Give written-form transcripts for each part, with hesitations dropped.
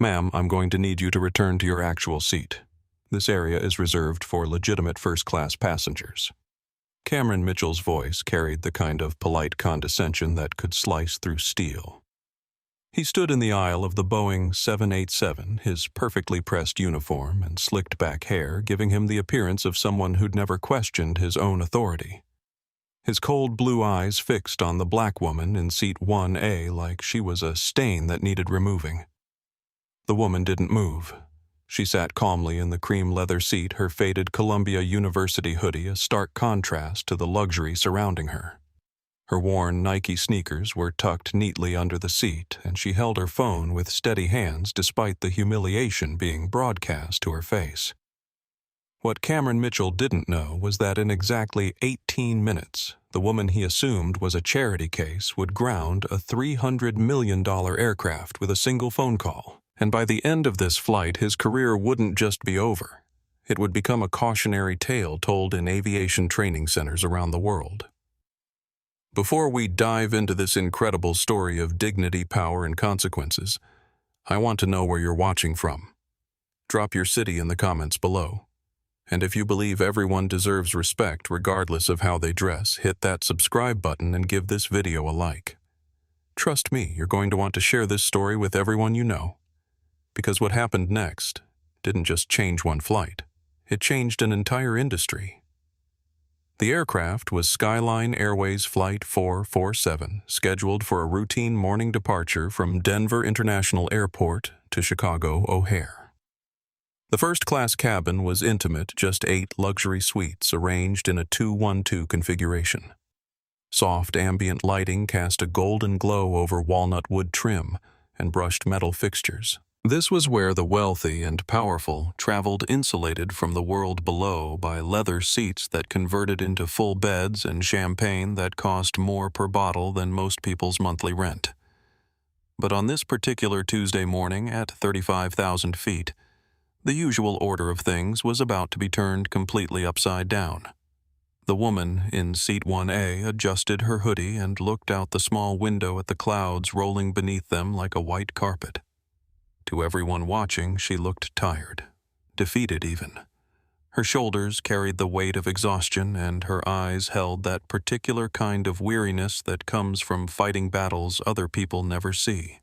Ma'am, I'm going to need you to return to your actual seat. This area is reserved for legitimate first-class passengers. Cameron Mitchell's voice carried the kind of polite condescension that could slice through steel. He stood in the aisle of the Boeing 787, his perfectly pressed uniform and slicked-back hair giving him the appearance of someone who'd never questioned his own authority. His cold blue eyes fixed on the black woman in seat 1A like she was a stain that needed removing. The woman didn't move. She sat calmly in the cream leather seat, her faded Columbia University hoodie a stark contrast to the luxury surrounding her. Her worn Nike sneakers were tucked neatly under the seat, and she held her phone with steady hands despite the humiliation being broadcast to her face. What Cameron Mitchell didn't know was that in exactly 18 minutes, the woman he assumed was a charity case would ground a $300 million aircraft with a single phone call. And by the end of this flight, his career wouldn't just be over. It would become a cautionary tale told in aviation training centers around the world. Before we dive into this incredible story of dignity, power, and consequences, I want to know where you're watching from. Drop your city in the comments below. And if you believe everyone deserves respect regardless of how they dress, hit that subscribe button and give this video a like. Trust me, you're going to want to share this story with everyone you know. Because what happened next didn't just change one flight, it changed an entire industry. The aircraft was Skyline Airways Flight 447, scheduled for a routine morning departure from Denver International Airport to Chicago O'Hare. The first-class cabin was intimate, just 8 luxury suites arranged in a 2-1-2 configuration. Soft ambient lighting cast a golden glow over walnut wood trim and brushed metal fixtures. This was where the wealthy and powerful traveled insulated from the world below by leather seats that converted into full beds and champagne that cost more per bottle than most people's monthly rent. But on this particular Tuesday morning at 35,000 feet, the usual order of things was about to be turned completely upside down. The woman in seat 1A adjusted her hoodie and looked out the small window at the clouds rolling beneath them like a white carpet. To everyone watching, she looked tired, defeated even. Her shoulders carried the weight of exhaustion, and her eyes held that particular kind of weariness that comes from fighting battles other people never see.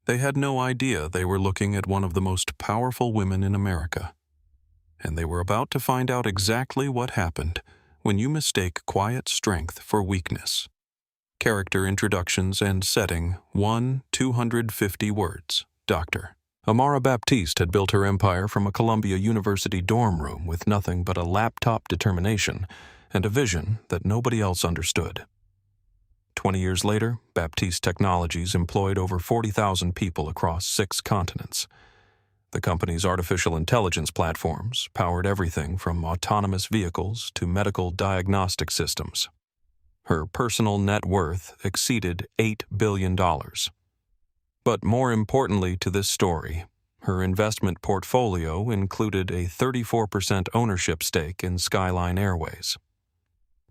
They had no idea they were looking at one of the most powerful women in America. And they were about to find out exactly what happened when you mistake quiet strength for weakness. Character introductions and setting, 250 words. Dr. Amara Baptiste had built her empire from a Columbia University dorm room with nothing but a laptop determination and a vision that nobody else understood. 20 years later, Baptiste Technologies employed over 40,000 people across 6 continents. The company's artificial intelligence platforms powered everything from autonomous vehicles to medical diagnostic systems. Her personal net worth exceeded $8 billion. But more importantly to this story, her investment portfolio included a 34% ownership stake in Skyline Airways.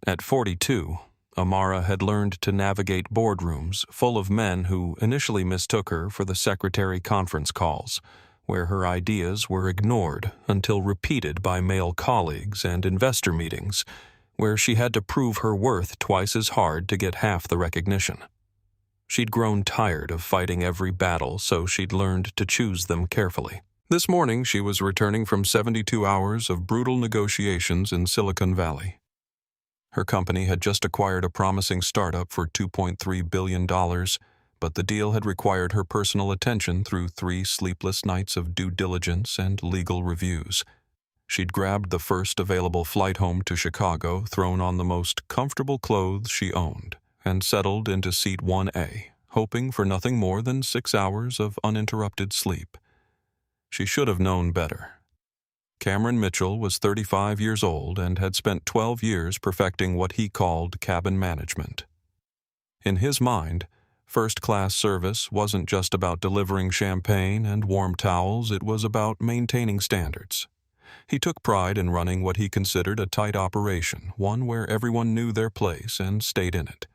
At 42, Amara had learned to navigate boardrooms full of men who initially mistook her for the secretary conference calls, where her ideas were ignored until repeated by male colleagues, and investor meetings, where she had to prove her worth twice as hard to get half the recognition. She'd grown tired of fighting every battle, so she'd learned to choose them carefully. This morning, she was returning from 72 hours of brutal negotiations in Silicon Valley. Her company had just acquired a promising startup for $2.3 billion, but the deal had required her personal attention through 3 sleepless nights of due diligence and legal reviews. She'd grabbed the first available flight home to Chicago, thrown on the most comfortable clothes she owned, and settled into seat 1A, hoping for nothing more than 6 hours of uninterrupted sleep. She should have known better. Cameron Mitchell was 35 years old and had spent 12 years perfecting what he called cabin management. In his mind, first-class service wasn't just about delivering champagne and warm towels, it was about maintaining standards. He took pride in running what he considered a tight operation, one where everyone knew their place and stayed in it.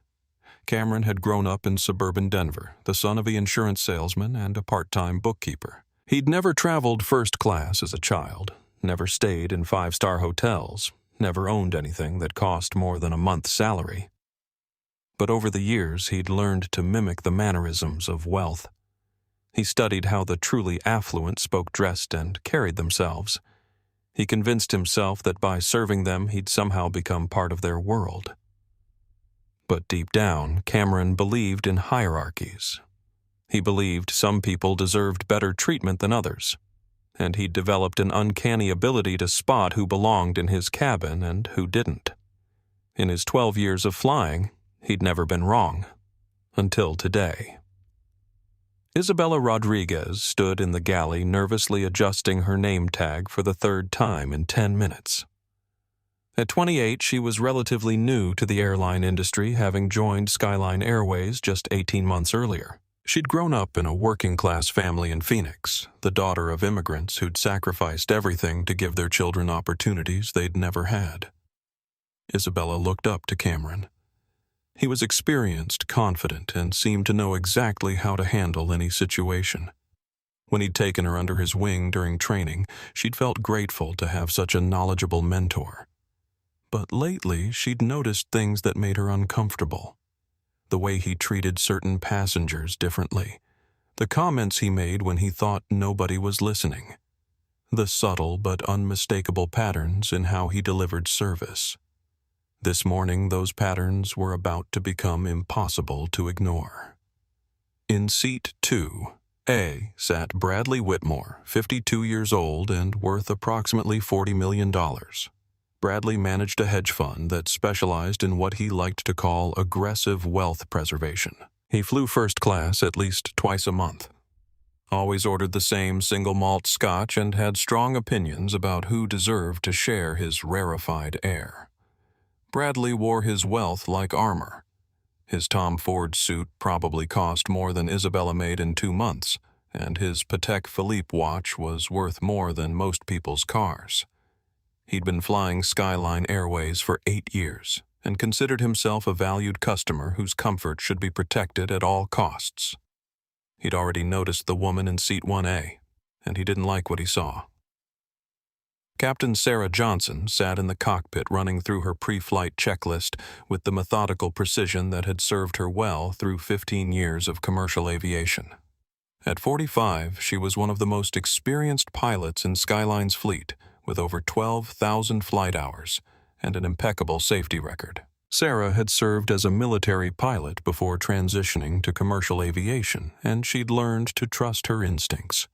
Cameron had grown up in suburban Denver, the son of an insurance salesman and a part-time bookkeeper. He'd never traveled first class as a child, never stayed in five-star hotels, never owned anything that cost more than a month's salary. But over the years, he'd learned to mimic the mannerisms of wealth. He studied how the truly affluent spoke, dressed, and carried themselves. He convinced himself that by serving them, he'd somehow become part of their world. But deep down, Cameron believed in hierarchies. He believed some people deserved better treatment than others, and he'd developed an uncanny ability to spot who belonged in his cabin and who didn't. In his 12 years of flying, he'd never been wrong. Until today. Isabella Rodriguez stood in the galley nervously adjusting her name tag for the third time in 10 minutes. At 28, she was relatively new to the airline industry, having joined Skyline Airways just 18 months earlier. She'd grown up in a working-class family in Phoenix, the daughter of immigrants who'd sacrificed everything to give their children opportunities they'd never had. Isabella looked up to Cameron. He was experienced, confident, and seemed to know exactly how to handle any situation. When he'd taken her under his wing during training, she'd felt grateful to have such a knowledgeable mentor. But lately, she'd noticed things that made her uncomfortable. The way he treated certain passengers differently. The comments he made when he thought nobody was listening. The subtle but unmistakable patterns in how he delivered service. This morning, those patterns were about to become impossible to ignore. In seat 2A sat Bradley Whitmore, 52 years old and worth approximately $40 million. Bradley managed a hedge fund that specialized in what he liked to call aggressive wealth preservation. He flew first class at least twice a month, always ordered the same single malt scotch, and had strong opinions about who deserved to share his rarefied air. Bradley wore his wealth like armor. His Tom Ford suit probably cost more than Isabella made in 2 months, and his Patek Philippe watch was worth more than most people's cars. He'd been flying Skyline Airways for 8 years and considered himself a valued customer whose comfort should be protected at all costs. He'd already noticed the woman in seat 1A, and he didn't like what he saw. Captain Sarah Johnson sat in the cockpit running through her pre-flight checklist with the methodical precision that had served her well through 15 years of commercial aviation. At 45, she was one of the most experienced pilots in Skyline's fleet, with over 12,000 flight hours and an impeccable safety record. Sarah had served as a military pilot before transitioning to commercial aviation, and she'd learned to trust her instincts.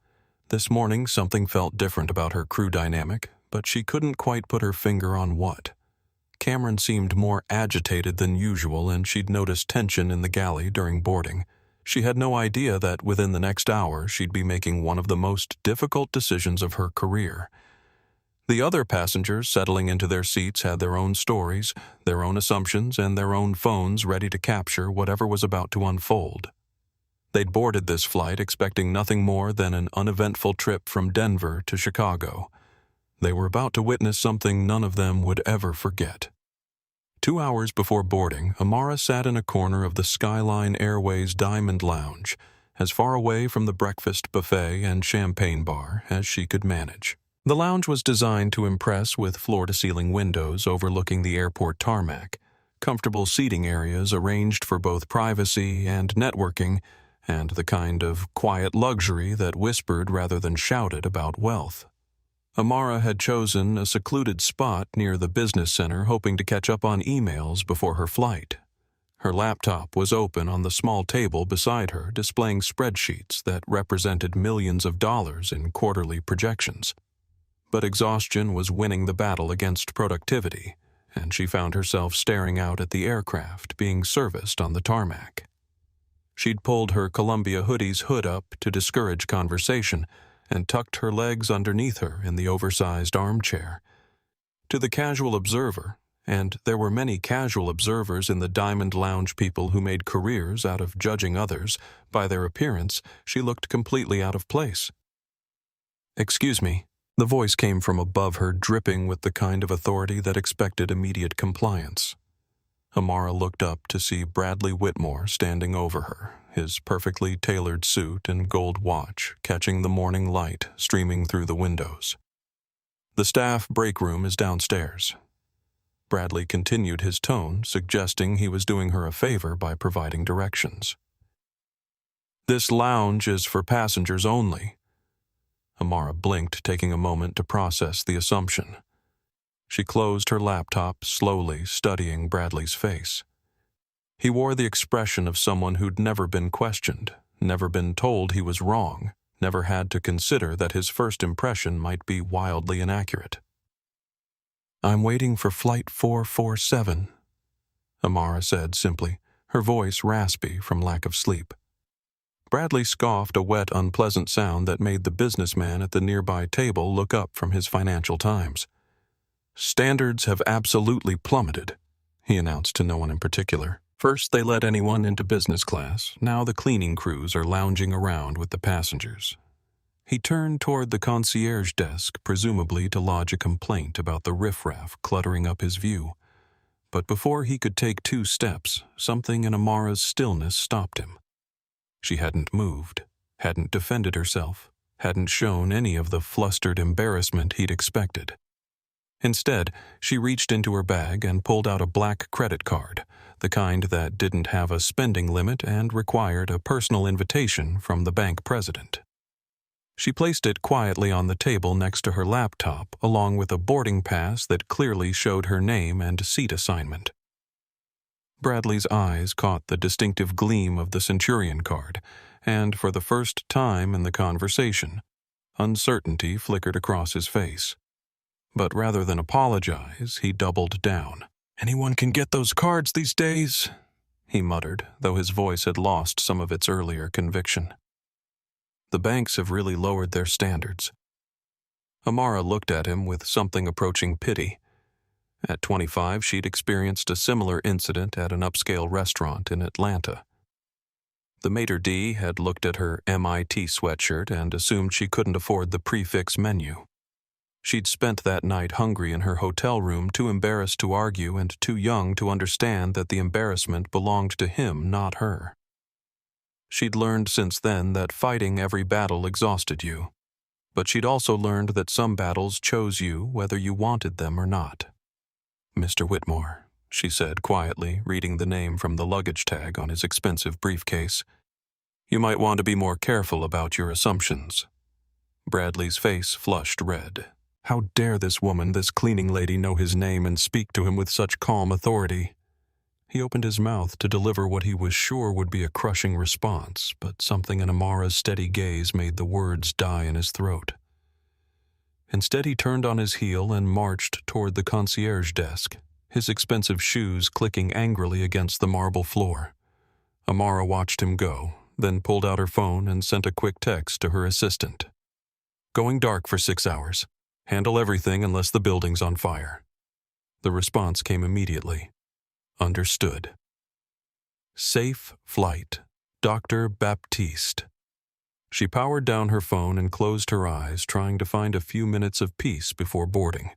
This morning, something felt different about her crew dynamic, but she couldn't quite put her finger on what. Cameron seemed more agitated than usual, and she'd noticed tension in the galley during boarding. She had no idea that within the next hour she'd be making one of the most difficult decisions of her career. The other passengers settling into their seats had their own stories, their own assumptions, and their own phones ready to capture whatever was about to unfold. They'd boarded this flight expecting nothing more than an uneventful trip from Denver to Chicago. They were about to witness something none of them would ever forget. 2 hours before boarding, Amara sat in a corner of the Skyline Airways Diamond Lounge, as far away from the breakfast buffet and champagne bar as she could manage. The lounge was designed to impress with floor-to-ceiling windows overlooking the airport tarmac, comfortable seating areas arranged for both privacy and networking, and the kind of quiet luxury that whispered rather than shouted about wealth. Amara had chosen a secluded spot near the business center, hoping to catch up on emails before her flight. Her laptop was open on the small table beside her, displaying spreadsheets that represented millions of dollars in quarterly projections. But exhaustion was winning the battle against productivity, and she found herself staring out at the aircraft being serviced on the tarmac. She'd pulled her Columbia hoodie's hood up to discourage conversation, and tucked her legs underneath her in the oversized armchair. To the casual observer, and there were many casual observers in the Diamond Lounge people who made careers out of judging others by their appearance, she looked completely out of place. "Excuse me." The voice came from above her, dripping with the kind of authority that expected immediate compliance. Amara looked up to see Bradley Whitmore standing over her, his perfectly tailored suit and gold watch catching the morning light streaming through the windows. "The staff break room is downstairs." Bradley continued his tone, suggesting he was doing her a favor by providing directions. "This lounge is for passengers only." Amara blinked, taking a moment to process the assumption. She closed her laptop, slowly studying Bradley's face. He wore the expression of someone who'd never been questioned, never been told he was wrong, never had to consider that his first impression might be wildly inaccurate. "I'm waiting for Flight 447, Amara said simply, her voice raspy from lack of sleep. Bradley scoffed a wet, unpleasant sound that made the businessman at the nearby table look up from his Financial Times. "Standards have absolutely plummeted," he announced to no one in particular. "First they let anyone into business class, now the cleaning crews are lounging around with the passengers." He turned toward the concierge desk, presumably to lodge a complaint about the riffraff cluttering up his view. But before he could take 2 steps, something in Amara's stillness stopped him. She hadn't moved, hadn't defended herself, hadn't shown any of the flustered embarrassment he'd expected. Instead, she reached into her bag and pulled out a black credit card, the kind that didn't have a spending limit and required a personal invitation from the bank president. She placed it quietly on the table next to her laptop, along with a boarding pass that clearly showed her name and seat assignment. Bradley's eyes caught the distinctive gleam of the Centurion card, and for the first time in the conversation, uncertainty flickered across his face. But rather than apologize, he doubled down. "Anyone can get those cards these days," he muttered, though his voice had lost some of its earlier conviction. "The banks have really lowered their standards." Amara looked at him with something approaching pity. At 25, she'd experienced a similar incident at an upscale restaurant in Atlanta. The maitre d' had looked at her MIT sweatshirt and assumed she couldn't afford the prefix menu. She'd spent that night hungry in her hotel room, too embarrassed to argue and too young to understand that the embarrassment belonged to him, not her. She'd learned since then that fighting every battle exhausted you. But she'd also learned that some battles chose you whether you wanted them or not. "Mr. Whitmore," she said quietly, reading the name from the luggage tag on his expensive briefcase. "You might want to be more careful about your assumptions." Bradley's face flushed red. How dare this woman, this cleaning lady, know his name and speak to him with such calm authority? He opened his mouth to deliver what he was sure would be a crushing response, but something in Amara's steady gaze made the words die in his throat. Instead, he turned on his heel and marched toward the concierge desk, his expensive shoes clicking angrily against the marble floor. Amara watched him go, then pulled out her phone and sent a quick text to her assistant. "Going dark for 6 hours. Handle everything unless the building's on fire." The response came immediately. "Understood." Safe flight. Dr. Baptiste. She powered down her phone and closed her eyes, trying to find a few minutes of peace before boarding.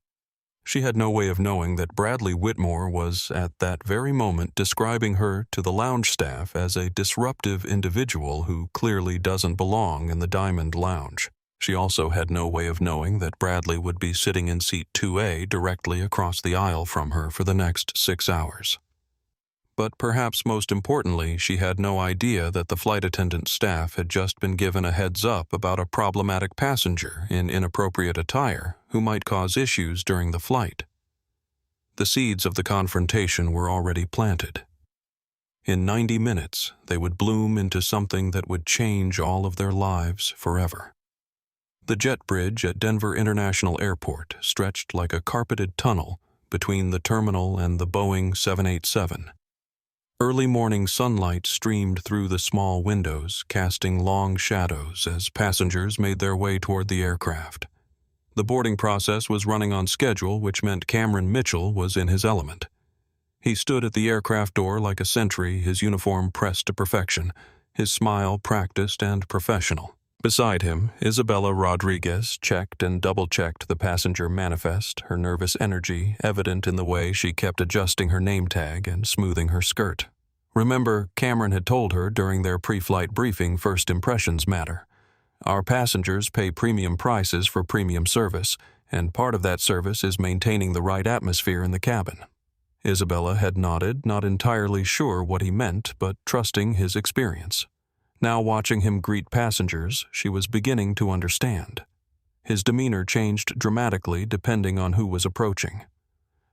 She had no way of knowing that Bradley Whitmore was, at that very moment, describing her to the lounge staff as a disruptive individual who clearly doesn't belong in the Diamond Lounge. She also had no way of knowing that Bradley would be sitting in seat 2A directly across the aisle from her for the next 6 hours. But perhaps most importantly, she had no idea that the flight attendant staff had just been given a heads up about a problematic passenger in inappropriate attire who might cause issues during the flight. The seeds of the confrontation were already planted. In 90 minutes, they would bloom into something that would change all of their lives forever. The jet bridge at Denver International Airport stretched like a carpeted tunnel between the terminal and the Boeing 787. Early morning sunlight streamed through the small windows, casting long shadows as passengers made their way toward the aircraft. The boarding process was running on schedule, which meant Cameron Mitchell was in his element. He stood at the aircraft door like a sentry, his uniform pressed to perfection, his smile practiced and professional. Beside him, Isabella Rodriguez checked and double-checked the passenger manifest, her nervous energy evident in the way she kept adjusting her name tag and smoothing her skirt. Remember, Cameron had told her during their pre-flight briefing first impressions matter. Our passengers pay premium prices for premium service, and part of that service is maintaining the right atmosphere in the cabin. Isabella had nodded, not entirely sure what he meant, but trusting his experience. Now watching him greet passengers, she was beginning to understand. His demeanor changed dramatically depending on who was approaching.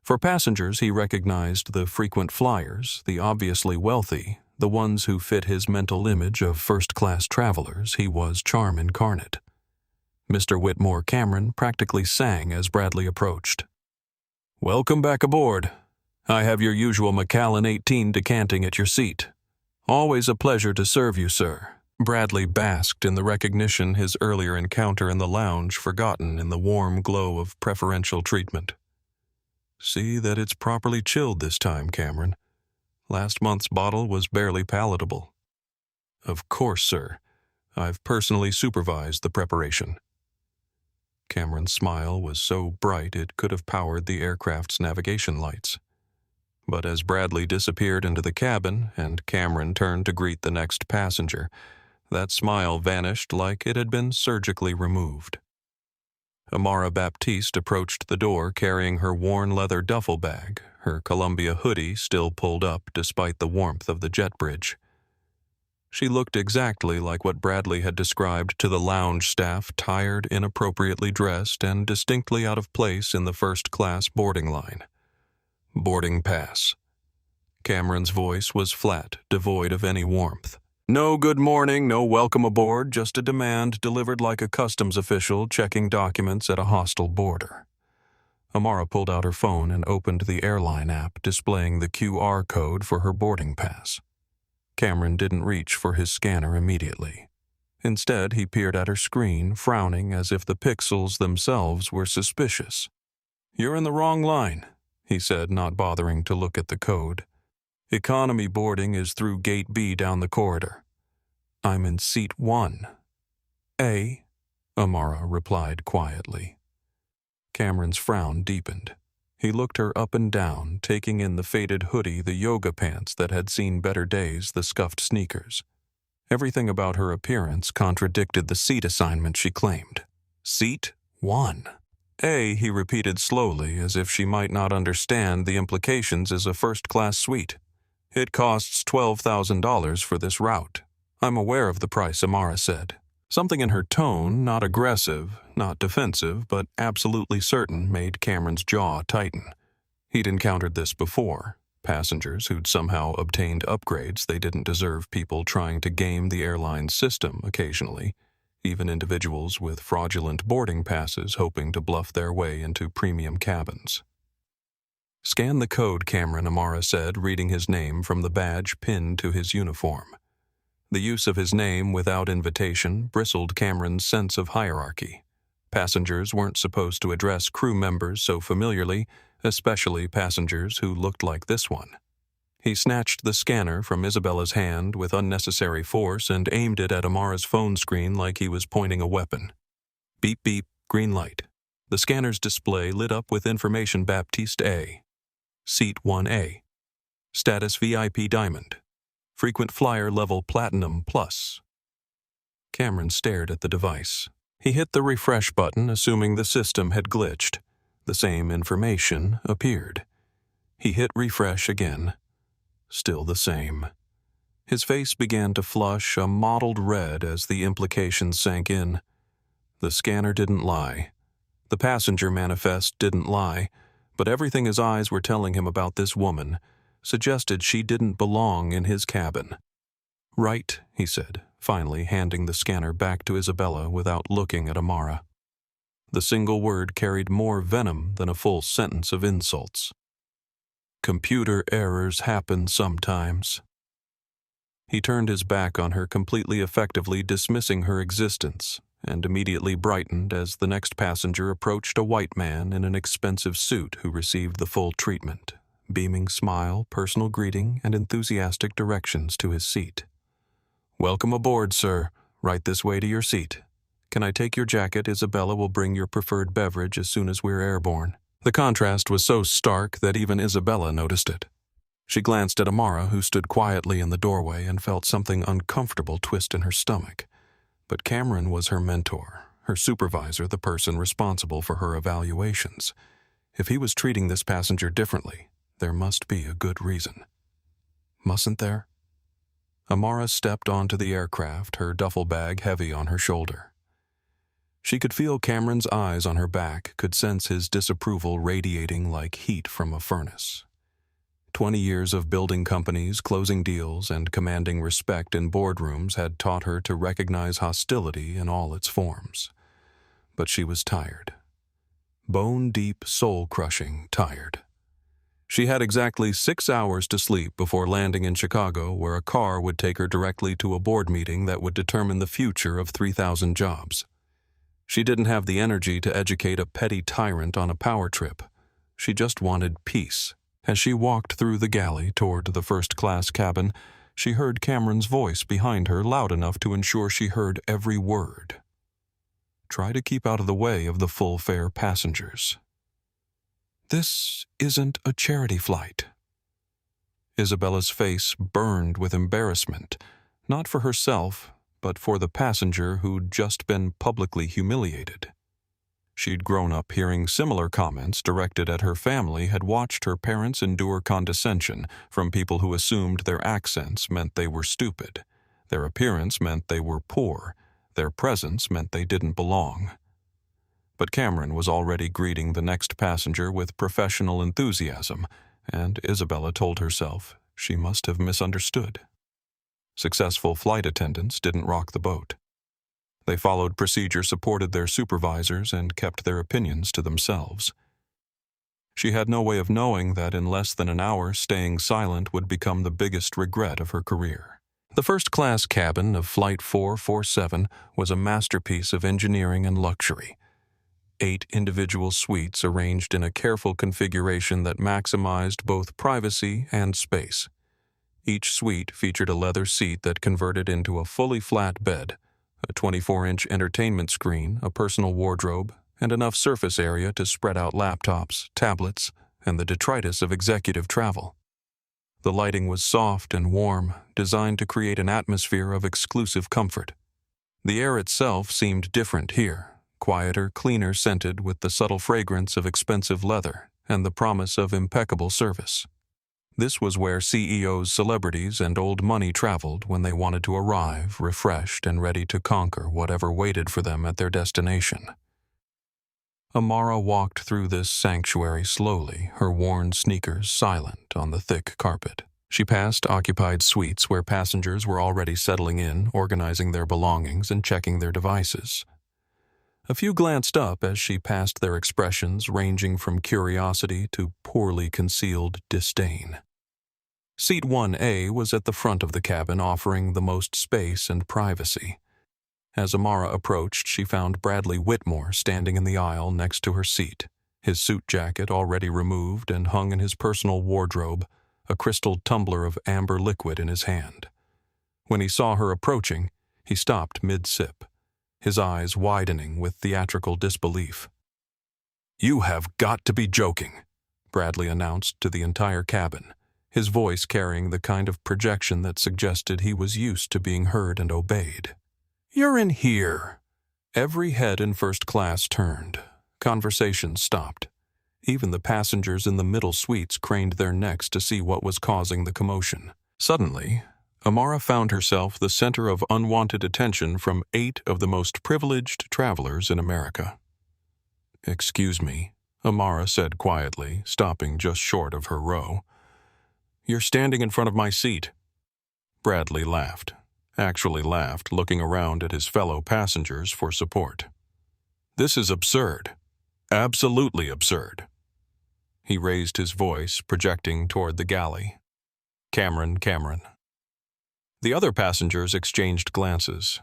For passengers, he recognized the frequent flyers, the obviously wealthy, the ones who fit his mental image of first-class travelers. He was charm incarnate. Mr. Whitmore Cameron practically sang as Bradley approached. "Welcome back aboard. I have your usual Macallan 18 decanting at your seat. Always a pleasure to serve you, sir." Bradley basked in the recognition his earlier encounter in the lounge forgotten in the warm glow of preferential treatment. "See that it's properly chilled this time, Cameron. Last month's bottle was barely palatable." "Of course, sir. I've personally supervised the preparation." Cameron's smile was so bright it could have powered the aircraft's navigation lights. But as Bradley disappeared into the cabin and Cameron turned to greet the next passenger, that smile vanished like it had been surgically removed. Amara Baptiste approached the door carrying her worn leather duffel bag, her Columbia hoodie still pulled up despite the warmth of the jet bridge. She looked exactly like what Bradley had described to the lounge staff, tired, inappropriately dressed, and distinctly out of place in the first-class boarding line. Boarding pass. Cameron's voice was flat, devoid of any warmth. No good morning, no welcome aboard, just a demand delivered like a customs official checking documents at a hostile border. Amara pulled out her phone and opened the airline app displaying the QR code for her boarding pass. Cameron didn't reach for his scanner immediately. Instead, he peered at her screen, frowning as if the pixels themselves were suspicious. "You're in the wrong line," he said, not bothering to look at the code. "Economy boarding is through Gate B down the corridor." "I'm in Seat 1. A," Amara replied quietly. Cameron's frown deepened. He looked her up and down, taking in the faded hoodie, the yoga pants that had seen better days, the scuffed sneakers. Everything about her appearance contradicted the seat assignment she claimed. Seat 1. A, he repeated slowly, as if she might not understand the implications as a first-class suite. "It costs $12,000 for this route." "I'm aware of the price," Amara said. Something in her tone, not aggressive, not defensive, but absolutely certain, made Cameron's jaw tighten. He'd encountered this before. Passengers who'd somehow obtained upgrades they didn't deserve, people trying to game the airline's system occasionally. Even individuals with fraudulent boarding passes hoping to bluff their way into premium cabins. "Scan the code, Cameron," Amara said, reading his name from the badge pinned to his uniform. The use of his name without invitation bristled Cameron's sense of hierarchy. Passengers weren't supposed to address crew members so familiarly, especially passengers who looked like this one. He snatched the scanner from Isabella's hand with unnecessary force and aimed it at Amara's phone screen like he was pointing a weapon. Beep beep, green light. The scanner's display lit up with information. Baptiste A. Seat 1A. Status VIP Diamond. Frequent flyer level Platinum Plus. Cameron stared at the device. He hit the refresh button, assuming the system had glitched. The same information appeared. He hit refresh again. Still the same. His face began to flush a mottled red as the implications sank in. The scanner didn't lie. The passenger manifest didn't lie, but everything his eyes were telling him about this woman suggested she didn't belong in his cabin. "Right," he said, finally handing the scanner back to Isabella without looking at Amara. The single word carried more venom than a full sentence of insults. "Computer errors happen sometimes." He turned his back on her, completely effectively dismissing her existence, and immediately brightened as the next passenger approached, a white man in an expensive suit who received the full treatment, beaming smile, personal greeting, and enthusiastic directions to his seat. "Welcome aboard, sir. Right this way to your seat. Can I take your jacket? Isabella will bring your preferred beverage as soon as we're airborne." The contrast was so stark that even Isabella noticed it. She glanced at Amara, who stood quietly in the doorway, and felt something uncomfortable twist in her stomach. But Cameron was her mentor, her supervisor, the person responsible for her evaluations. If he was treating this passenger differently, there must be a good reason. Mustn't there? Amara stepped onto the aircraft, her duffel bag heavy on her shoulder. She could feel Cameron's eyes on her back, could sense his disapproval radiating like heat from a furnace. 20 years of building companies, closing deals, and commanding respect in boardrooms had taught her to recognize hostility in all its forms. But she was tired. Bone-deep, soul-crushing tired. She had exactly 6 hours to sleep before landing in Chicago, where a car would take her directly to a board meeting that would determine the future of 3,000 jobs. She didn't have the energy to educate a petty tyrant on a power trip. She just wanted peace. As she walked through the galley toward the first-class cabin, she heard Cameron's voice behind her loud enough to ensure she heard every word. "Try to keep out of the way of the full-fare passengers. This isn't a charity flight." Isabella's face burned with embarrassment, not for herself, but for the passenger who'd just been publicly humiliated. She'd grown up hearing similar comments directed at her family, had watched her parents endure condescension from people who assumed their accents meant they were stupid, their appearance meant they were poor, their presence meant they didn't belong. But Cameron was already greeting the next passenger with professional enthusiasm, and Isabella told herself she must have misunderstood. Successful flight attendants didn't rock the boat. They followed procedure, supported their supervisors, and kept their opinions to themselves. She had no way of knowing that in less than an hour, staying silent would become the biggest regret of her career. The first-class cabin of Flight 447 was a masterpiece of engineering and luxury. 8 individual suites arranged in a careful configuration that maximized both privacy and space. Each suite featured a leather seat that converted into a fully flat bed, a 24-inch entertainment screen, a personal wardrobe, and enough surface area to spread out laptops, tablets, and the detritus of executive travel. The lighting was soft and warm, designed to create an atmosphere of exclusive comfort. The air itself seemed different here, quieter, cleaner scented with the subtle fragrance of expensive leather and the promise of impeccable service. This was where CEOs, celebrities, and old money traveled when they wanted to arrive, refreshed and ready to conquer whatever waited for them at their destination. Amara walked through this sanctuary slowly, her worn sneakers silent on the thick carpet. She passed occupied suites where passengers were already settling in, organizing their belongings and checking their devices. A few glanced up as she passed, their expressions ranging from curiosity to poorly concealed disdain. Seat 1A was at the front of the cabin, offering the most space and privacy. As Amara approached, she found Bradley Whitmore standing in the aisle next to her seat, his suit jacket already removed and hung in his personal wardrobe, a crystal tumbler of amber liquid in his hand. When he saw her approaching, he stopped mid-sip, his eyes widening with theatrical disbelief. "You have got to be joking," Bradley announced to the entire cabin, his voice carrying the kind of projection that suggested he was used to being heard and obeyed. "You're in here." Every head in first class turned. Conversation stopped. Even the passengers in the middle suites craned their necks to see what was causing the commotion. Suddenly, Amara found herself the center of unwanted attention from 8 of the most privileged travelers in America. "Excuse me," Amara said quietly, stopping just short of her row. "You're standing in front of my seat." Bradley laughed, actually laughed, looking around at his fellow passengers for support. "This is absurd. Absolutely absurd." He raised his voice, projecting toward the galley. Cameron. The other passengers exchanged glances.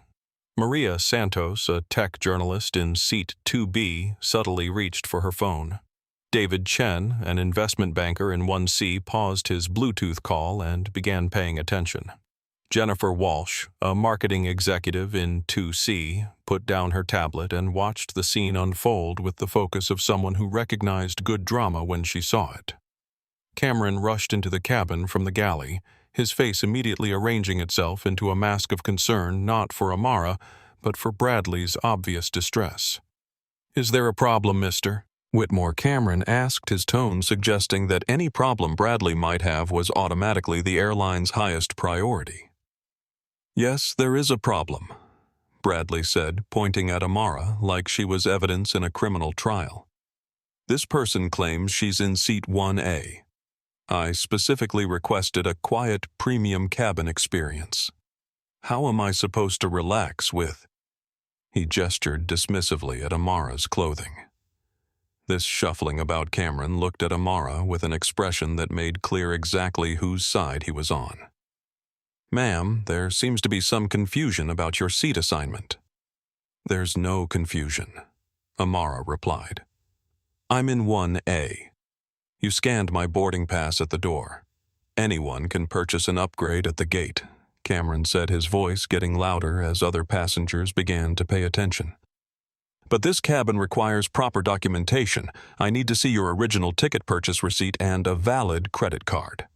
Maria Santos, a tech journalist in seat 2B, subtly reached for her phone. David Chen, an investment banker in 1C, paused his Bluetooth call and began paying attention. Jennifer Walsh, a marketing executive in 2C, put down her tablet and watched the scene unfold with the focus of someone who recognized good drama when she saw it. Cameron rushed into the cabin from the galley, his face immediately arranging itself into a mask of concern not for Amara, but for Bradley's obvious distress. "Is there a problem, mister?" Whitmore Cameron asked, his tone suggesting that any problem Bradley might have was automatically the airline's highest priority. "Yes, there is a problem," Bradley said, pointing at Amara like she was evidence in a criminal trial. "This person claims she's in seat 1A. I specifically requested a quiet premium cabin experience. How am I supposed to relax with—" He gestured dismissively at Amara's clothing. This shuffling about Cameron looked at Amara with an expression that made clear exactly whose side he was on. "Ma'am, there seems to be some confusion about your seat assignment." "There's no confusion," Amara replied. "I'm in 1A. You scanned my boarding pass at the door. Anyone can purchase an upgrade at the gate," Cameron said, his voice getting louder as other passengers began to pay attention. "But this cabin requires proper documentation. I need to see your original ticket purchase receipt and a valid credit card."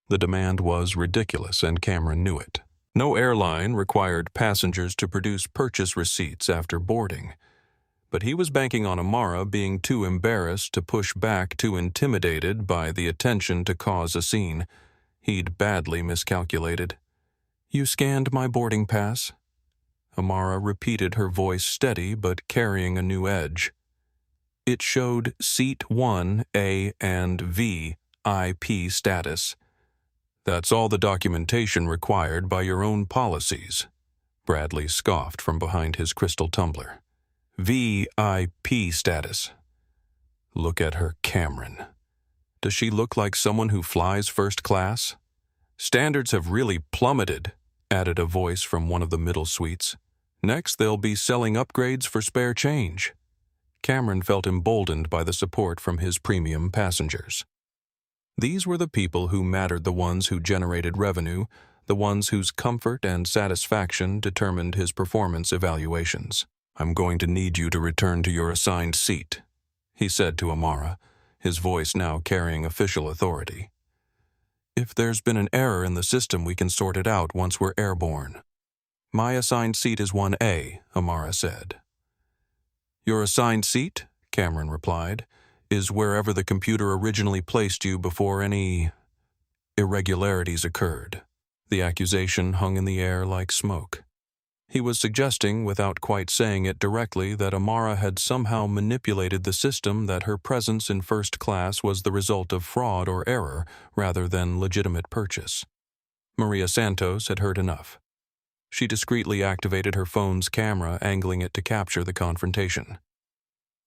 The demand was ridiculous, and Cameron knew it. No airline required passengers to produce purchase receipts after boarding. But he was banking on Amara being too embarrassed to push back, too intimidated by the attention to cause a scene. He'd badly miscalculated. "You scanned my boarding pass?" Amara repeated, her voice steady but carrying a new edge. "It showed Seat 1, A, and V, IP status. That's all the documentation required by your own policies," Bradley scoffed from behind his crystal tumbler. "VIP status. Look at her, Cameron. Does she look like someone who flies first class?" "Standards have really plummeted," added a voice from one of the middle suites. "Next, they'll be selling upgrades for spare change." Cameron felt emboldened by the support from his premium passengers. These were the people who mattered, the ones who generated revenue, the ones whose comfort and satisfaction determined his performance evaluations. "I'm going to need you to return to your assigned seat," he said to Amara, his voice now carrying official authority. "If there's been an error in the system, we can sort it out once we're airborne." "My assigned seat is 1A, Amara said. "Your assigned seat," Cameron replied, "is wherever the computer originally placed you before any irregularities occurred." The accusation hung in the air like smoke. He was suggesting, without quite saying it directly, that Amara had somehow manipulated the system, that her presence in first class was the result of fraud or error rather than legitimate purchase. Maria Santos had heard enough. She discreetly activated her phone's camera, angling it to capture the confrontation.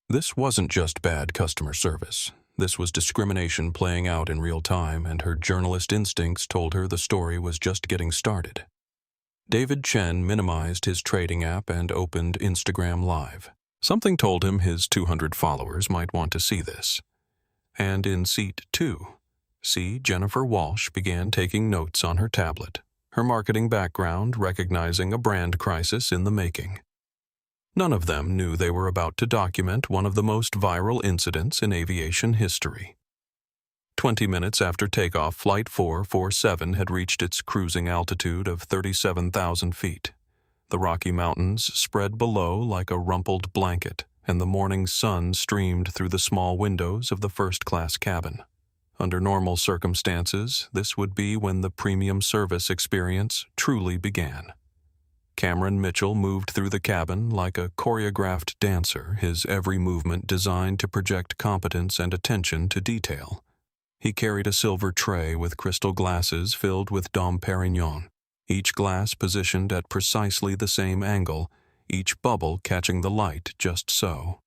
This wasn't just bad customer service. This was discrimination playing out in real time, and her journalist instincts told her the story was just getting started. David Chen minimized his trading app and opened Instagram Live. Something told him his 200 followers might want to see this. And in seat 2C, Jennifer Walsh began taking notes on her tablet, her marketing background recognizing a brand crisis in the making. None of them knew they were about to document one of the most viral incidents in aviation history. 20 minutes after takeoff, Flight 447 had reached its cruising altitude of 37,000 feet. The Rocky Mountains spread below like a rumpled blanket, and the morning sun streamed through the small windows of the first-class cabin. Under normal circumstances, this would be when the premium service experience truly began. Cameron Mitchell moved through the cabin like a choreographed dancer, his every movement designed to project competence and attention to detail. He carried a silver tray with crystal glasses filled with Dom Perignon, each glass positioned at precisely the same angle, each bubble catching the light just so.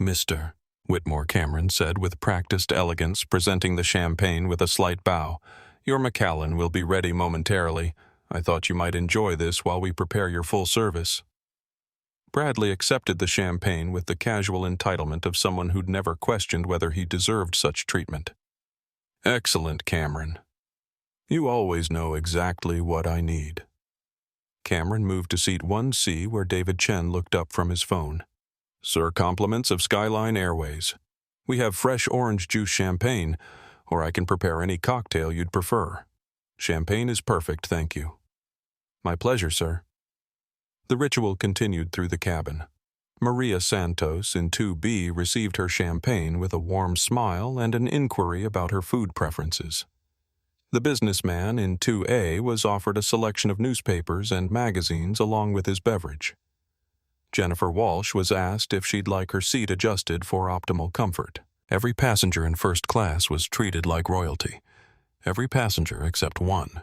"Mr. Whitmore Cameron said with practiced elegance, presenting the champagne with a slight bow, "Your Macallan will be ready momentarily. I thought you might enjoy this while we prepare your full service." Bradley accepted the champagne with the casual entitlement of someone who'd never questioned whether he deserved such treatment. "Excellent, Cameron." You always know exactly what I need. Cameron moved to seat 1C where David Chen looked up from his phone. Sir, compliments of Skyline Airways. We have fresh orange juice champagne, or I can prepare any cocktail you'd prefer. Champagne is perfect, thank you. My pleasure, sir. The ritual continued through the cabin. Maria Santos in 2B received her champagne with a warm smile and an inquiry about her food preferences. The businessman in 2A was offered a selection of newspapers and magazines along with his beverage. Jennifer Walsh was asked if she'd like her seat adjusted for optimal comfort. Every passenger in first class was treated like royalty. Every passenger except one.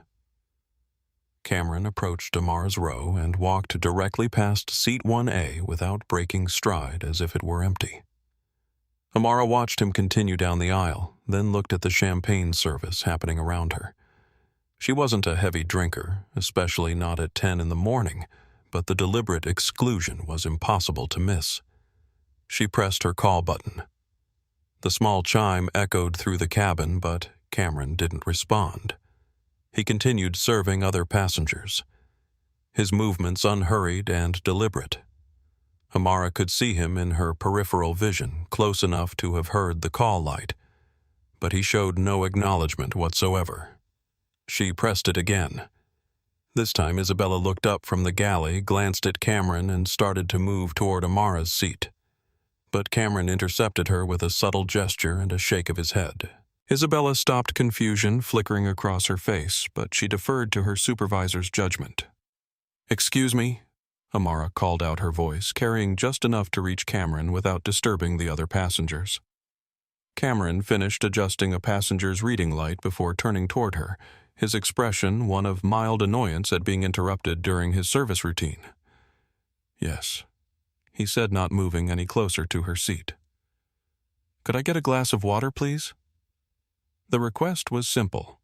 Cameron approached Amara's row and walked directly past seat 1A without breaking stride as if it were empty. Amara watched him continue down the aisle, then looked at the champagne service happening around her. She wasn't a heavy drinker, especially not at 10 in the morning, but the deliberate exclusion was impossible to miss. She pressed her call button. The small chime echoed through the cabin, but Cameron didn't respond. He continued serving other passengers, his movements unhurried and deliberate. Amara could see him in her peripheral vision, close enough to have heard the call light, but he showed no acknowledgement whatsoever. She pressed it again. This time Isabella looked up from the galley, glanced at Cameron, and started to move toward Amara's seat. But Cameron intercepted her with a subtle gesture and a shake of his head. Isabella stopped confusion flickering across her face, but she deferred to her supervisor's judgment. "Excuse me?" Amara called out, her voice carrying just enough to reach Cameron without disturbing the other passengers. Cameron finished adjusting a passenger's reading light before turning toward her, his expression one of mild annoyance at being interrupted during his service routine. "Yes," he said, not moving any closer to her seat. "Could I get a glass of water, please?" The request was simple,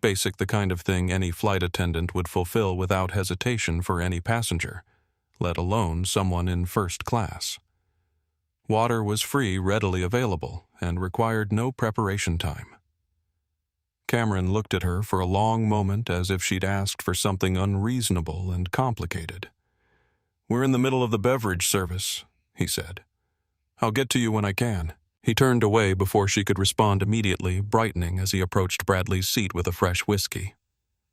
basic, the kind of thing any flight attendant would fulfill without hesitation for any passenger, let alone someone in first class. Water was free, readily available, and required no preparation time. Cameron looked at her for a long moment as if she'd asked for something unreasonable and complicated. "We're in the middle of the beverage service," he said. "I'll get to you when I can." He turned away before she could respond immediately, brightening as he approached Bradley's seat with a fresh whiskey.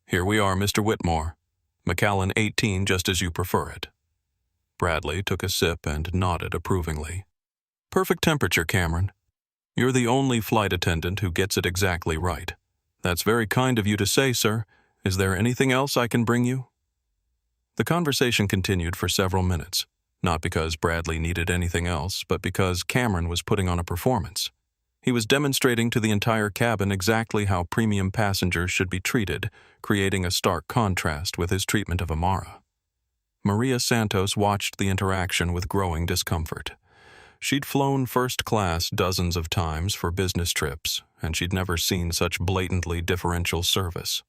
"Here we are, Mr. Whitmore. Macallan 18, just as you prefer it." Bradley took a sip and nodded approvingly. "Perfect temperature, Cameron. You're the only flight attendant who gets it exactly right. That's very kind of you to say, sir. Is there anything else I can bring you?" The conversation continued for several minutes, not because Bradley needed anything else, but because Cameron was putting on a performance. He was demonstrating to the entire cabin exactly how premium passengers should be treated, creating a stark contrast with his treatment of Amara. Maria Santos watched the interaction with growing discomfort. She'd flown first class dozens of times for business trips, and she'd never seen such blatantly differential service.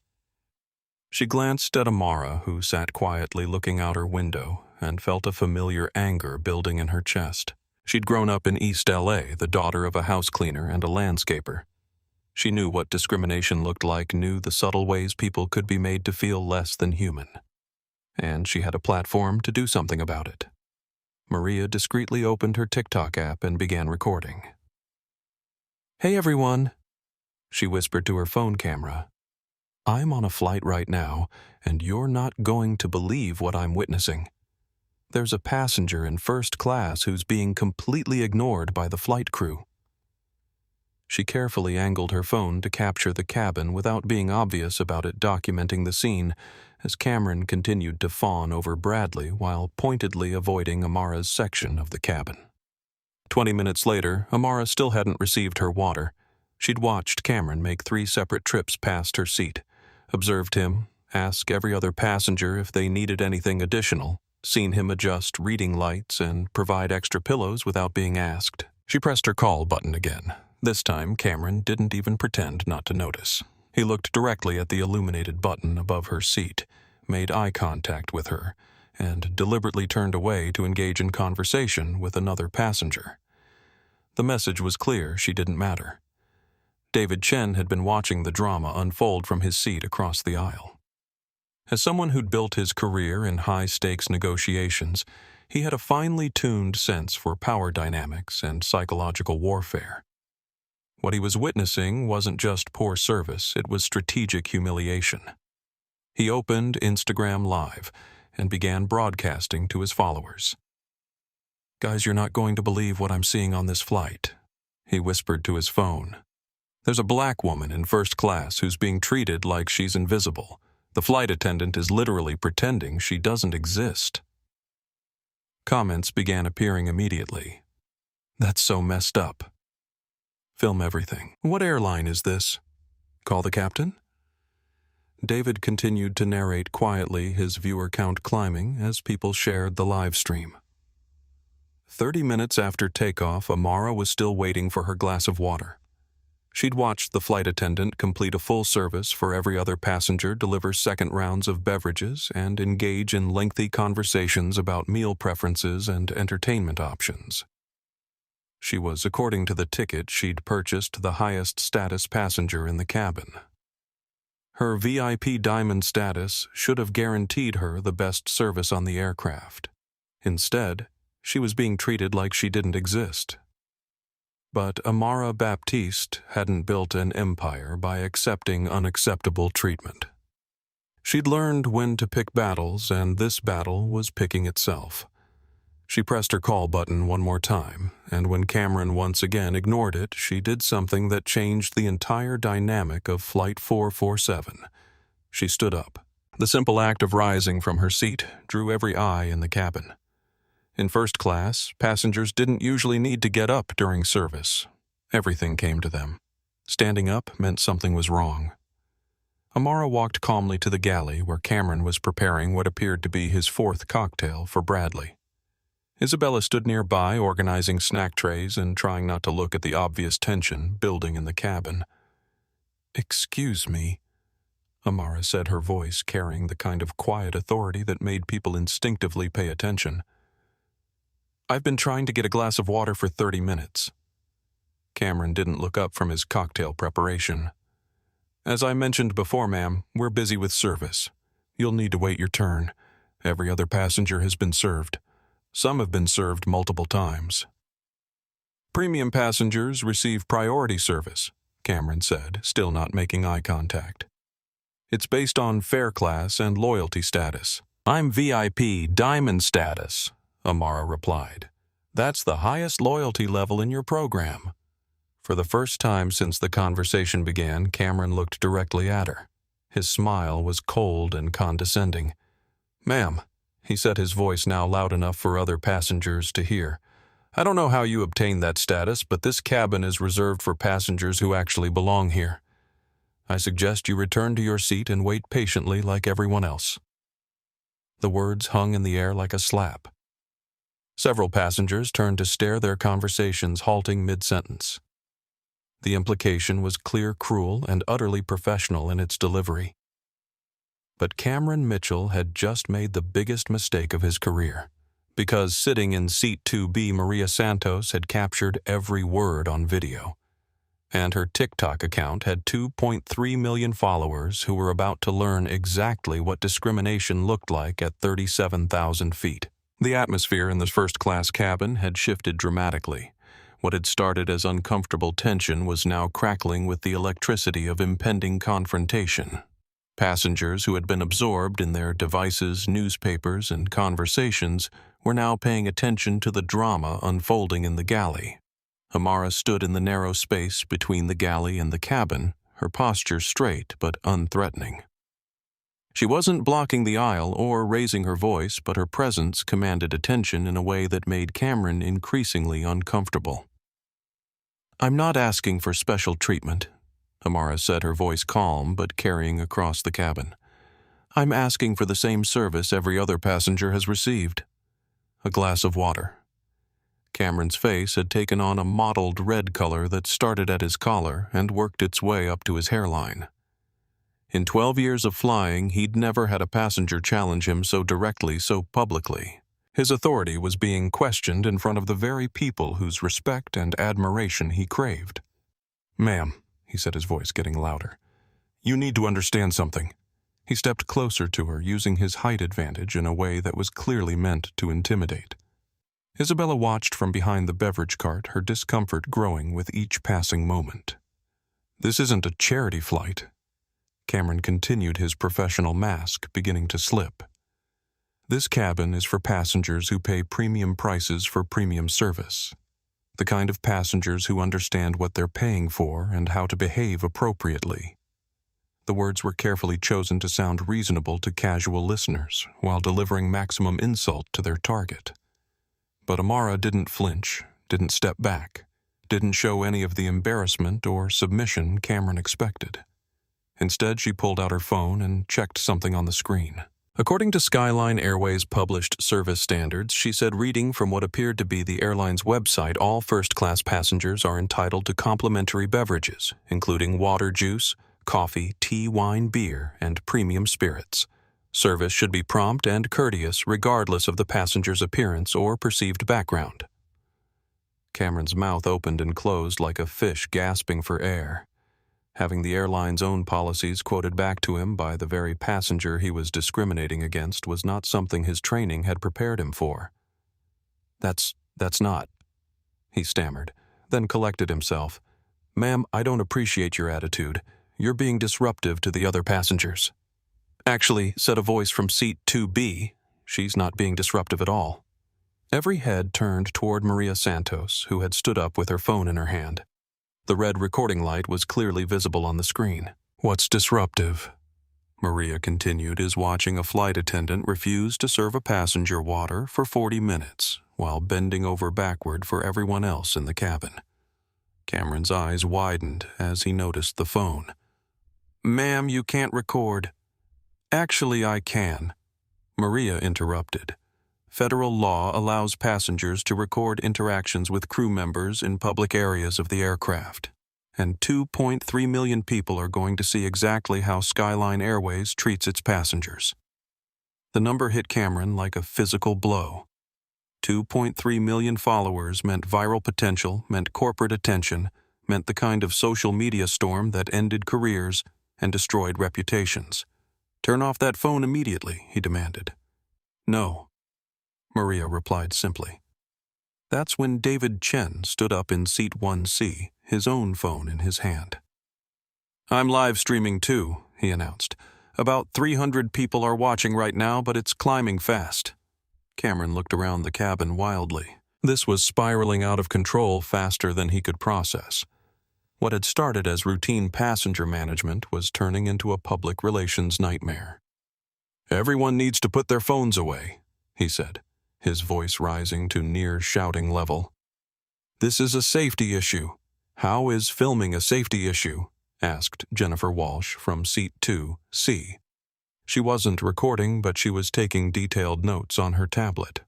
She glanced at Amara, who sat quietly looking out her window, and felt a familiar anger building in her chest. She'd grown up in East LA, the daughter of a house cleaner and a landscaper. She knew what discrimination looked like, knew the subtle ways people could be made to feel less than human. And she had a platform to do something about it. Maria discreetly opened her TikTok app and began recording. "Hey everyone," she whispered to her phone camera. "I'm on a flight right now, and you're not going to believe what I'm witnessing. There's a passenger in first class who's being completely ignored by the flight crew." She carefully angled her phone to capture the cabin without being obvious about it, documenting the scene as Cameron continued to fawn over Bradley while pointedly avoiding Amara's section of the cabin. 20 minutes later, Amara still hadn't received her water. She'd watched Cameron make 3 separate trips past her seat, observed him, ask every other passenger if they needed anything additional, seen him adjust reading lights and provide extra pillows without being asked. She pressed her call button again. This time, Cameron didn't even pretend not to notice. He looked directly at the illuminated button above her seat, made eye contact with her, and deliberately turned away to engage in conversation with another passenger. The message was clear: she didn't matter. David Chen had been watching the drama unfold from his seat across the aisle. As someone who'd built his career in high-stakes negotiations, he had a finely tuned sense for power dynamics and psychological warfare. What he was witnessing wasn't just poor service, it was strategic humiliation. He opened Instagram Live and began broadcasting to his followers. "Guys, you're not going to believe what I'm seeing on this flight," he whispered to his phone. "There's a black woman in first class who's being treated like she's invisible. The flight attendant is literally pretending she doesn't exist." Comments began appearing immediately. "That's so messed up. Film everything. What airline is this? Call the captain?" David continued to narrate quietly, his viewer count climbing as people shared the live stream. 30 minutes after takeoff, Amara was still waiting for her glass of water. She'd watched the flight attendant complete a full service for every other passenger, deliver second rounds of beverages, and engage in lengthy conversations about meal preferences and entertainment options. She was, according to the ticket she'd purchased, the highest status passenger in the cabin. Her VIP Diamond status should have guaranteed her the best service on the aircraft. Instead, she was being treated like she didn't exist. But Amara Baptiste hadn't built an empire by accepting unacceptable treatment. She'd learned when to pick battles, and this battle was picking itself. She pressed her call button one more time, and when Cameron once again ignored it, she did something that changed the entire dynamic of Flight 447. She stood up. The simple act of rising from her seat drew every eye in the cabin. In first class, passengers didn't usually need to get up during service. Everything came to them. Standing up meant something was wrong. Amara walked calmly to the galley where Cameron was preparing what appeared to be his fourth cocktail for Bradley. Isabella stood nearby, organizing snack trays and trying not to look at the obvious tension building in the cabin. "Excuse me," Amara said, her voice carrying the kind of quiet authority that made people instinctively pay attention. "I've been trying to get a glass of water for 30 minutes. Cameron didn't look up from his cocktail preparation. "As I mentioned before, ma'am, we're busy with service. You'll need to wait your turn. Every other passenger has been served. Some have been served multiple times." "Premium passengers receive priority service," Cameron said, still not making eye contact. "It's based on fare class and loyalty status." "I'm VIP Diamond status," Amara replied. "That's the highest loyalty level in your program." For the first time since the conversation began, Cameron looked directly at her. His smile was cold and condescending. "Ma'am," he said, his voice now loud enough for other passengers to hear, "I don't know how you obtained that status, but this cabin is reserved for passengers who actually belong here. I suggest you return to your seat and wait patiently like everyone else." The words hung in the air like a slap. Several passengers turned to stare, their conversations halting mid-sentence. The implication was clear, cruel, and utterly professional in its delivery. But Cameron Mitchell had just made the biggest mistake of his career, because sitting in Seat 2B, Maria Santos had captured every word on video. And her TikTok account had 2.3 million followers who were about to learn exactly what discrimination looked like at 37,000 feet. The atmosphere in the first-class cabin had shifted dramatically. What had started as uncomfortable tension was now crackling with the electricity of impending confrontation. Passengers who had been absorbed in their devices, newspapers, and conversations were now paying attention to the drama unfolding in the galley. Amara stood in the narrow space between the galley and the cabin, her posture straight but unthreatening. She wasn't blocking the aisle or raising her voice, but her presence commanded attention in a way that made Cameron increasingly uncomfortable. "I'm not asking for special treatment," Amara said, her voice calm but carrying across the cabin. "I'm asking for the same service every other passenger has received. A glass of water." Cameron's face had taken on a mottled red color that started at his collar and worked its way up to his hairline. In 12 years of flying, he'd never had a passenger challenge him so directly, so publicly. His authority was being questioned in front of the very people whose respect and admiration he craved. "Ma'am," he said, his voice getting louder. "You need to understand something." He stepped closer to her, using his height advantage in a way that was clearly meant to intimidate. Isabella watched from behind the beverage cart, her discomfort growing with each passing moment. "This isn't a charity flight." Cameron continued, his professional mask beginning to slip. "This cabin is for passengers who pay premium prices for premium service. The kind of passengers who understand what they're paying for and how to behave appropriately." The words were carefully chosen to sound reasonable to casual listeners, while delivering maximum insult to their target. But Amara didn't flinch, didn't step back, didn't show any of the embarrassment or submission Cameron expected. Instead, she pulled out her phone and checked something on the screen. According to Skyline Airways' published service standards, she said, reading from what appeared to be the airline's website, all first-class passengers are entitled to complimentary beverages, including water, juice, coffee, tea, wine, beer, and premium spirits. Service should be prompt and courteous regardless of the passenger's appearance or perceived background. Cameron's mouth opened and closed like a fish gasping for air. Having the airline's own policies quoted back to him by the very passenger he was discriminating against was not something his training had prepared him for. That's not," he stammered, then collected himself. "Ma'am, I don't appreciate your attitude. You're being disruptive to the other passengers." "Actually," said a voice from seat 2B, "she's not being disruptive at all." Every head turned toward Maria Santos, who had stood up with her phone in her hand. The red recording light was clearly visible on the screen. "What's disruptive?" Maria continued, as watching a flight attendant refuse to serve a passenger water for 40 minutes, while bending over backward for everyone else in the cabin. Cameron's eyes widened as he noticed the phone. "Ma'am, you can't record." "Actually, I can," Maria interrupted. "Federal law allows passengers to record interactions with crew members in public areas of the aircraft, and 2.3 million people are going to see exactly how Skyline Airways treats its passengers." The number hit Cameron like a physical blow. 2.3 million followers meant viral potential, meant corporate attention, meant the kind of social media storm that ended careers and destroyed reputations. "Turn off that phone immediately," he demanded. "No," Maria replied simply. That's when David Chen stood up in seat 1C, his own phone in his hand. "I'm live streaming too," he announced. "About 300 people are watching right now, but it's climbing fast." Cameron looked around the cabin wildly. This was spiraling out of control faster than he could process. What had started as routine passenger management was turning into a public relations nightmare. "Everyone needs to put their phones away," he said, his voice rising to near shouting level. "This is a safety issue." "How is filming a safety issue?" asked Jennifer Walsh from seat 2C. She wasn't recording, but she was taking detailed notes on her tablet.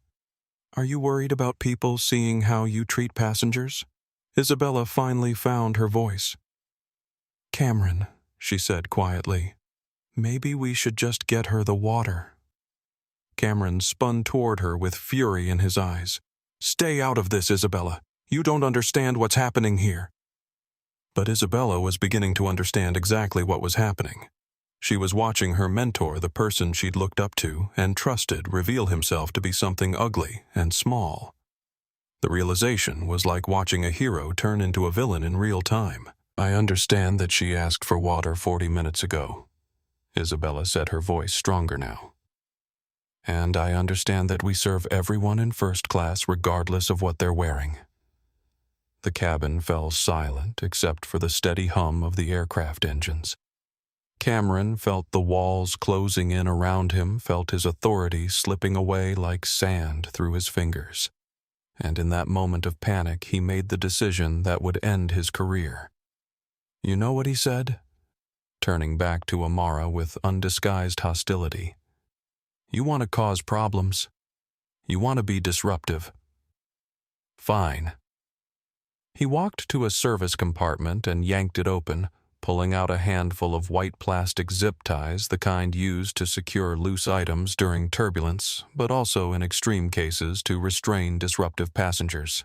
"Are you worried about people seeing how you treat passengers?" Isabella finally found her voice. "Cameron," she said quietly, "maybe we should just get her the water." Cameron spun toward her with fury in his eyes. "Stay out of this, Isabella. You don't understand what's happening here." But Isabella was beginning to understand exactly what was happening. She was watching her mentor, the person she'd looked up to and trusted, reveal himself to be something ugly and small. The realization was like watching a hero turn into a villain in real time. "I understand that she asked for water 40 minutes ago," Isabella said, her voice stronger now. "And I understand that we serve everyone in first class regardless of what they're wearing." The cabin fell silent except for the steady hum of the aircraft engines. Cameron felt the walls closing in around him, felt his authority slipping away like sand through his fingers. And in that moment of panic, he made the decision that would end his career. "You know what he said?" Turning back to Amara with undisguised hostility. "You want to cause problems. You want to be disruptive. Fine." He walked to a service compartment and yanked it open, pulling out a handful of white plastic zip ties, the kind used to secure loose items during turbulence, but also in extreme cases to restrain disruptive passengers.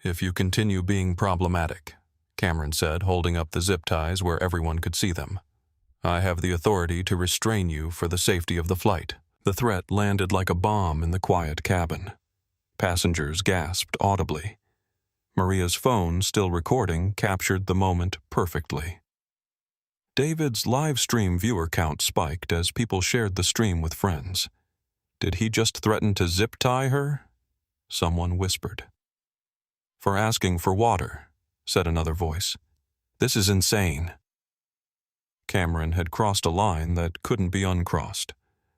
"If you continue being problematic," Cameron said, holding up the zip ties where everyone could see them. I have the authority to restrain you for the safety of the flight. The threat landed like a bomb in the quiet cabin. Passengers gasped audibly. Maria's phone, still recording, captured the moment perfectly. David's live stream viewer count spiked as people shared the stream with friends. Did he just threaten to zip tie her? Someone whispered. For asking for water, said another voice. This is insane. Cameron had crossed a line that couldn't be uncrossed.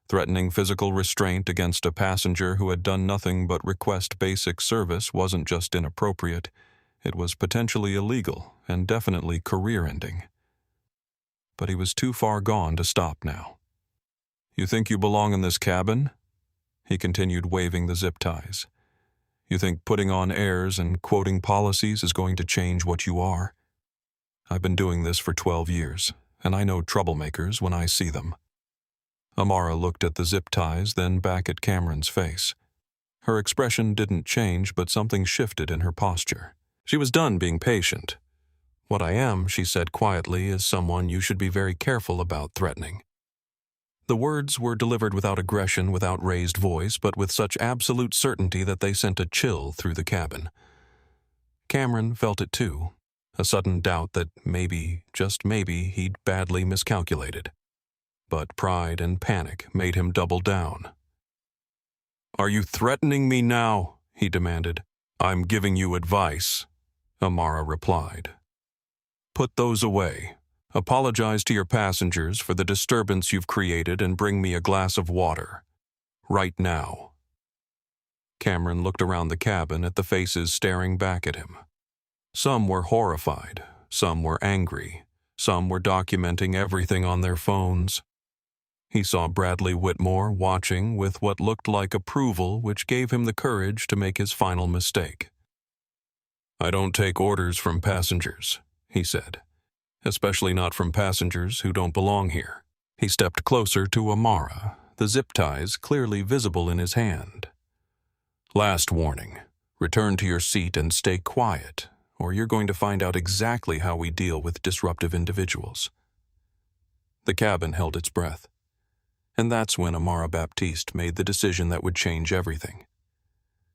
Threatening physical restraint against a passenger who had done nothing but request basic service wasn't just inappropriate, it was potentially illegal and definitely career-ending. But he was too far gone to stop now. You think you belong in this cabin? He continued waving the zip ties. You think putting on airs and quoting policies is going to change what you are? I've been doing this for 12 years, and I know troublemakers when I see them. Amara looked at the zip ties, then back at Cameron's face. Her expression didn't change, but something shifted in her posture. She was done being patient. What I am, she said quietly, is someone you should be very careful about threatening. The words were delivered without aggression, without raised voice, but with such absolute certainty that they sent a chill through the cabin. Cameron felt it too, a sudden doubt that maybe, just maybe, he'd badly miscalculated. But pride and panic made him double down. Are you threatening me now? He demanded. I'm giving you advice, Amara replied. Put those away. Apologize to your passengers for the disturbance you've created and bring me a glass of water. Right now. Cameron looked around the cabin at the faces staring back at him. Some were horrified, some were angry, some were documenting everything on their phones. He saw Bradley Whitmore watching with what looked like approval, which gave him the courage to make his final mistake. I don't take orders from passengers, he said. Especially not from passengers who don't belong here. He stepped closer to Amara, the zip ties clearly visible in his hand. Last warning, return to your seat and stay quiet, or you're going to find out exactly how we deal with disruptive individuals. The cabin held its breath. And that's when Amara Baptiste made the decision that would change everything.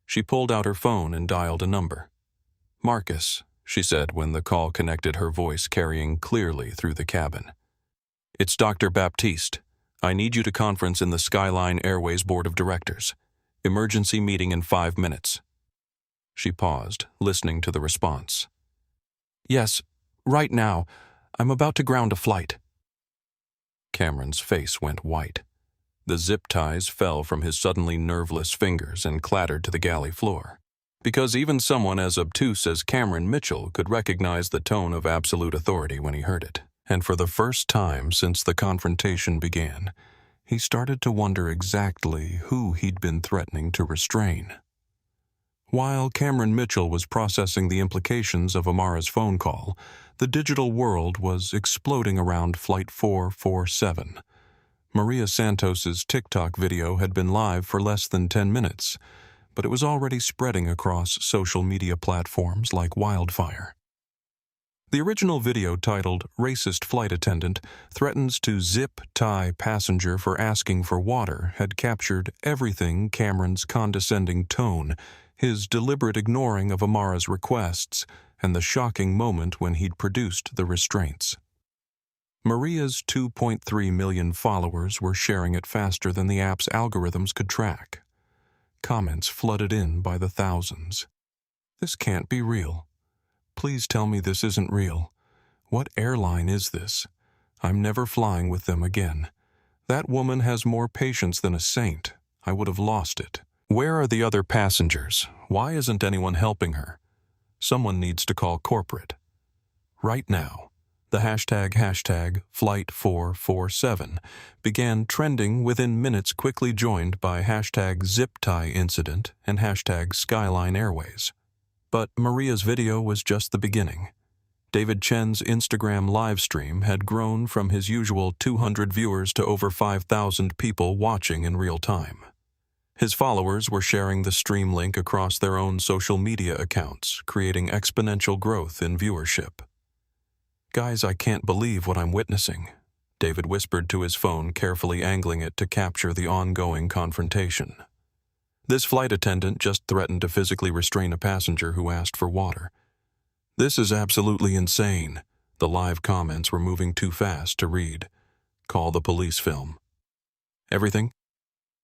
She pulled out her phone and dialed a number. Marcus, she said when the call connected, her voice carrying clearly through the cabin. It's Dr. Baptiste. I need you to conference in the Skyline Airways Board of Directors. Emergency meeting in 5 minutes. She paused, listening to the response. Yes, right now. I'm about to ground a flight. Cameron's face went white. The zip ties fell from his suddenly nerveless fingers and clattered to the galley floor. Because even someone as obtuse as Cameron Mitchell could recognize the tone of absolute authority when he heard it. And for the first time since the confrontation began, he started to wonder exactly who he'd been threatening to restrain. While Cameron Mitchell was processing the implications of Amara's phone call, the digital world was exploding around Flight 447. Maria Santos's TikTok video had been live for less than 10 minutes, but it was already spreading across social media platforms like wildfire. The original video, titled "Racist Flight Attendant Threatens to Zip Tie Passenger for Asking for Water," had captured everything: Cameron's condescending tone, his deliberate ignoring of Amara's requests, and the shocking moment when he'd produced the restraints. Maria's 2.3 million followers were sharing it faster than the app's algorithms could track. Comments flooded in by the thousands. This can't be real. Please tell me this isn't real. What airline is this? I'm never flying with them again. That woman has more patience than a saint. I would have lost it. Where are the other passengers? Why isn't anyone helping her? Someone needs to call corporate. Right now. The hashtag Flight447 began trending within minutes, quickly joined by hashtag ZipTieIncident and hashtag Skyline Airways. But Maria's video was just the beginning. David Chen's Instagram live stream had grown from his usual 200 viewers to over 5,000 people watching in real time. His followers were sharing the stream link across their own social media accounts, creating exponential growth in viewership. "Guys, I can't believe what I'm witnessing," David whispered to his phone, carefully angling it to capture the ongoing confrontation. This flight attendant just threatened to physically restrain a passenger who asked for water. "This is absolutely insane." The live comments were moving too fast to read. "Call the police film." "Everything?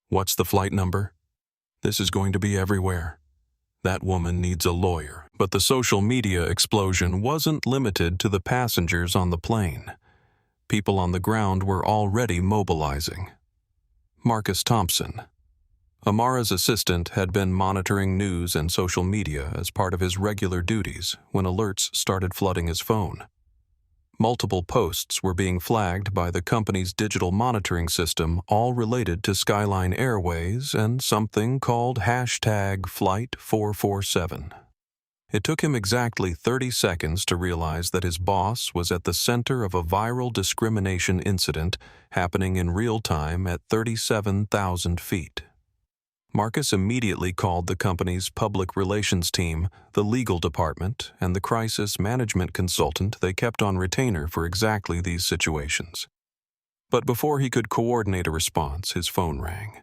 What's the flight number?" "This is going to be everywhere." "That woman needs a lawyer." But the social media explosion wasn't limited to the passengers on the plane. People on the ground were already mobilizing. Marcus Thompson, Amara's assistant, had been monitoring news and social media as part of his regular duties when alerts started flooding his phone. Multiple posts were being flagged by the company's digital monitoring system, all related to Skyline Airways and something called #Flight447. It took him exactly 30 seconds to realize that his boss was at the center of a viral discrimination incident happening in real time at 37,000 feet. Marcus immediately called the company's public relations team, the legal department, and the crisis management consultant they kept on retainer for exactly these situations. But before he could coordinate a response, his phone rang.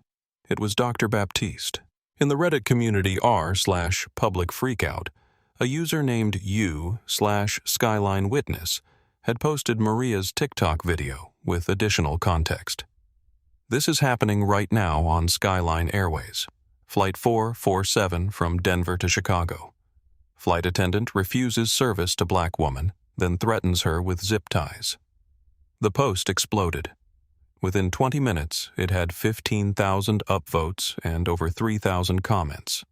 It was Dr. Baptiste. In the Reddit community r/public freakout, a user named u/Skyline Witness had posted Maria's TikTok video with additional context. "This is happening right now on Skyline Airways. Flight 447 from Denver to Chicago. Flight attendant refuses service to black woman, then threatens her with zip ties." The post exploded. Within 20 minutes, it had 15,000 upvotes and over 3,000 comments.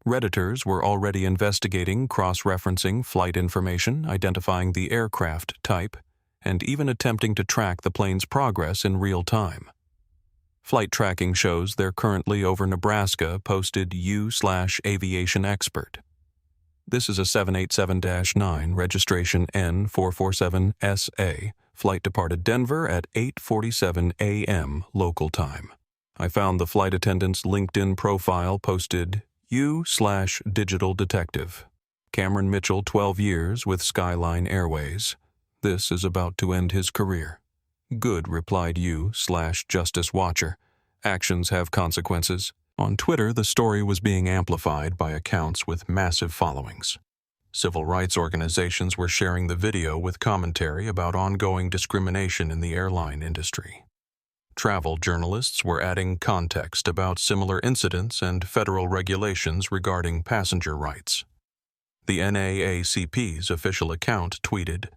Redditors were already investigating, cross-referencing flight information, identifying the aircraft type, and even attempting to track the plane's progress in real time. Flight tracking shows they're currently over Nebraska, posted u/aviation expert. "This is a 787-9, registration N447SA. Flight departed Denver at 8:47 a.m. local time. I found the flight attendant's LinkedIn profile, posted u/digital detective. Cameron Mitchell, 12 years with Skyline Airways. This is about to end his career." "Good," replied u/justice watcher. "Actions have consequences." On Twitter, the story was being amplified by accounts with massive followings. Civil rights organizations were sharing the video with commentary about ongoing discrimination in the airline industry. Travel journalists were adding context about similar incidents and federal regulations regarding passenger rights. The NAACP's official account tweeted,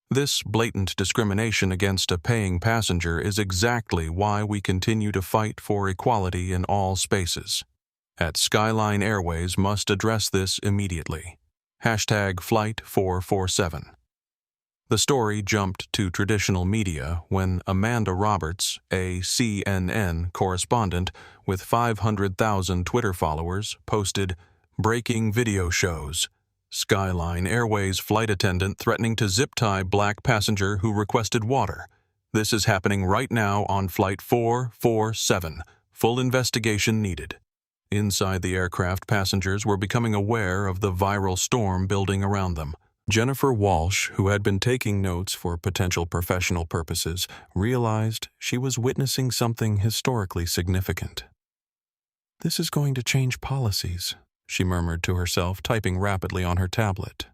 "This blatant discrimination against a paying passenger is exactly why we continue to fight for equality in all spaces. At Skyline Airways must address this immediately. #Flight447. The story jumped to traditional media when Amanda Roberts, a CNN correspondent with 500,000 Twitter followers, posted, "Breaking video shows. Skyline Airways flight attendant threatening to zip-tie black passenger who requested water. This is happening right now on Flight 447. Full investigation needed." Inside the aircraft, passengers were becoming aware of the viral storm building around them. Jennifer Walsh, who had been taking notes for potential professional purposes, realized she was witnessing something historically significant. "This is going to change policies," she murmured to herself, typing rapidly on her tablet.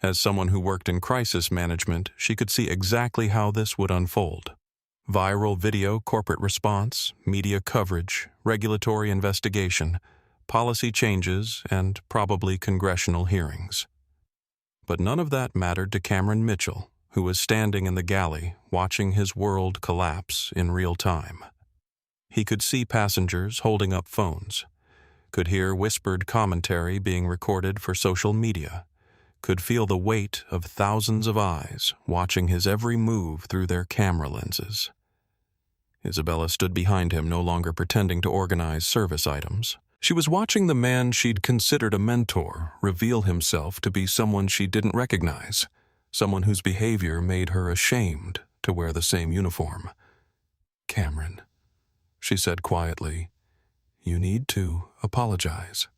As someone who worked in crisis management, she could see exactly how this would unfold. Viral video, corporate response, media coverage, regulatory investigation, policy changes, and probably congressional hearings. But none of that mattered to Cameron Mitchell, who was standing in the galley, watching his world collapse in real time. He could see passengers holding up phones, could hear whispered commentary being recorded for social media, could feel the weight of thousands of eyes watching his every move through their camera lenses. Isabella stood behind him, no longer pretending to organize service items. She was watching the man she'd considered a mentor reveal himself to be someone she didn't recognize, someone whose behavior made her ashamed to wear the same uniform. "Cameron," she said quietly, "you need to apologize.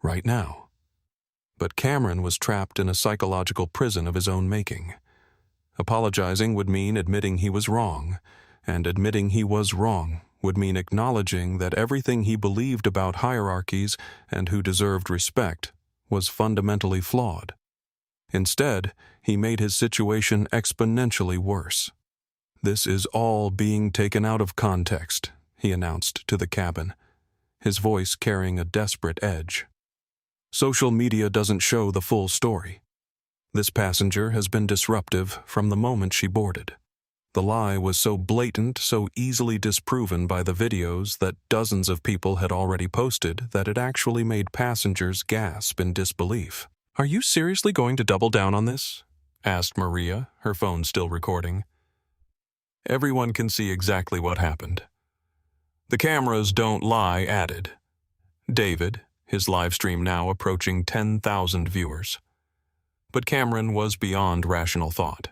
Right now." But Cameron was trapped in a psychological prison of his own making. Apologizing would mean admitting he was wrong, and admitting he was wrong would mean acknowledging that everything he believed about hierarchies and who deserved respect was fundamentally flawed. Instead, he made his situation exponentially worse. "This is all being taken out of context," he announced to the cabin, his voice carrying a desperate edge. "Social media doesn't show the full story. This passenger has been disruptive from the moment she boarded. The lie was so blatant, so easily disproven by the videos that dozens of people had already posted that it actually made passengers gasp in disbelief." "Are you seriously going to double down on this?" asked Maria, her phone still recording. "Everyone can see exactly what happened. The cameras don't lie," added David, his live stream now approaching 10,000 viewers. But Cameron was beyond rational thought.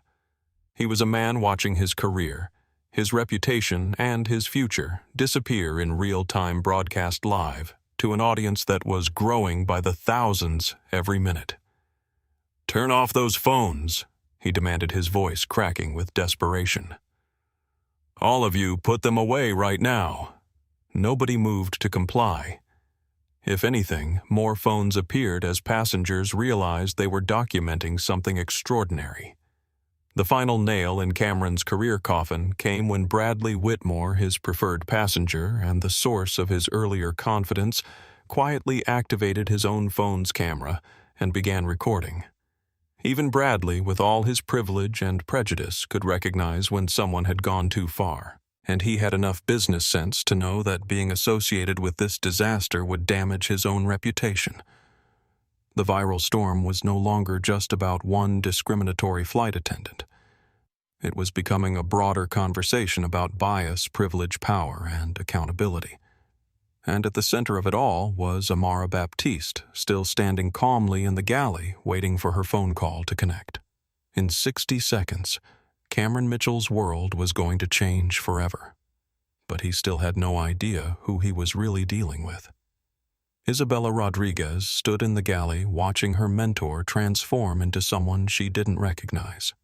He was a man watching his career, his reputation, and his future disappear in real-time broadcast live to an audience that was growing by the thousands every minute. "Turn off those phones," he demanded, his voice cracking with desperation. "All of you put them away right now." Nobody moved to comply. If anything, more phones appeared as passengers realized they were documenting something extraordinary. The final nail in Cameron's career coffin came when Bradley Whitmore, his preferred passenger and the source of his earlier confidence, quietly activated his own phone's camera and began recording. Even Bradley, with all his privilege and prejudice, could recognize when someone had gone too far, and he had enough business sense to know that being associated with this disaster would damage his own reputation. The viral storm was no longer just about one discriminatory flight attendant. It was becoming a broader conversation about bias, privilege, power, and accountability. And at the center of it all was Amara Baptiste, still standing calmly in the galley, waiting for her phone call to connect. In 60 seconds, Cameron Mitchell's world was going to change forever. But he still had no idea who he was really dealing with. Isabella Rodriguez stood in the galley watching her mentor transform into someone she didn't recognize.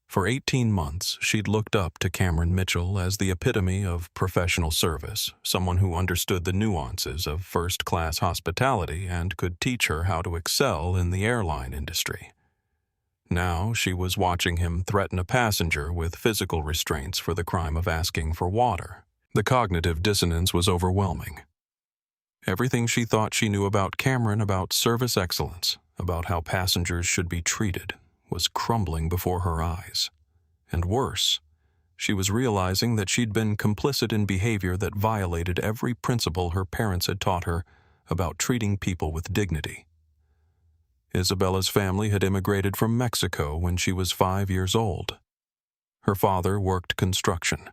For 18 months, she'd looked up to Cameron Mitchell as the epitome of professional service, someone who understood the nuances of first-class hospitality and could teach her how to excel in the airline industry. Now she was watching him threaten a passenger with physical restraints for the crime of asking for water. The cognitive dissonance was overwhelming. Everything she thought she knew about Cameron, about service excellence, about how passengers should be treated, was crumbling before her eyes. And worse, she was realizing that she'd been complicit in behavior that violated every principle her parents had taught her about treating people with dignity. Isabella's family had immigrated from Mexico when she was 5 years old. Her father worked construction.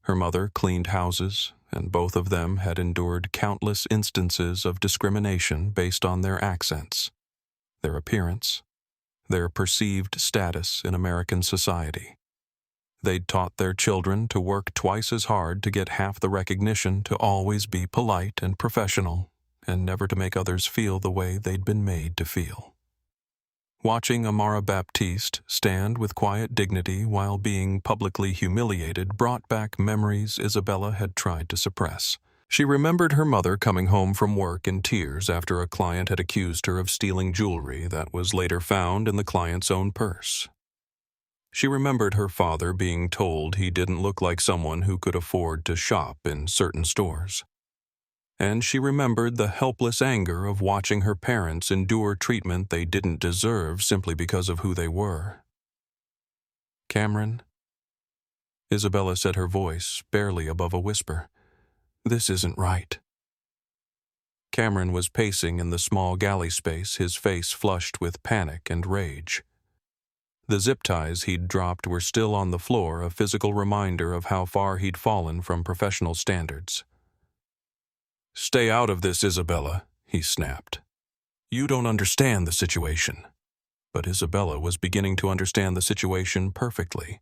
Her mother cleaned houses, and both of them had endured countless instances of discrimination based on their accents, their appearance, their perceived status in American society. They'd taught their children to work twice as hard to get half the recognition, to always be polite and professional, and never to make others feel the way they'd been made to feel. Watching Amara Baptiste stand with quiet dignity while being publicly humiliated brought back memories Isabella had tried to suppress. She remembered her mother coming home from work in tears after a client had accused her of stealing jewelry that was later found in the client's own purse. She remembered her father being told he didn't look like someone who could afford to shop in certain stores. And she remembered the helpless anger of watching her parents endure treatment they didn't deserve simply because of who they were. "Cameron?" Isabella said, her voice barely above a whisper. "This isn't right." Cameron was pacing in the small galley space, his face flushed with panic and rage. The zip ties he'd dropped were still on the floor, a physical reminder of how far he'd fallen from professional standards. "Stay out of this, Isabella," he snapped. "You don't understand the situation." But Isabella was beginning to understand the situation perfectly.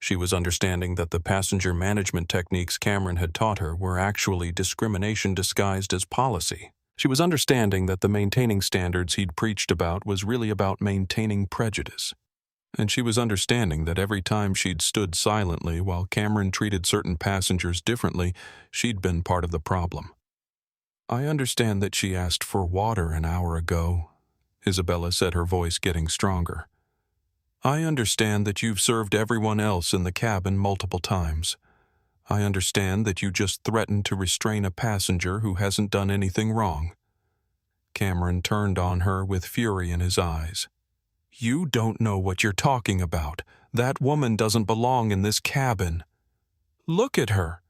She was understanding that the passenger management techniques Cameron had taught her were actually discrimination disguised as policy. She was understanding that the maintaining standards he'd preached about was really about maintaining prejudice. and she was understanding that every time she'd stood silently while Cameron treated certain passengers differently, she'd been part of the problem. "I understand that she asked for water an hour ago," Isabella said, her voice getting stronger. "I understand that you've served everyone else in the cabin multiple times. I understand that you just threatened to restrain a passenger who hasn't done anything wrong." Cameron turned on her with fury in his eyes. "You don't know what you're talking about. That woman doesn't belong in this cabin. Look at her."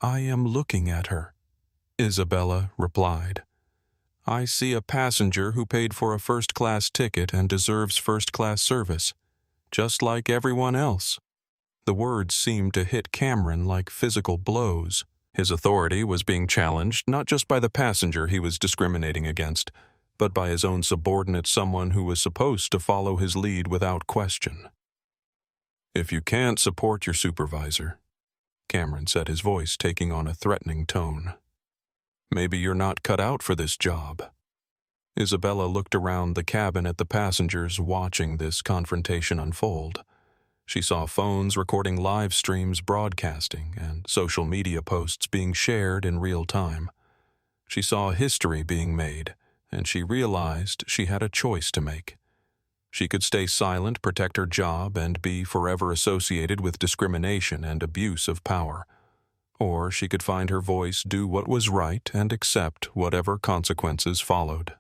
"I am looking at her," Isabella replied. "I see a passenger who paid for a first-class ticket and deserves first-class service, just like everyone else." The words seemed to hit Cameron like physical blows. His authority was being challenged not just by the passenger he was discriminating against, but by his own subordinate, someone who was supposed to follow his lead without question. "If you can't support your supervisor," Cameron said, his voice taking on a threatening tone, "maybe you're not cut out for this job." Isabella looked around the cabin at the passengers watching this confrontation unfold. She saw phones recording live streams broadcasting and social media posts being shared in real time. She saw history being made, and she realized she had a choice to make. She could stay silent, protect her job, and be forever associated with discrimination and abuse of power. Or she could find her voice, do what was right, and accept whatever consequences followed.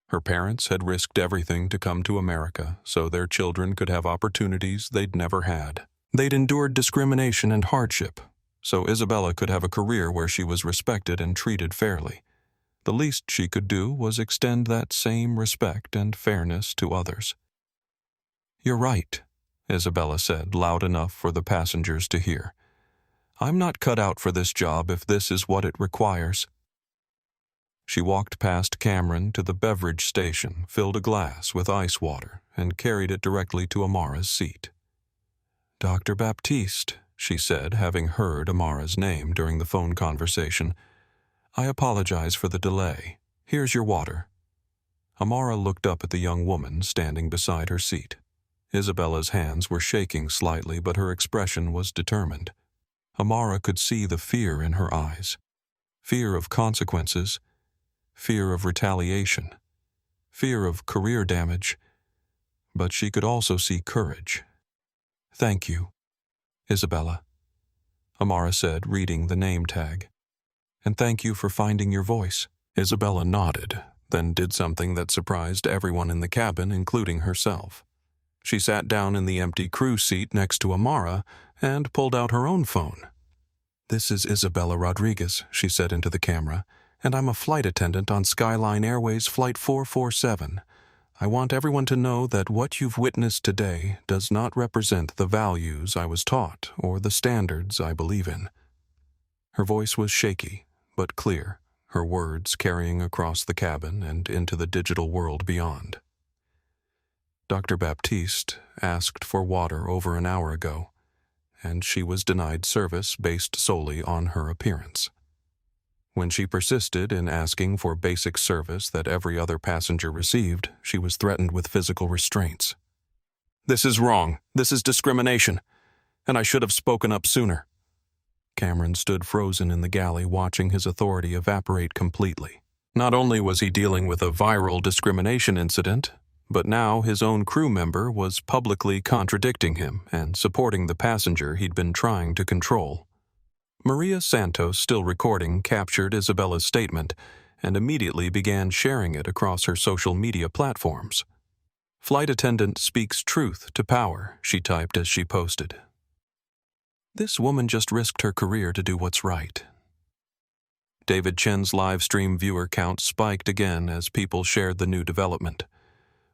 Her parents had risked everything to come to America so their children could have opportunities they'd never had. They'd endured discrimination and hardship, so Isabella could have a career where she was respected and treated fairly. The least she could do was extend that same respect and fairness to others. "You're right," Isabella said, loud enough for the passengers to hear. "I'm not cut out for this job if this is what it requires." She walked past Cameron to the beverage station, filled a glass with ice water, and carried it directly to Amara's seat. "Dr. Baptiste," she said, having heard Amara's name during the phone conversation, "I apologize for the delay. Here's your water." Amara looked up at the young woman standing beside her seat. Isabella's hands were shaking slightly, but her expression was determined. Amara could see the fear in her eyes. Fear of consequences, fear of retaliation, fear of career damage, but she could also see courage. "Thank you, Isabella," Amara said, reading the name tag. "And thank you for finding your voice." Isabella nodded, then did something that surprised everyone in the cabin, including herself. She sat down in the empty crew seat next to Amara and pulled out her own phone. "This is Isabella Rodriguez," she said into the camera, "and I'm a flight attendant on Skyline Airways Flight 447. I want everyone to know that what you've witnessed today does not represent the values I was taught or the standards I believe in." Her voice was shaky, but clear, her words carrying across the cabin and into the digital world beyond. "Dr. Baptiste asked for water over an hour ago, and she was denied service based solely on her appearance. When she persisted in asking for basic service that every other passenger received, she was threatened with physical restraints. "This is wrong. This is discrimination. And I should have spoken up sooner." Cameron stood frozen in the galley, watching his authority evaporate completely. Not only was he dealing with a viral discrimination incident, but now his own crew member was publicly contradicting him and supporting the passenger he'd been trying to control. Maria Santos, still recording, captured Isabella's statement and immediately began sharing it across her social media platforms. "Flight attendant speaks truth to power," she typed as she posted. "This woman just risked her career to do what's right." David Chen's live stream viewer count spiked again as people shared the new development.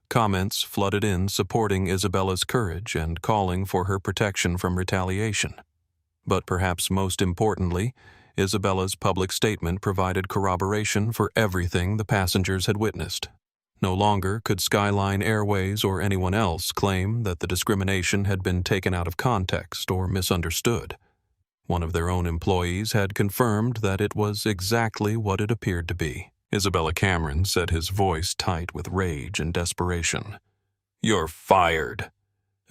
Comments flooded in supporting Isabella's courage and calling for her protection from retaliation. But perhaps most importantly, Isabella's public statement provided corroboration for everything the passengers had witnessed. No longer could Skyline Airways or anyone else claim that the discrimination had been taken out of context or misunderstood. One of their own employees had confirmed that it was exactly what it appeared to be. Isabella Cameron said, his voice tight with rage and desperation. "You're fired."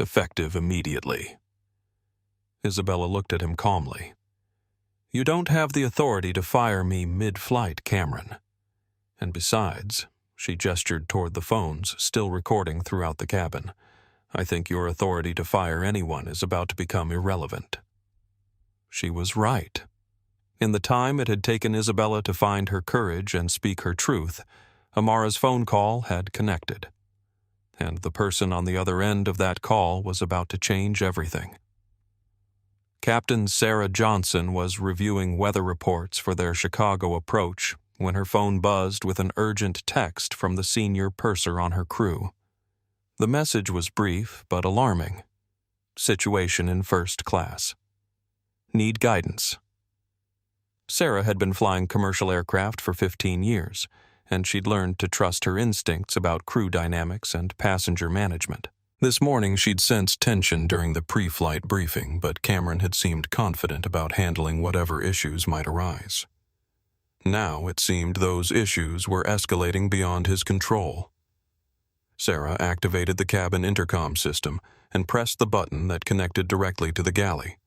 effective immediately. Isabella looked at him calmly. You don't have the authority to fire me mid-flight, Cameron. And besides, she gestured toward the phones, still recording throughout the cabin. I think your authority to fire anyone is about to become irrelevant. She was right. In the time it had taken Isabella to find her courage and speak her truth, Amara's phone call had connected. And the person on the other end of that call was about to change everything. Captain Sarah Johnson was reviewing weather reports for their Chicago approach when her phone buzzed with an urgent text from the senior purser on her crew. The message was brief but alarming. Situation in first class. Need guidance. Sarah had been flying commercial aircraft for 15 years, and she'd learned to trust her instincts about crew dynamics and passenger management. This morning she'd sensed tension during the pre-flight briefing, but Cameron had seemed confident about handling whatever issues might arise. Now it seemed those issues were escalating beyond his control. Sarah activated the cabin intercom system and pressed the button that connected directly to the galley.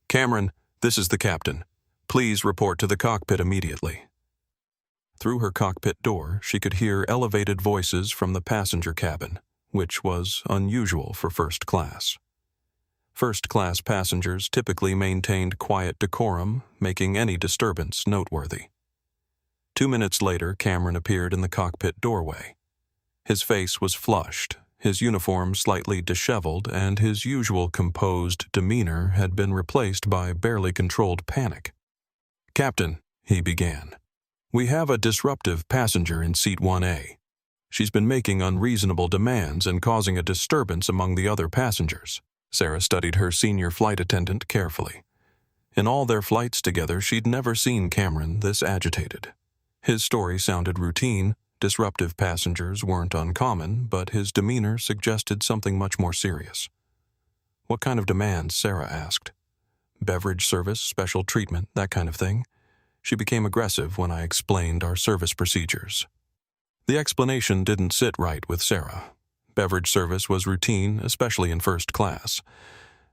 Cameron, this is the captain. Please report to the cockpit immediately. Through her cockpit door, she could hear elevated voices from the passenger cabin, which was unusual for first class. First-class passengers typically maintained quiet decorum, making any disturbance noteworthy. 2 minutes later, Cameron appeared in the cockpit doorway. His face was flushed, his uniform slightly disheveled, and his usual composed demeanor had been replaced by barely controlled panic. Captain, he began, we have a disruptive passenger in seat 1A. She's been making unreasonable demands and causing a disturbance among the other passengers. Sarah studied her senior flight attendant carefully. In all their flights together, she'd never seen Cameron this agitated. His story sounded routine. Disruptive passengers weren't uncommon, but his demeanor suggested something much more serious. What kind of demands? Sarah asked. Beverage service, special treatment, that kind of thing. She became aggressive when I explained our service procedures. The explanation didn't sit right with Sarah. Beverage service was routine, especially in first class,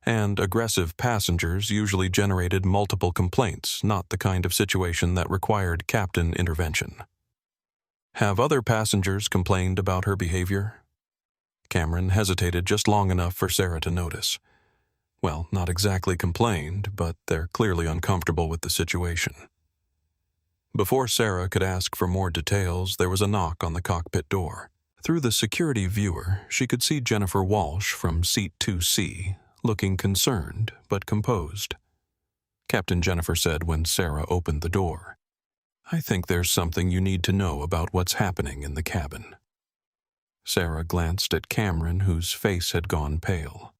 and aggressive passengers usually generated multiple complaints, not the kind of situation that required captain intervention. Have other passengers complained about her behavior? Cameron hesitated just long enough for Sarah to notice. Well, not exactly complained, but they're clearly uncomfortable with the situation. Before Sarah could ask for more details, there was a knock on the cockpit door. Through the security viewer, she could see Jennifer Walsh from seat 2C, looking concerned but composed. Captain Jennifer said when Sarah opened the door, I think there's something you need to know about what's happening in the cabin. Sarah glanced at Cameron, whose face had gone pale.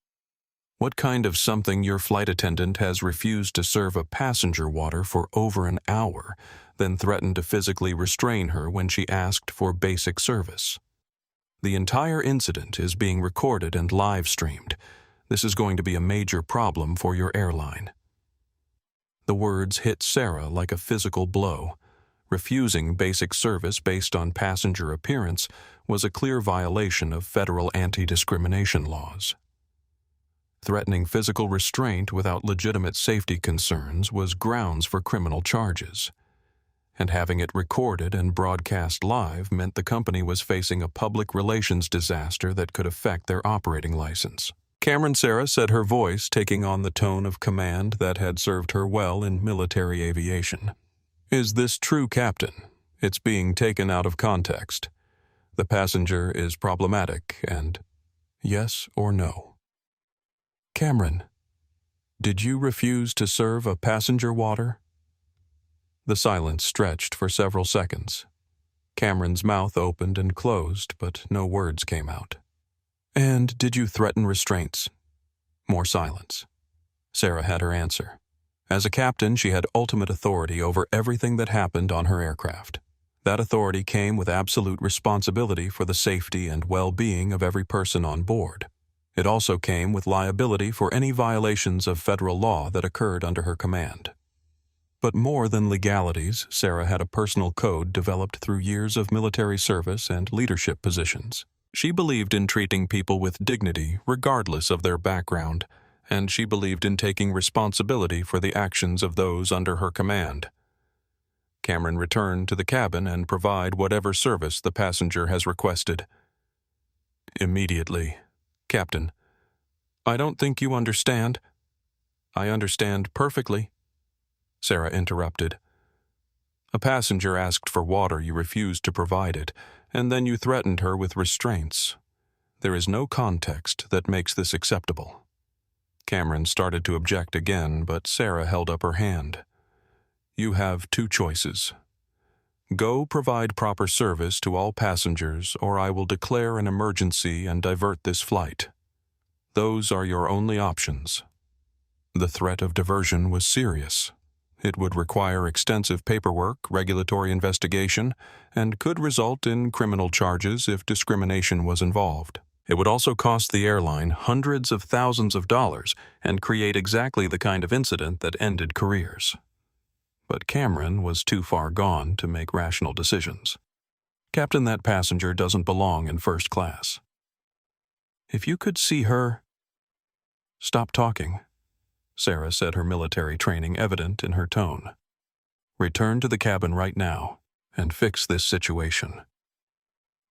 What kind of something your flight attendant has refused to serve a passenger water for over an hour, then threatened to physically restrain her when she asked for basic service? The entire incident is being recorded and live-streamed. This is going to be a major problem for your airline. The words hit Sarah like a physical blow. Refusing basic service based on passenger appearance was a clear violation of federal anti-discrimination laws. Threatening physical restraint without legitimate safety concerns was grounds for criminal charges. And having it recorded and broadcast live meant the company was facing a public relations disaster that could affect their operating license. Cameron Sarah said, her voice taking on the tone of command that had served her well in military aviation. Is this true, Captain? It's being taken out of context. The passenger is problematic, and yes or no? Cameron, did you refuse to serve a passenger water? The silence stretched for several seconds. Cameron's mouth opened and closed, but no words came out. And did you threaten restraints? More silence. Sarah had her answer. As a captain, she had ultimate authority over everything that happened on her aircraft. That authority came with absolute responsibility for the safety and well-being of every person on board. It also came with liability for any violations of federal law that occurred under her command. But more than legalities, Sarah had a personal code developed through years of military service and leadership positions. She believed in treating people with dignity regardless of their background, and she believed in taking responsibility for the actions of those under her command. Cameron returned to the cabin and provide whatever service the passenger has requested. Immediately. Captain, I don't think you understand. I understand perfectly, Sarah interrupted. A passenger asked for water, you refused to provide it, and then you threatened her with restraints. There is no context that makes this acceptable. Cameron started to object again, but Sarah held up her hand. You have two choices. Go provide proper service to all passengers, or I will declare an emergency and divert this flight. Those are your only options. The threat of diversion was serious. It would require extensive paperwork, regulatory investigation, and could result in criminal charges if discrimination was involved. It would also cost the airline hundreds of thousands of dollars and create exactly the kind of incident that ended careers. But Cameron was too far gone to make rational decisions. Captain, that passenger doesn't belong in first class. If you could see her... Stop talking, Sarah said, her military training evident in her tone. Return to the cabin right now and fix this situation.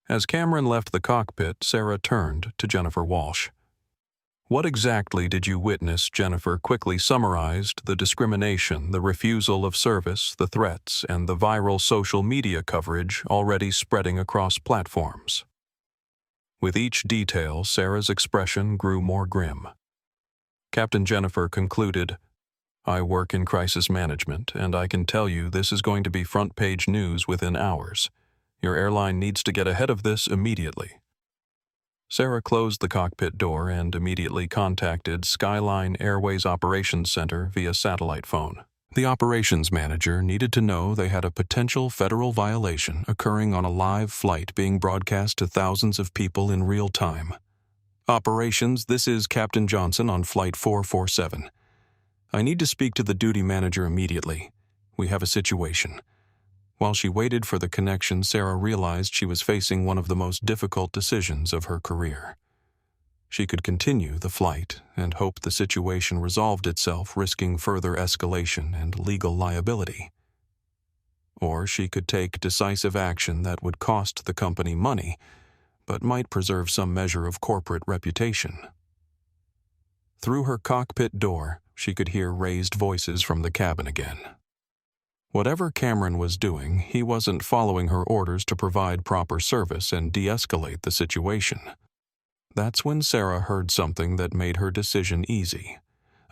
As Cameron left the cockpit, Sarah turned to Jennifer Walsh. What exactly did you witness? Jennifer quickly summarized the discrimination, the refusal of service, the threats, and the viral social media coverage already spreading across platforms. With each detail, Sarah's expression grew more grim. Captain Jennifer concluded, I work in crisis management, and I can tell you this is going to be front-page news within hours. Your airline needs to get ahead of this immediately. Sarah closed the cockpit door and immediately contacted Skyline Airways Operations Center via satellite phone. The operations manager needed to know they had a potential federal violation occurring on a live flight being broadcast to thousands of people in real time. Operations, this is Captain Johnson on Flight 447. I need to speak to the duty manager immediately. We have a situation. While she waited for the connection, Sarah realized she was facing one of the most difficult decisions of her career. She could continue the flight and hope the situation resolved itself, risking further escalation and legal liability. Or she could take decisive action that would cost the company money, but might preserve some measure of corporate reputation. Through her cockpit door, she could hear raised voices from the cabin again. Whatever Cameron was doing, he wasn't following her orders to provide proper service and de-escalate the situation. That's when Sarah heard something that made her decision easy.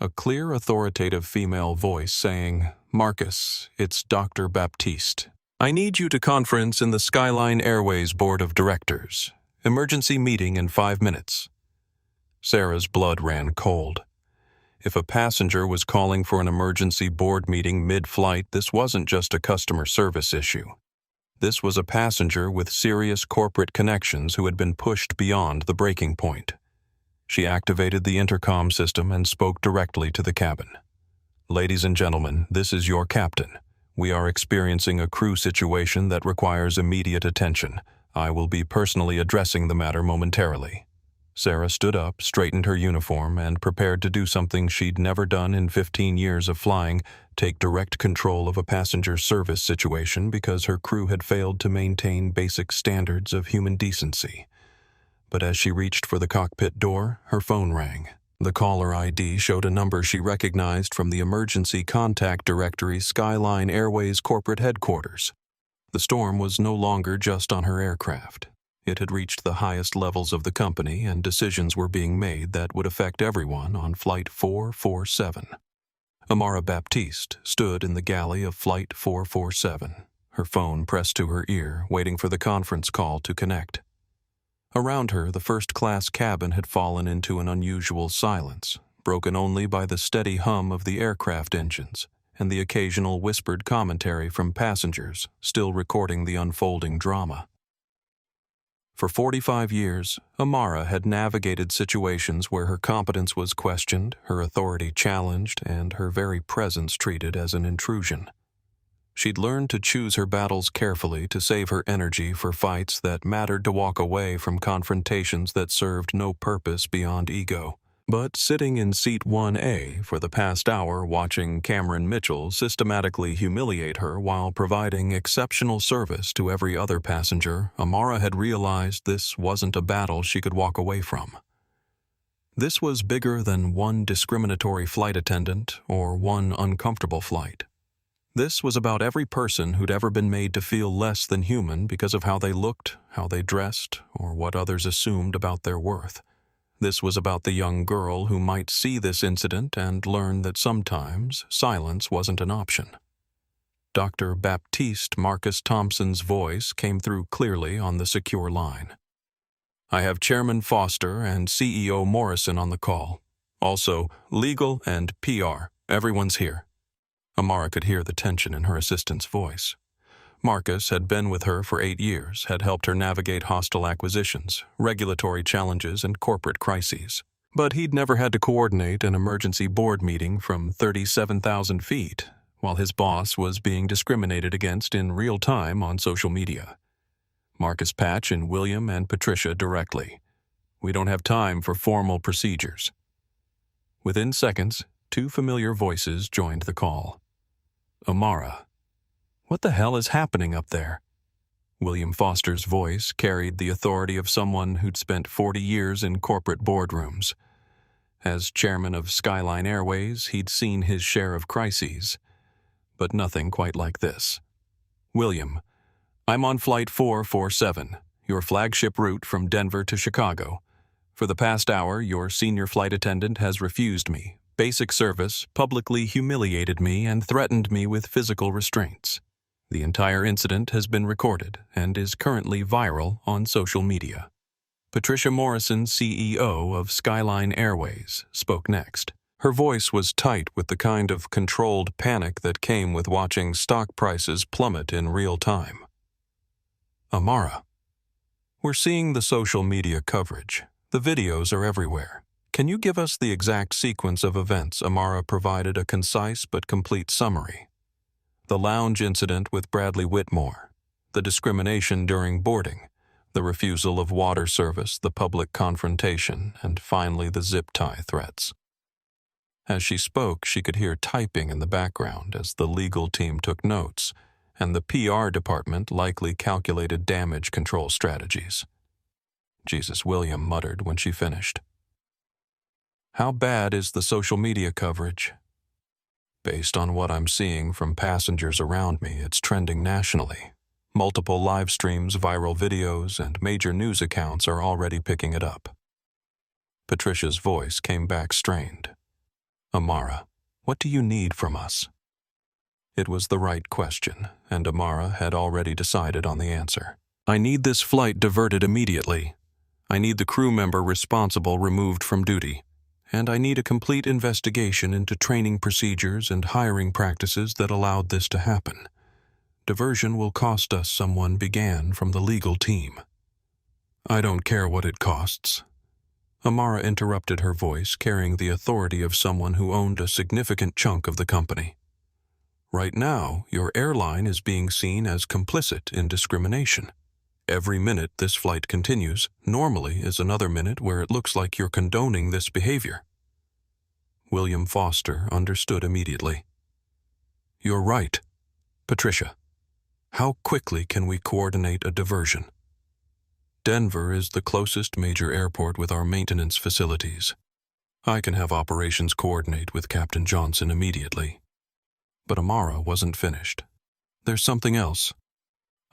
A clear, authoritative female voice saying, Marcus, it's Dr. Baptiste. I need you to conference in the Skyline Airways Board of Directors. Emergency meeting in 5 minutes. Sarah's blood ran cold. If a passenger was calling for an emergency board meeting mid-flight, this wasn't just a customer service issue. This was a passenger with serious corporate connections who had been pushed beyond the breaking point. She activated the intercom system and spoke directly to the cabin. Ladies and gentlemen, this is your captain. We are experiencing a crew situation that requires immediate attention. I will be personally addressing the matter momentarily. Sarah stood up, straightened her uniform, and prepared to do something she'd never done in 15 years of flying, take direct control of a passenger service situation because her crew had failed to maintain basic standards of human decency. But as she reached for the cockpit door, her phone rang. The caller ID showed a number she recognized from the emergency contact directory Skyline Airways corporate headquarters. The storm was no longer just on her aircraft. It had reached the highest levels of the company, and decisions were being made that would affect everyone on Flight 447. Amara Baptiste stood in the galley of Flight 447, her phone pressed to her ear, waiting for the conference call to connect. Around her, the first-class cabin had fallen into an unusual silence, broken only by the steady hum of the aircraft engines and the occasional whispered commentary from passengers still recording the unfolding drama. For 45 years, Amara had navigated situations where her competence was questioned, her authority challenged, and her very presence treated as an intrusion. She'd learned to choose her battles carefully to save her energy for fights that mattered, to walk away from confrontations that served no purpose beyond ego. But sitting in seat 1A for the past hour watching Cameron Mitchell systematically humiliate her while providing exceptional service to every other passenger, Amara had realized this wasn't a battle she could walk away from. This was bigger than one discriminatory flight attendant or one uncomfortable flight. This was about every person who'd ever been made to feel less than human because of how they looked, how they dressed, or what others assumed about their worth. This was about the young girl who might see this incident and learn that sometimes silence wasn't an option. Dr. Baptiste Marcus Thompson's voice came through clearly on the secure line. "I have Chairman Foster and CEO Morrison on the call. Also, legal and PR. Everyone's here." Amara could hear the tension in her assistant's voice. Marcus had been with her for 8 years, had helped her navigate hostile acquisitions, regulatory challenges, and corporate crises. But he'd never had to coordinate an emergency board meeting from 37,000 feet, while his boss was being discriminated against in real time on social media. Marcus Patch and William and Patricia directly. "We don't have time for formal procedures." Within seconds, 2 familiar voices joined the call. "Amara, what the hell is happening up there?" William Foster's voice carried the authority of someone who'd spent 40 years in corporate boardrooms. As chairman of Skyline Airways, he'd seen his share of crises, but nothing quite like this. "William, I'm on Flight 447, your flagship route from Denver to Chicago. For the past hour, your senior flight attendant has refused me basic service, publicly humiliated me, and threatened me with physical restraints. The entire incident has been recorded and is currently viral on social media." Patricia Morrison, CEO of Skyline Airways, spoke next. Her voice was tight with the kind of controlled panic that came with watching stock prices plummet in real time. "Amara, we're seeing the social media coverage. The videos are everywhere. Can you give us the exact sequence of events?" Amara provided a concise but complete summary. The lounge incident with Bradley Whitmore, the discrimination during boarding, the refusal of water service, the public confrontation, and finally the zip tie threats. As she spoke, she could hear typing in the background as the legal team took notes, and the PR department likely calculated damage control strategies. "Jesus," William muttered when she finished. "How bad is the social media coverage?" "Based on what I'm seeing from passengers around me, it's trending nationally. Multiple live streams, viral videos, and major news accounts are already picking it up." Patricia's voice came back strained. "Amara, what do you need from us?" It was the right question, and Amara had already decided on the answer. "I need this flight diverted immediately. I need the crew member responsible removed from duty. And I need a complete investigation into training procedures and hiring practices that allowed this to happen. Diversion will cost us," someone began from the legal team. "I don't care what it costs." Amara interrupted, her voice carrying the authority of someone who owned a significant chunk of the company. "Right now, your airline is being seen as complicit in discrimination. Every minute this flight continues, normally is another minute where it looks like you're condoning this behavior." William Foster understood immediately. "You're right. Patricia, how quickly can we coordinate a diversion?" "Denver is the closest major airport with our maintenance facilities. I can have operations coordinate with Captain Johnson immediately." But Amara wasn't finished. "There's something else.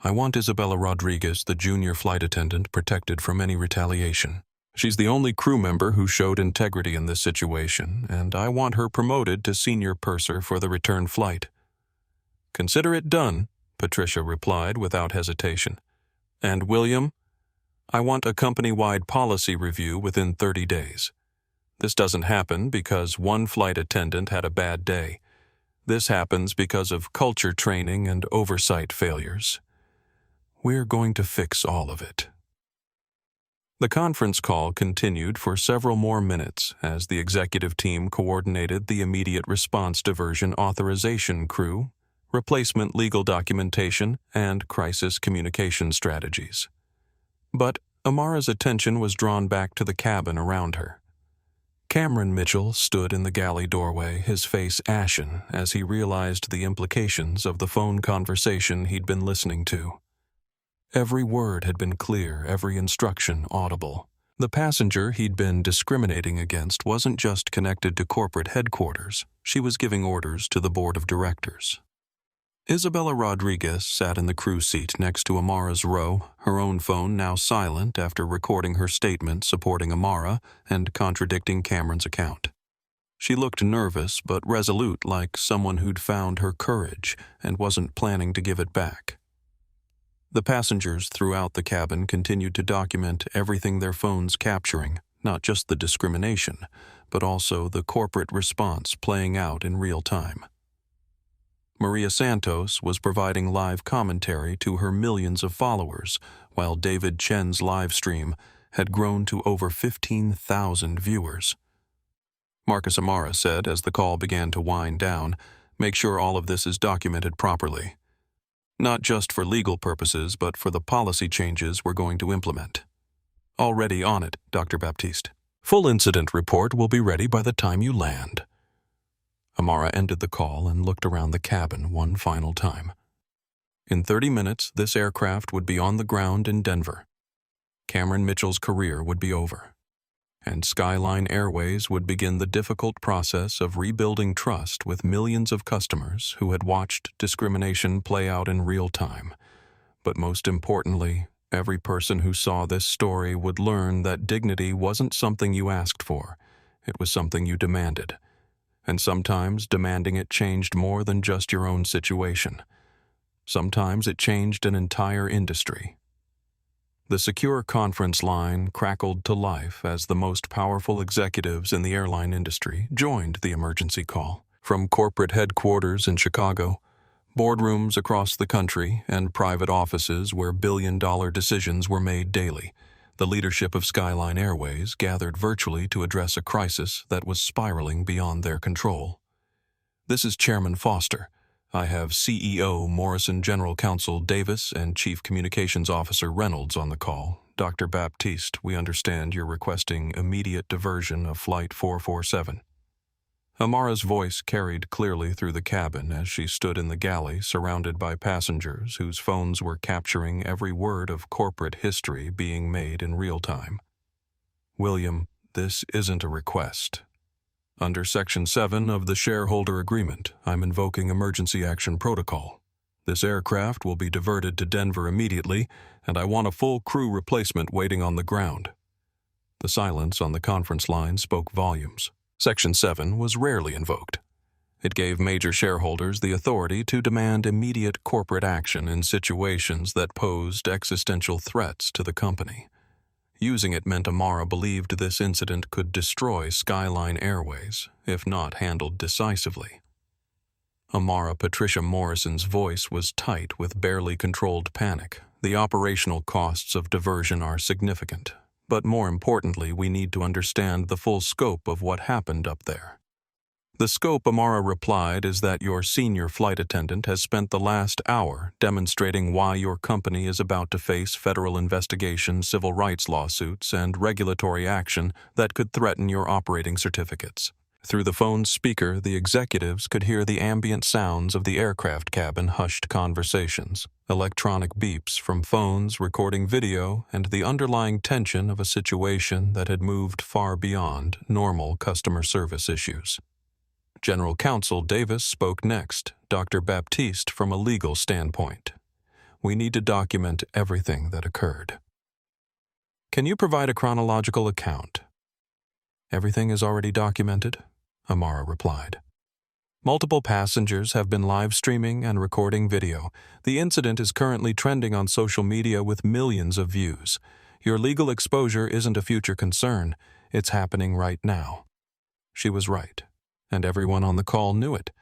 I want Isabella Rodriguez, the junior flight attendant, protected from any retaliation. She's the only crew member who showed integrity in this situation, and I want her promoted to senior purser for the return flight." "Consider it done," Patricia replied without hesitation. "And William, I want a company-wide policy review within 30 days. This doesn't happen because one flight attendant had a bad day. This happens because of culture training and oversight failures. We're going to fix all of it." The conference call continued for several more minutes as the executive team coordinated the immediate response diversion authorization crew, replacement legal documentation, and crisis communication strategies. But Amara's attention was drawn back to the cabin around her. Cameron Mitchell stood in the galley doorway, his face ashen as he realized the implications of the phone conversation he'd been listening to. Every word had been clear, every instruction audible. The passenger he'd been discriminating against wasn't just connected to corporate headquarters. She was giving orders to the board of directors. Isabella Rodriguez sat in the crew seat next to Amara's row, her own phone now silent after recording her statement supporting Amara and contradicting Cameron's account. She looked nervous but resolute, like someone who'd found her courage and wasn't planning to give it back. The passengers throughout the cabin continued to document everything their phones capturing, not just the discrimination, but also the corporate response playing out in real time. Maria Santos was providing live commentary to her millions of followers, while David Chen's live stream had grown to over 15,000 viewers. Marcus Amara said as the call began to wind down, "Make sure all of this is documented properly. Not just for legal purposes, but for the policy changes we're going to implement." "Already on it, Dr. Baptiste. Full incident report will be ready by the time you land." Amara ended the call and looked around the cabin one final time. In 30 minutes, this aircraft would be on the ground in Denver. Cameron Mitchell's career would be over, and Skyline Airways would begin the difficult process of rebuilding trust with millions of customers who had watched discrimination play out in real time. But most importantly, every person who saw this story would learn that dignity wasn't something you asked for. It was something you demanded. And sometimes demanding it changed more than just your own situation. Sometimes it changed an entire industry. The secure conference line crackled to life as the most powerful executives in the airline industry joined the emergency call. From corporate headquarters in Chicago, boardrooms across the country, and private offices where billion-dollar decisions were made daily, the leadership of Skyline Airways gathered virtually to address a crisis that was spiraling beyond their control. "This is Chairman Foster. I have CEO Morrison General Counsel Davis and Chief Communications Officer Reynolds on the call. Dr. Baptiste, we understand you're requesting immediate diversion of Flight 447. Amara's voice carried clearly through the cabin as she stood in the galley surrounded by passengers whose phones were capturing every word of corporate history being made in real time. "William, this isn't a request. Under Section 7 of the Shareholder Agreement, I'm invoking Emergency Action Protocol. This aircraft will be diverted to Denver immediately, and I want a full crew replacement waiting on the ground." The silence on the conference line spoke volumes. Section 7 was rarely invoked. It gave major shareholders the authority to demand immediate corporate action in situations that posed existential threats to the company. Using it meant Amara believed this incident could destroy Skyline Airways, if not handled decisively. Amara Patricia Morrison's voice was tight with barely controlled panic. "The operational costs of diversion are significant. But more importantly, we need to understand the full scope of what happened up there." "The scope," Amara replied, "is that your senior flight attendant has spent the last hour demonstrating why your company is about to face federal investigation, civil rights lawsuits, and regulatory action that could threaten your operating certificates." Through the phone's speaker, the executives could hear the ambient sounds of the aircraft cabin hushed conversations, electronic beeps from phones recording video, and the underlying tension of a situation that had moved far beyond normal customer service issues. General Counsel Davis spoke next, Dr. Baptiste, from a legal standpoint. "We need to document everything that occurred." "Can you provide a chronological account?" "Everything is already documented," Amara replied. "Multiple passengers have been live streaming and recording video. The incident is currently trending on social media with millions of views. Your legal exposure isn't a future concern. It's happening right now." She was right, and everyone on the call knew it.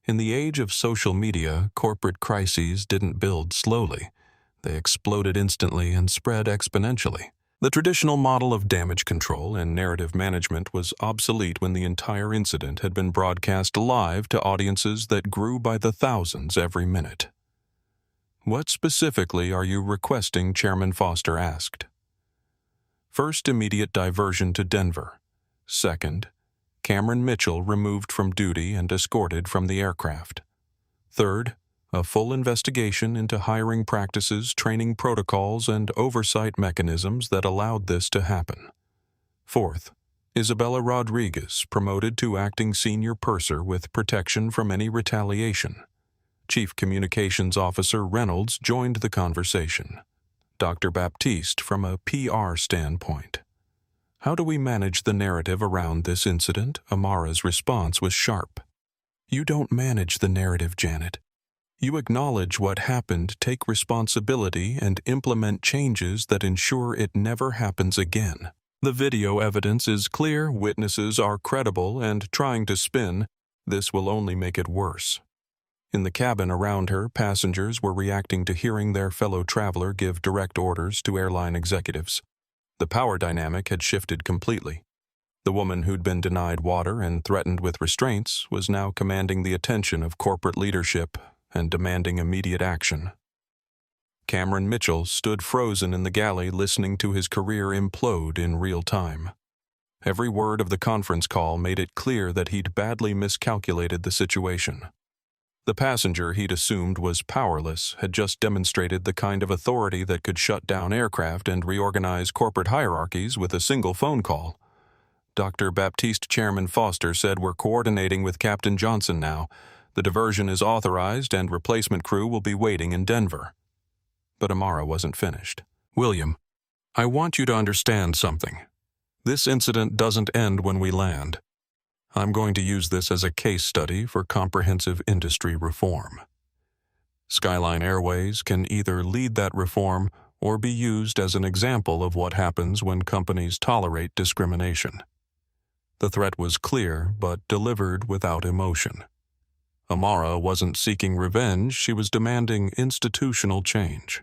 In the age of social media, corporate crises didn't build slowly. They exploded instantly and spread exponentially. The traditional model of damage control and narrative management was obsolete when the entire incident had been broadcast live to audiences that grew by the thousands every minute. "What specifically are you requesting?" Chairman Foster asked. First, immediate diversion to Denver. Second, Cameron Mitchell removed from duty and escorted from the aircraft. Third, a full investigation into hiring practices, training protocols, and oversight mechanisms that allowed this to happen. Fourth, Isabella Rodriguez promoted to acting senior purser with protection from any retaliation. Chief Communications Officer Reynolds joined the conversation. Dr. Baptiste from a PR standpoint. "How do we manage the narrative around this incident?" Amara's response was sharp. "You don't manage the narrative, Janet. You acknowledge what happened, take responsibility, and implement changes that ensure it never happens again. The video evidence is clear, witnesses are credible, and trying to spin this will only make it worse." In the cabin around her, passengers were reacting to hearing their fellow traveler give direct orders to airline executives. The power dynamic had shifted completely. The woman who'd been denied water and threatened with restraints was now commanding the attention of corporate leadership and demanding immediate action. Cameron Mitchell stood frozen in the galley, listening to his career implode in real time. Every word of the conference call made it clear that he'd badly miscalculated the situation. The passenger he'd assumed was powerless had just demonstrated the kind of authority that could shut down aircraft and reorganize corporate hierarchies with a single phone call. Dr. Baptiste Chairman Foster said, "We're coordinating with Captain Johnson now. The diversion is authorized and replacement crew will be waiting in Denver." But Amara wasn't finished. "William, I want you to understand something. This incident doesn't end when we land. I'm going to use this as a case study for comprehensive industry reform. Skyline Airways can either lead that reform or be used as an example of what happens when companies tolerate discrimination." The threat was clear, but delivered without emotion. Amara wasn't seeking revenge, she was demanding institutional change.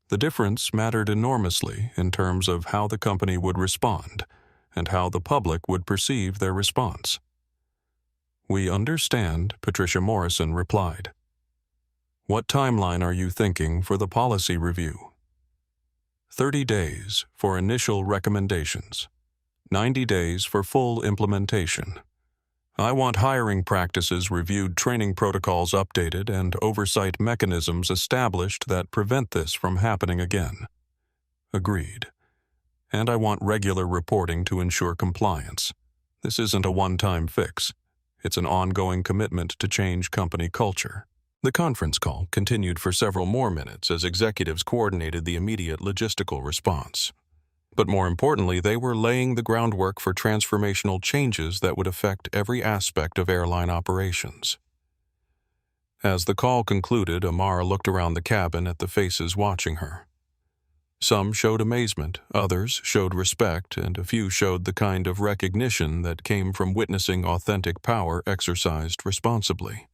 The difference mattered enormously in terms of how the company would respond and how the public would perceive their response. "We understand," Patricia Morrison replied. "What timeline are you thinking for the policy review?" 30 days for initial recommendations. 90 days for full implementation. I want hiring practices reviewed, training protocols updated, and oversight mechanisms established that prevent this from happening again. Agreed. And I want regular reporting to ensure compliance. This isn't a one-time fix. It's an ongoing commitment to change company culture. The conference call continued for several more minutes as executives coordinated the immediate logistical response. But more importantly, they were laying the groundwork for transformational changes that would affect every aspect of airline operations. As the call concluded, Amara looked around the cabin at the faces watching her. Some showed amazement, others showed respect, and a few showed the kind of recognition that came from witnessing authentic power exercised responsibly.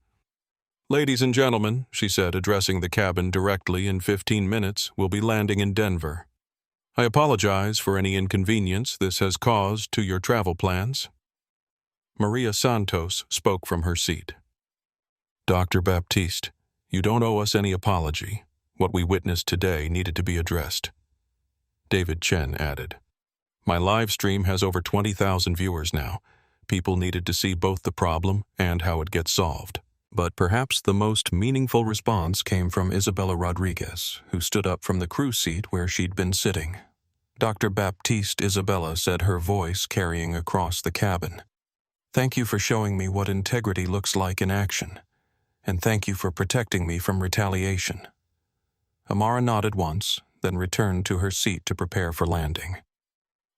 "Ladies and gentlemen," she said, addressing the cabin directly, "in 15 minutes we'll be landing in Denver. I apologize for any inconvenience this has caused to your travel plans." Maria Santos spoke from her seat. "Dr. Baptiste, you don't owe us any apology. What we witnessed today needed to be addressed." David Chen added, "My live stream has over 20,000 viewers now. People needed to see both the problem and how it gets solved." But perhaps the most meaningful response came from Isabella Rodriguez, who stood up from the crew seat where she'd been sitting. "Dr. Baptiste," Isabella said, her voice carrying across the cabin, "thank you for showing me what integrity looks like in action, and thank you for protecting me from retaliation." Amara nodded once, then returned to her seat to prepare for landing.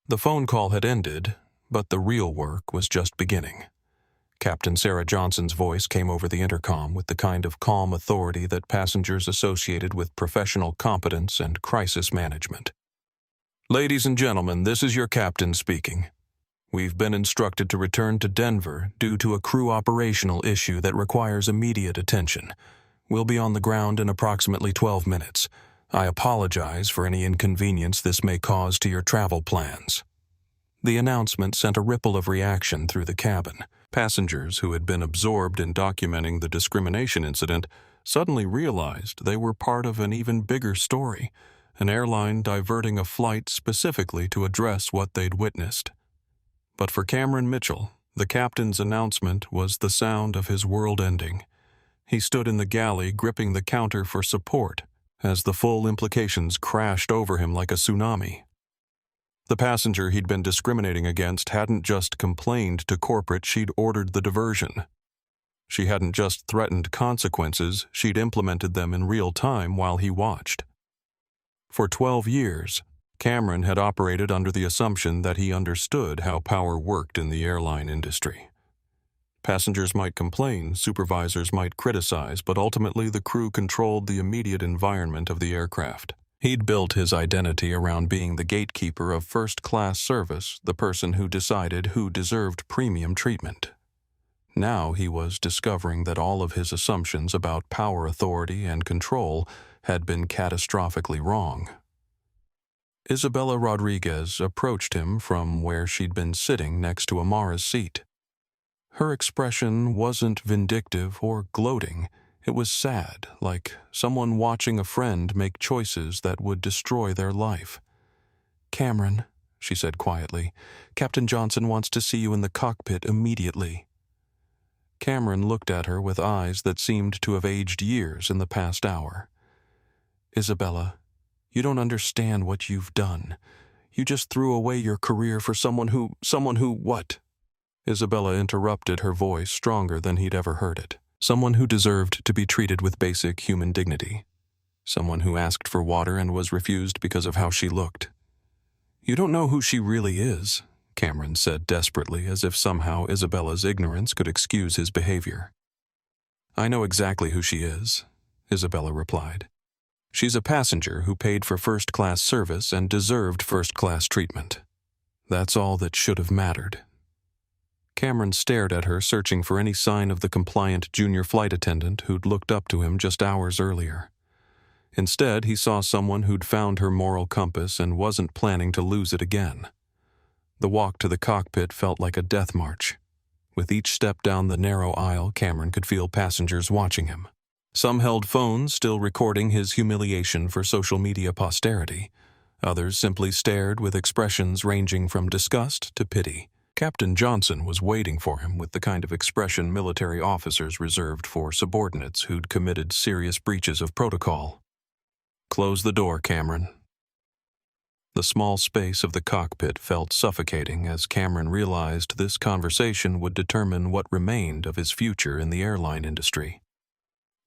The phone call had ended, but the real work was just beginning. Captain Sarah Johnson's voice came over the intercom with the kind of calm authority that passengers associated with professional competence and crisis management. "Ladies and gentlemen, this is your captain speaking. We've been instructed to return to Denver due to a crew operational issue that requires immediate attention. We'll be on the ground in approximately 12 minutes. I apologize for any inconvenience this may cause to your travel plans." The announcement sent a ripple of reaction through the cabin. Passengers who had been absorbed in documenting the discrimination incident suddenly realized they were part of an even bigger story, an airline diverting a flight specifically to address what they'd witnessed. But for Cameron Mitchell, the captain's announcement was the sound of his world ending. He stood in the galley gripping the counter for support as the full implications crashed over him like a tsunami. The passenger he'd been discriminating against hadn't just complained to corporate, she'd ordered the diversion. She hadn't just threatened consequences, she'd implemented them in real time while he watched. For 12 years, Cameron had operated under the assumption that he understood how power worked in the airline industry. Passengers might complain, supervisors might criticize, but ultimately the crew controlled the immediate environment of the aircraft. He'd built his identity around being the gatekeeper of first-class service, the person who decided who deserved premium treatment. Now he was discovering that all of his assumptions about power, authority, and control had been catastrophically wrong. Isabella Rodriguez approached him from where she'd been sitting next to Amara's seat. Her expression wasn't vindictive or gloating. It was sad, like someone watching a friend make choices that would destroy their life. "Cameron," she said quietly, "Captain Johnson wants to see you in the cockpit immediately." Cameron looked at her with eyes that seemed to have aged years in the past hour. "Isabella, you don't understand what you've done. You just threw away your career for someone who what?" Isabella interrupted, her voice stronger than he'd ever heard it. "Someone who deserved to be treated with basic human dignity. Someone who asked for water and was refused because of how she looked." "You don't know who she really is," Cameron said desperately, as if somehow Isabella's ignorance could excuse his behavior. "I know exactly who she is," Isabella replied. "She's a passenger who paid for first-class service and deserved first-class treatment. That's all that should have mattered." Cameron stared at her, searching for any sign of the compliant junior flight attendant who'd looked up to him just hours earlier. Instead, he saw someone who'd found her moral compass and wasn't planning to lose it again. The walk to the cockpit felt like a death march. With each step down the narrow aisle, Cameron could feel passengers watching him. Some held phones, still recording his humiliation for social media posterity. Others simply stared with expressions ranging from disgust to pity. Captain Johnson was waiting for him with the kind of expression military officers reserved for subordinates who'd committed serious breaches of protocol. "Close the door, Cameron." The small space of the cockpit felt suffocating as Cameron realized this conversation would determine what remained of his future in the airline industry.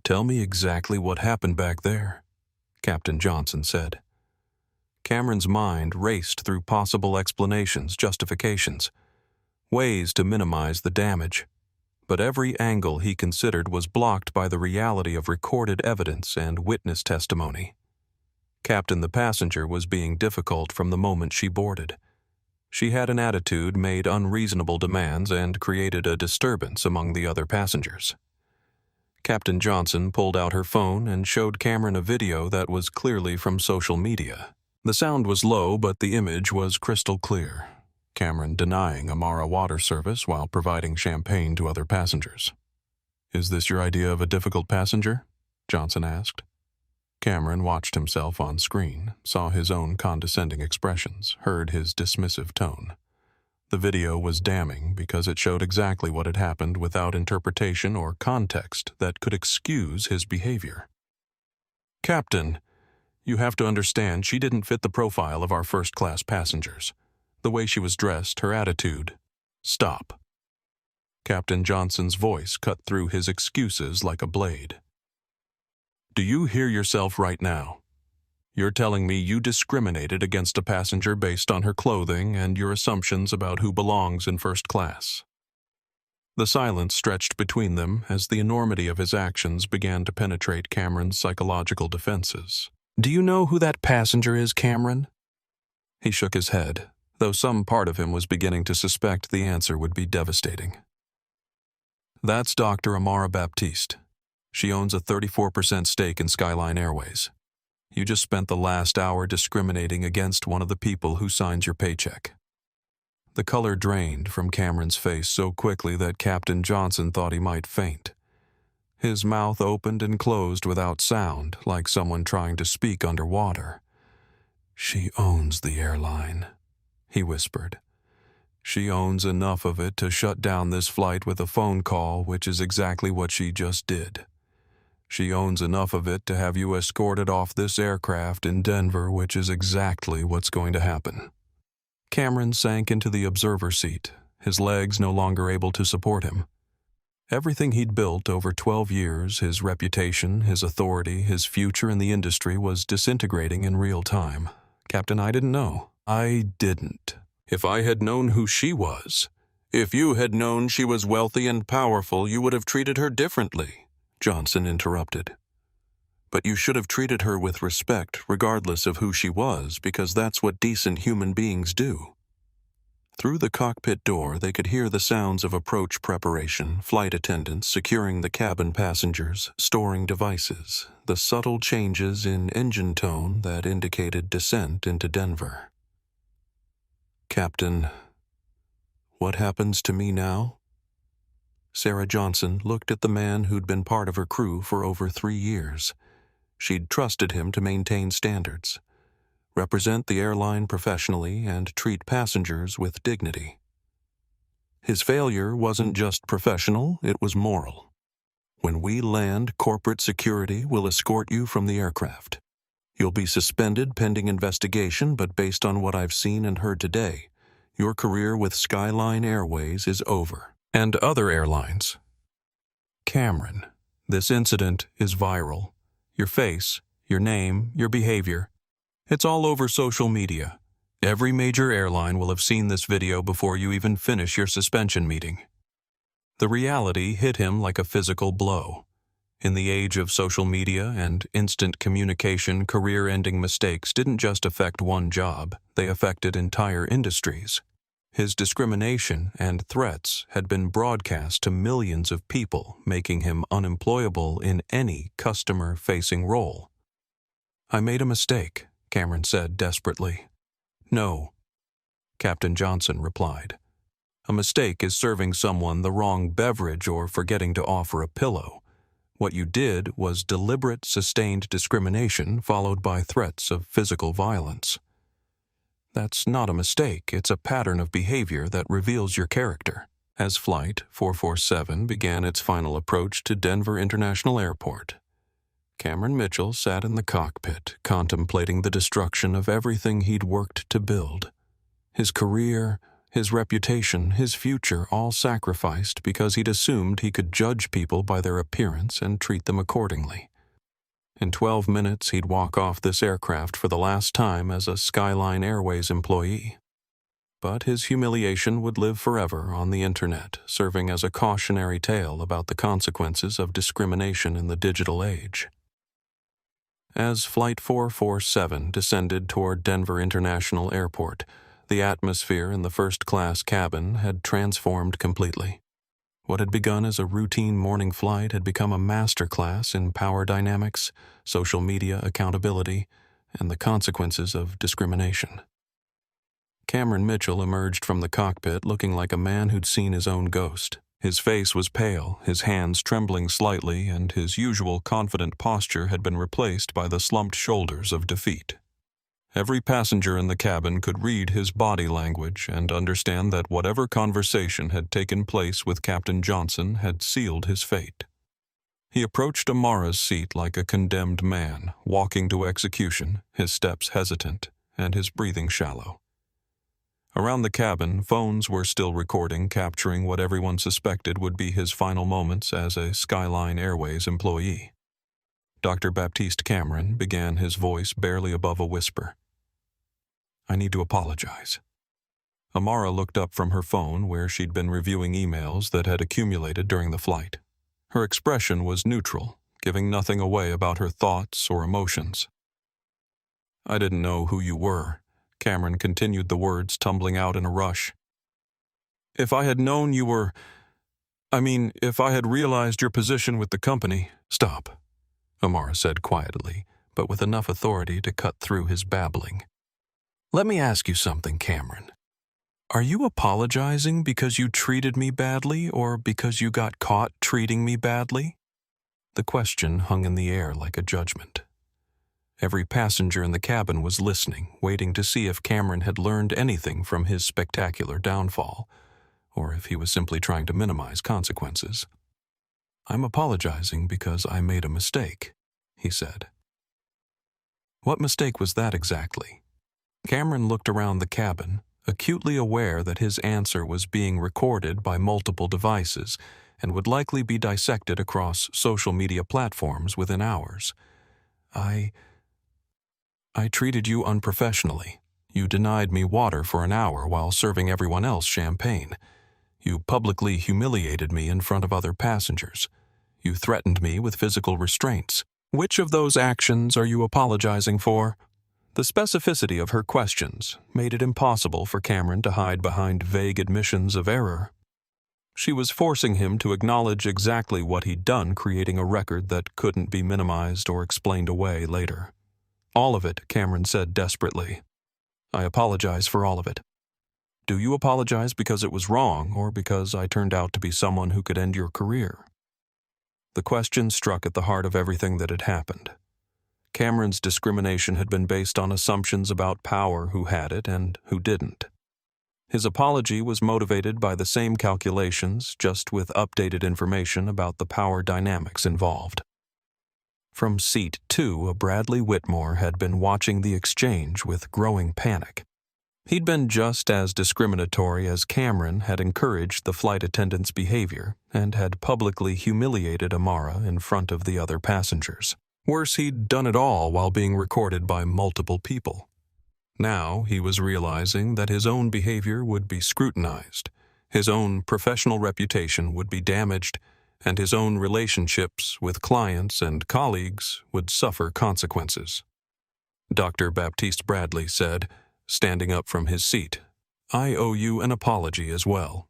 "Tell me exactly what happened back there," Captain Johnson said. Cameron's mind raced through possible explanations, justifications, ways to minimize the damage, but every angle he considered was blocked by the reality of recorded evidence and witness testimony. Captain the passenger was being difficult from the moment she boarded. She had an attitude, made unreasonable demands, and created a disturbance among the other passengers. Captain Johnson pulled out her phone and showed Cameron a video that was clearly from social media. The sound was low, but the image was crystal clear. Cameron denying Amara water service while providing champagne to other passengers. "Is this your idea of a difficult passenger?" Johnson asked. Cameron watched himself on screen, saw his own condescending expressions, heard his dismissive tone. The video was damning because it showed exactly what had happened without interpretation or context that could excuse his behavior. "Captain, you have to understand she didn't fit the profile of our first-class passengers. The way she was dressed, her attitude." "Stop." Captain Johnson's voice cut through his excuses like a blade. "Do you hear yourself right now? You're telling me you discriminated against a passenger based on her clothing and your assumptions about who belongs in first class." The silence stretched between them as the enormity of his actions began to penetrate Cameron's psychological defenses. "Do you know who that passenger is, Cameron?" He shook his head, though some part of him was beginning to suspect the answer would be devastating. "That's Dr. Amara Baptiste. She owns a 34% stake in Skyline Airways. You just spent the last hour discriminating against one of the people who signs your paycheck." The color drained from Cameron's face so quickly that Captain Johnson thought he might faint. His mouth opened and closed without sound, like someone trying to speak underwater. "She owns the airline," he whispered. "She owns enough of it to shut down this flight with a phone call, which is exactly what she just did. She owns enough of it to have you escorted off this aircraft in Denver, which is exactly what's going to happen." Cameron sank into the observer seat, his legs no longer able to support him. Everything he'd built over 12 years, his reputation, his authority, his future in the industry, was disintegrating in real time. "Captain, I didn't know." "I didn't. If I had known who she was, if you had known she was wealthy and powerful, you would have treated her differently," Johnson interrupted. "But you should have treated her with respect, regardless of who she was, because that's what decent human beings do." Through the cockpit door, they could hear the sounds of approach preparation, flight attendants securing the cabin passengers, storing devices, the subtle changes in engine tone that indicated descent into Denver. "Captain, what happens to me now?" Sarah Johnson looked at the man who'd been part of her crew for over 3 years. She'd trusted him to maintain standards, represent the airline professionally, and treat passengers with dignity. His failure wasn't just professional, it was moral. "When we land, corporate security will escort you from the aircraft. You'll be suspended pending investigation, but based on what I've seen and heard today, your career with Skyline Airways is over." "And other airlines." "Cameron, this incident is viral. Your face, your name, your behavior. It's all over social media. Every major airline will have seen this video before you even finish your suspension meeting." The reality hit him like a physical blow. In the age of social media and instant communication, career-ending mistakes didn't just affect one job, they affected entire industries. His discrimination and threats had been broadcast to millions of people, making him unemployable in any customer-facing role. "I made a mistake," Cameron said desperately. "No," Captain Johnson replied. "A mistake is serving someone the wrong beverage or forgetting to offer a pillow. What you did was deliberate, sustained discrimination followed by threats of physical violence. That's not a mistake, it's a pattern of behavior that reveals your character." As Flight 447 began its final approach to Denver International Airport, Cameron Mitchell sat in the cockpit, contemplating the destruction of everything he'd worked to build. His career, his reputation, his future, all sacrificed because he'd assumed he could judge people by their appearance and treat them accordingly. In 12 minutes, he'd walk off this aircraft for the last time as a Skyline Airways employee. But his humiliation would live forever on the internet, serving as a cautionary tale about the consequences of discrimination in the digital age. As Flight 447 descended toward Denver International Airport, the atmosphere in the first-class cabin had transformed completely. What had begun as a routine morning flight had become a masterclass in power dynamics, social media accountability, and the consequences of discrimination. Cameron Mitchell emerged from the cockpit looking like a man who'd seen his own ghost. His face was pale, his hands trembling slightly, and his usual confident posture had been replaced by the slumped shoulders of defeat. Every passenger in the cabin could read his body language and understand that whatever conversation had taken place with Captain Johnson had sealed his fate. He approached Amara's seat like a condemned man, walking to execution, his steps hesitant and his breathing shallow. Around the cabin, phones were still recording, capturing what everyone suspected would be his final moments as a Skyline Airways employee. Dr. Baptiste Cameron began, his voice barely above a whisper. "I need to apologize." Amara looked up from her phone where she'd been reviewing emails that had accumulated during the flight. Her expression was neutral, giving nothing away about her thoughts or emotions. "I didn't know who you were," Cameron continued, the words tumbling out in a rush. "If I had known you were... if I had realized your position with the company..." "Stop," Amara said quietly, but with enough authority to cut through his babbling. "Let me ask you something, Cameron. Are you apologizing because you treated me badly or because you got caught treating me badly?" The question hung in the air like a judgment. Every passenger in the cabin was listening, waiting to see if Cameron had learned anything from his spectacular downfall, or if he was simply trying to minimize consequences. "I'm apologizing because I made a mistake," he said. What mistake was that exactly? Cameron looked around the cabin, acutely aware that his answer was being recorded by multiple devices and would likely be dissected across social media platforms within hours. I treated you unprofessionally. You denied me water for an hour while serving everyone else champagne. You publicly humiliated me in front of other passengers. You threatened me with physical restraints. Which of those actions are you apologizing for?" The specificity of her questions made it impossible for Cameron to hide behind vague admissions of error. She was forcing him to acknowledge exactly what he'd done, creating a record that couldn't be minimized or explained away later. "All of it," Cameron said desperately. "I apologize for all of it." "Do you apologize because it was wrong or because I turned out to be someone who could end your career?" The question struck at the heart of everything that had happened. Cameron's discrimination had been based on assumptions about power, who had it and who didn't. His apology was motivated by the same calculations, just with updated information about the power dynamics involved. From seat 2, a Bradley Whitmore had been watching the exchange with growing panic. He'd been just as discriminatory as Cameron had encouraged the flight attendant's behavior and had publicly humiliated Amara in front of the other passengers. Worse, he'd done it all while being recorded by multiple people. Now he was realizing that his own behavior would be scrutinized, his own professional reputation would be damaged, and his own relationships with clients and colleagues would suffer consequences. Dr. Baptiste Bradley said, standing up from his seat, "I owe you an apology as well."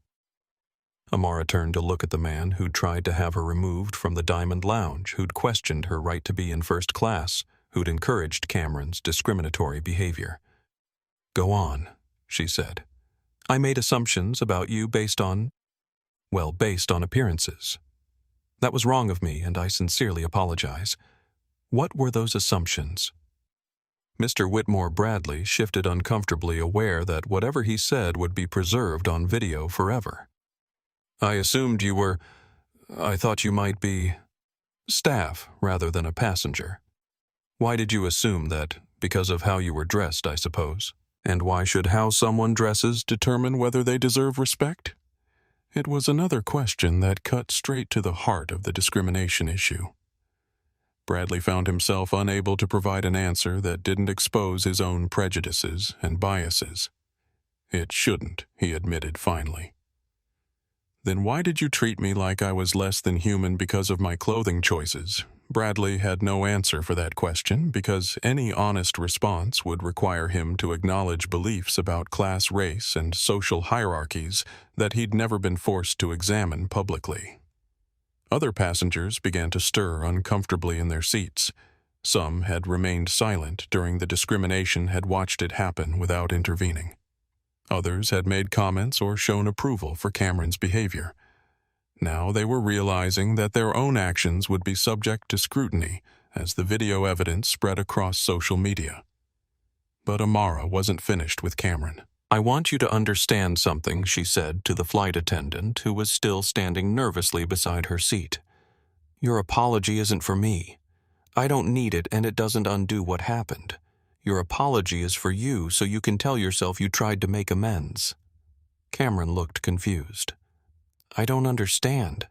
Amara turned to look at the man who'd tried to have her removed from the Diamond Lounge, who'd questioned her right to be in first class, who'd encouraged Cameron's discriminatory behavior. "Go on," she said. "I made assumptions about you based on appearances. That was wrong of me, and I sincerely apologize. What were those assumptions?" Mr. Whitmore Bradley shifted uncomfortably, aware that whatever he said would be preserved on video forever. I thought you might be staff rather than a passenger. Why did you assume that? Because of how you were dressed, I suppose. And why should how someone dresses determine whether they deserve respect? It was another question that cut straight to the heart of the discrimination issue. Bradley found himself unable to provide an answer that didn't expose his own prejudices and biases. "It shouldn't," he admitted finally. "Then why did you treat me like I was less than human because of my clothing choices?" Bradley had no answer for that question because any honest response would require him to acknowledge beliefs about class, race, and social hierarchies that he'd never been forced to examine publicly. Other passengers began to stir uncomfortably in their seats. Some had remained silent during the discrimination, had watched it happen without intervening. Others had made comments or shown approval for Cameron's behavior. Now they were realizing that their own actions would be subject to scrutiny as the video evidence spread across social media. But Amara wasn't finished with Cameron. "I want you to understand something," she said to the flight attendant, who was still standing nervously beside her seat. "Your apology isn't for me. I don't need it, and it doesn't undo what happened. Your apology is for you, so you can tell yourself you tried to make amends." Cameron looked confused. "I don't understand."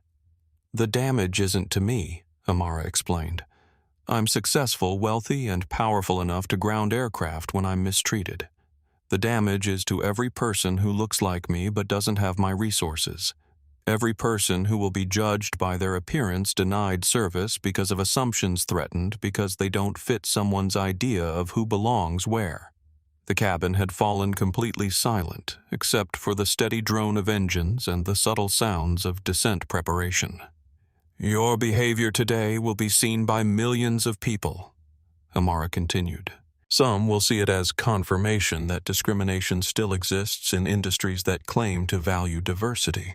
"The damage isn't to me," Amara explained. "I'm successful, wealthy, and powerful enough to ground aircraft when I'm mistreated. The damage is to every person who looks like me but doesn't have my resources. Every person who will be judged by their appearance, denied service because of assumptions, threatened because they don't fit someone's idea of who belongs where." The cabin had fallen completely silent, except for the steady drone of engines and the subtle sounds of descent preparation. "Your behavior today will be seen by millions of people. Amara continued. Some will see it as confirmation that discrimination still exists in industries that claim to value diversity.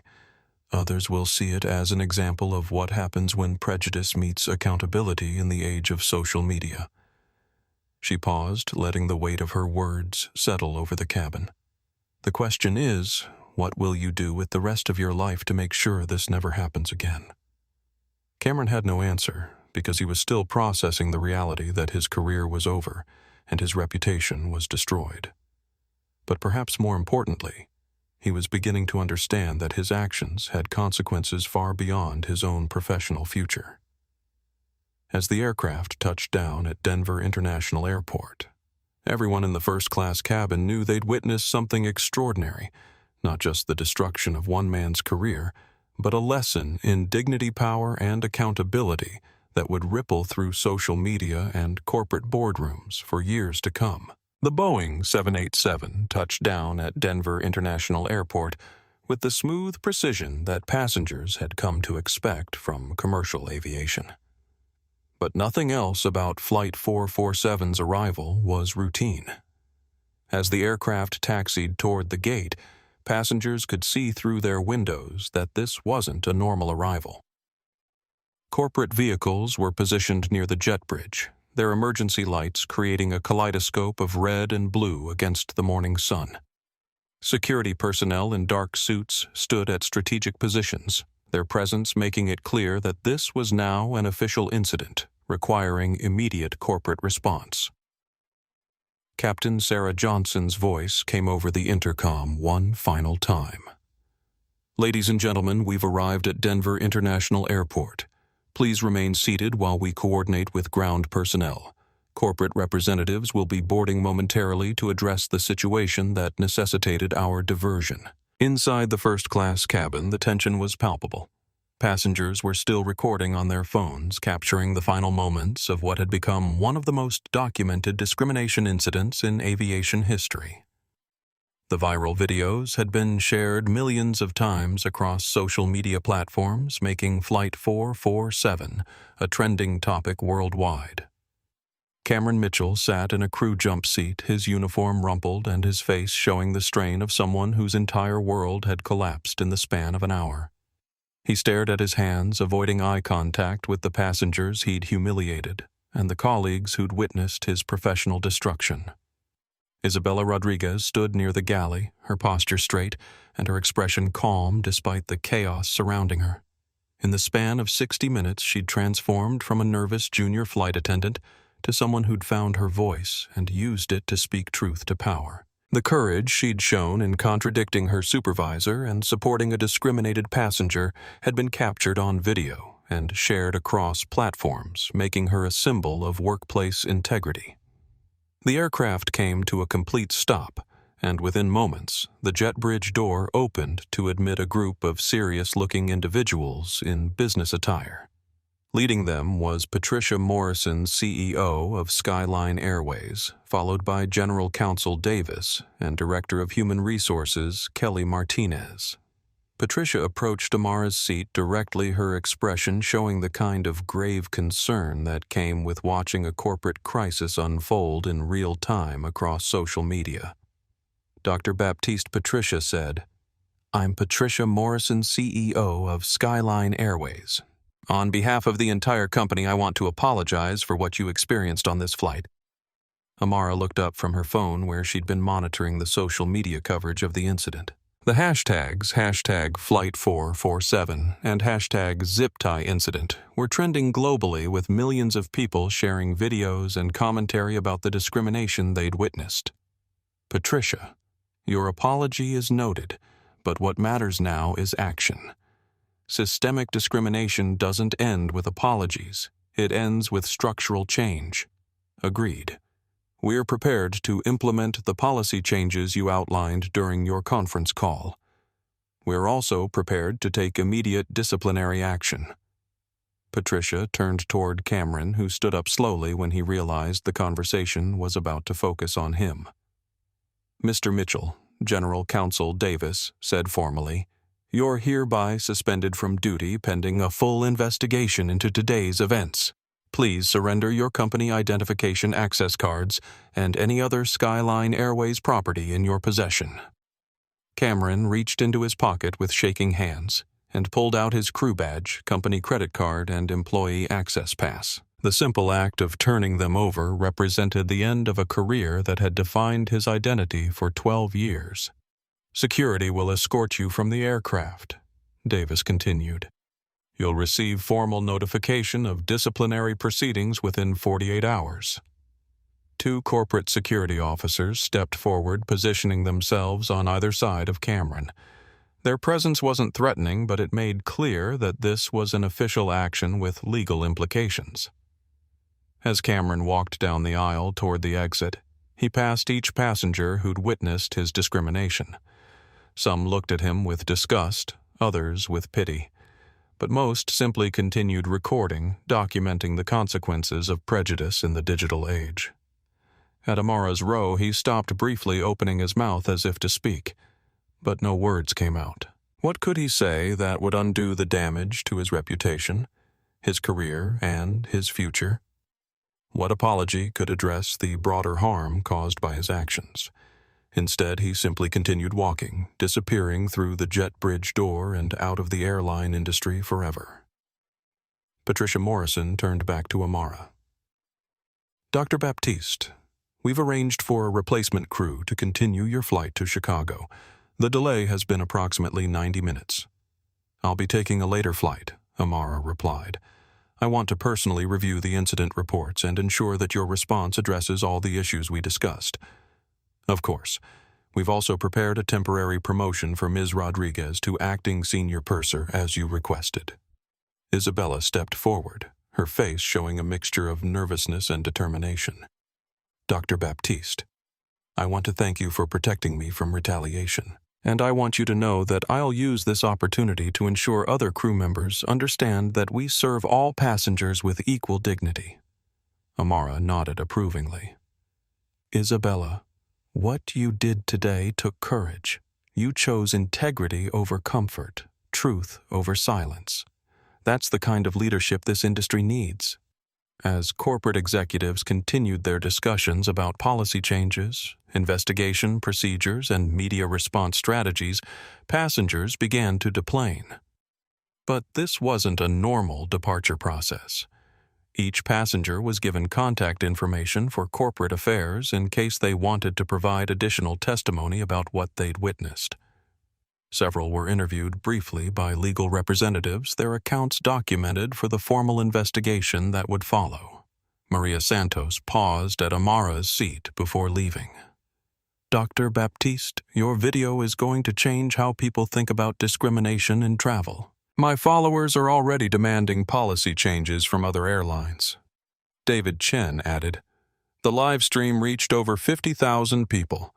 Others will see it as an example of what happens when prejudice meets accountability in the age of social media. She paused, letting the weight of her words settle over the cabin. The question is, what will you do with the rest of your life to make sure this never happens again? Cameron had no answer, because he was still processing the reality that his career was over and his reputation was destroyed. But perhaps more importantly, he was beginning to understand that his actions had consequences far beyond his own professional future. As the aircraft touched down at Denver International Airport, everyone in the first-class cabin knew they'd witnessed something extraordinary, not just the destruction of one man's career, but a lesson in dignity, power, and accountability that would ripple through social media and corporate boardrooms for years to come. The Boeing 787 touched down at Denver International Airport with the smooth precision that passengers had come to expect from commercial aviation. But nothing else about Flight 447's arrival was routine. As the aircraft taxied toward the gate, passengers could see through their windows that this wasn't a normal arrival. Corporate vehicles were positioned near the jet bridge, their emergency lights creating a kaleidoscope of red and blue against the morning sun. Security personnel in dark suits stood at strategic positions, their presence making it clear that this was now an official incident, requiring immediate corporate response. Captain Sarah Johnson's voice came over the intercom one final time. "Ladies and gentlemen, we've arrived at Denver International Airport. Please remain seated while we coordinate with ground personnel. Corporate representatives will be boarding momentarily to address the situation that necessitated our diversion." Inside the first-class cabin, the tension was palpable. Passengers were still recording on their phones, capturing the final moments of what had become one of the most documented discrimination incidents in aviation history. The viral videos had been shared millions of times across social media platforms, making Flight 447 a trending topic worldwide. Cameron Mitchell sat in a crew jump seat, his uniform rumpled and his face showing the strain of someone whose entire world had collapsed in the span of an hour. He stared at his hands, avoiding eye contact with the passengers he'd humiliated and the colleagues who'd witnessed his professional destruction. Isabella Rodriguez stood near the galley, her posture straight and her expression calm despite the chaos surrounding her. In the span of 60 minutes, she'd transformed from a nervous junior flight attendant to someone who'd found her voice and used it to speak truth to power. The courage she'd shown in contradicting her supervisor and supporting a discriminated passenger had been captured on video and shared across platforms, making her a symbol of workplace integrity. The aircraft came to a complete stop, and within moments, the jet bridge door opened to admit a group of serious-looking individuals in business attire. Leading them was Patricia Morrison, CEO of Skyline Airways, followed by General Counsel Davis and Director of Human Resources Kelly Martinez. Patricia approached Amara's seat directly, her expression showing the kind of grave concern that came with watching a corporate crisis unfold in real time across social media. Dr. Baptiste Patricia said, "I'm Patricia Morrison, CEO of Skyline Airways. On behalf of the entire company, I want to apologize for what you experienced on this flight." Amara looked up from her phone where she'd been monitoring the social media coverage of the incident. The hashtags #Flight447 and #ZipTie were trending globally, with millions of people sharing videos and commentary about the discrimination they'd witnessed. "Patricia, your apology is noted, but what matters now is action. Systemic discrimination doesn't end with apologies. It ends with structural change. Agreed. We're prepared to implement the policy changes you outlined during your conference call. We're also prepared to take immediate disciplinary action." Patricia turned toward Cameron, who stood up slowly when he realized the conversation was about to focus on him. "Mr. Mitchell," General Counsel Davis said formally, "you're hereby suspended from duty pending a full investigation into today's events." Please surrender your company identification access cards and any other Skyline Airways property in your possession." Cameron reached into his pocket with shaking hands and pulled out his crew badge, company credit card, and employee access pass. The simple act of turning them over represented the end of a career that had defined his identity for 12 years. "Security will escort you from the aircraft," Davis continued. "You'll receive formal notification of disciplinary proceedings within 48 hours. Two corporate security officers stepped forward, positioning themselves on either side of Cameron. Their presence wasn't threatening, but it made clear that this was an official action with legal implications. As Cameron walked down the aisle toward the exit, he passed each passenger who'd witnessed his discrimination. Some looked at him with disgust, others with pity, but most simply continued recording, documenting the consequences of prejudice in the digital age. At Amara's row, he stopped briefly, opening his mouth as if to speak, but no words came out. What could he say that would undo the damage to his reputation, his career, and his future? What apology could address the broader harm caused by his actions? Instead, he simply continued walking, disappearing through the jet bridge door and out of the airline industry forever. Patricia Morrison turned back to Amara. "Dr. Baptiste, we've arranged for a replacement crew to continue your flight to Chicago. The delay has been approximately 90 minutes. I'll be taking a later flight," Amara replied. "I want to personally review the incident reports and ensure that your response addresses all the issues we discussed. Of course, we've also prepared a temporary promotion for Ms. Rodriguez to acting senior purser as you requested." Isabella stepped forward, her face showing a mixture of nervousness and determination. "Dr. Baptiste, I want to thank you for protecting me from retaliation, and I want you to know that I'll use this opportunity to ensure other crew members understand that we serve all passengers with equal dignity." Amara nodded approvingly. "Isabella, what you did today took courage. You chose integrity over comfort, truth over silence. That's the kind of leadership this industry needs." As corporate executives continued their discussions about policy changes, investigation procedures, and media response strategies, passengers began to deplane. But this wasn't a normal departure process. Each passenger was given contact information for corporate affairs in case they wanted to provide additional testimony about what they'd witnessed. Several were interviewed briefly by legal representatives, their accounts documented for the formal investigation that would follow. Maria Santos paused at Amara's seat before leaving. "Dr. Baptiste, your video is going to change how people think about discrimination in travel. My followers are already demanding policy changes from other airlines." David Chen added, "The live stream reached over 50,000 people.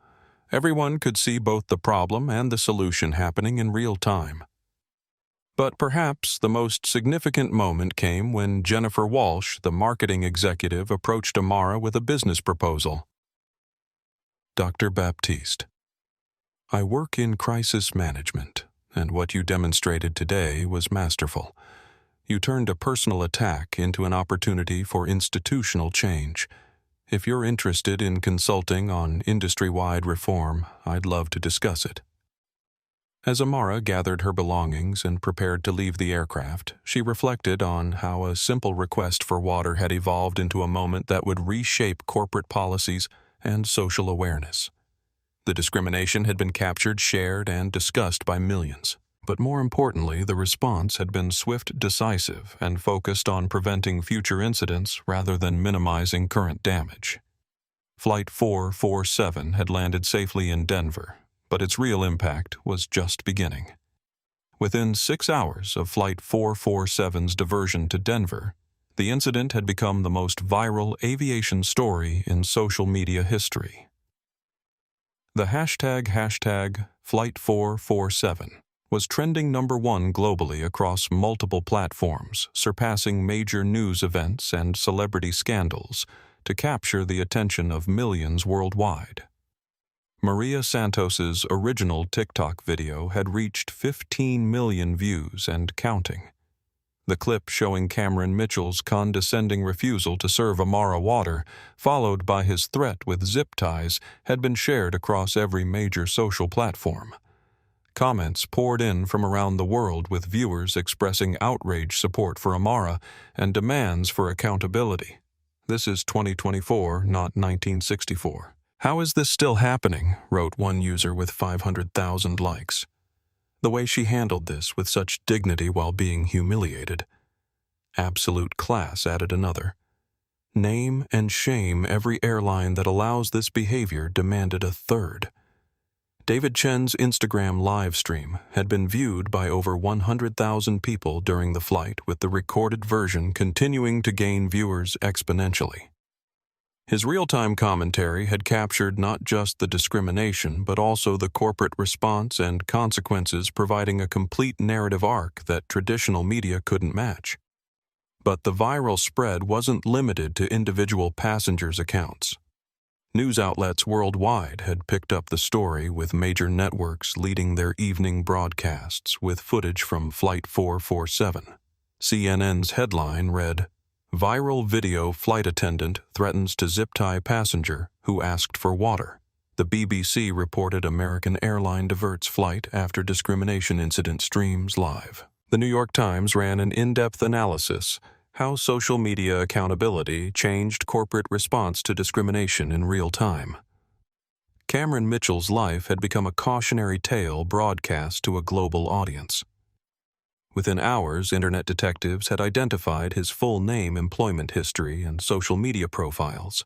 Everyone could see both the problem and the solution happening in real time." But perhaps the most significant moment came when Jennifer Walsh, the marketing executive, approached Amara with a business proposal. "Dr. Baptiste, I work in crisis management, and what you demonstrated today was masterful. You turned a personal attack into an opportunity for institutional change. If you're interested in consulting on industry-wide reform, I'd love to discuss it." As Amara gathered her belongings and prepared to leave the aircraft, she reflected on how a simple request for water had evolved into a moment that would reshape corporate policies and social awareness. The discrimination had been captured, shared, and discussed by millions. But more importantly, the response had been swift, decisive, and focused on preventing future incidents rather than minimizing current damage. Flight 447 had landed safely in Denver, but its real impact was just beginning. Within 6 hours of Flight 447's diversion to Denver, the incident had become the most viral aviation story in social media history. The hashtag Flight 447 was trending #1 globally across multiple platforms, surpassing major news events and celebrity scandals to capture the attention of millions worldwide. Maria Santos's original TikTok video had reached 15 million views and counting. The clip showing Cameron Mitchell's condescending refusal to serve Amara water, followed by his threat with zip ties, had been shared across every major social platform. Comments poured in from around the world, with viewers expressing outraged support for Amara and demands for accountability. "This is 2024, not 1964. How is this still happening?" wrote one user with 500,000 likes. "The way she handled this with such dignity while being humiliated." "Absolute class," added another. "Name and shame every airline that allows this behavior," demanded a third. David Chen's Instagram live stream had been viewed by over 100,000 people during the flight, with the recorded version continuing to gain viewers exponentially. His real-time commentary had captured not just the discrimination, but also the corporate response and consequences, providing a complete narrative arc that traditional media couldn't match. But the viral spread wasn't limited to individual passengers' accounts. News outlets worldwide had picked up the story, with major networks leading their evening broadcasts with footage from Flight 447. CNN's headline read, "Viral video flight attendant threatens to zip-tie passenger who asked for water." The BBC reported American airline diverts flight after discrimination incident streams live. The New York Times ran an in-depth analysis: how social media accountability changed corporate response to discrimination in real time. Cameron Mitchell's life had become a cautionary tale broadcast to a global audience. Within hours, internet detectives had identified his full name, employment history, and social media profiles.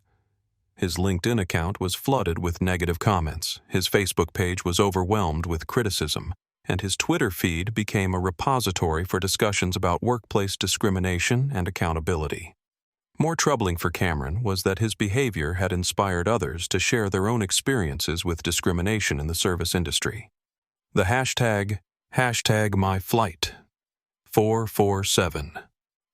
His LinkedIn account was flooded with negative comments, his Facebook page was overwhelmed with criticism, and his Twitter feed became a repository for discussions about workplace discrimination and accountability. More troubling for Cameron was that his behavior had inspired others to share their own experiences with discrimination in the service industry. The hashtag #MyFlight 447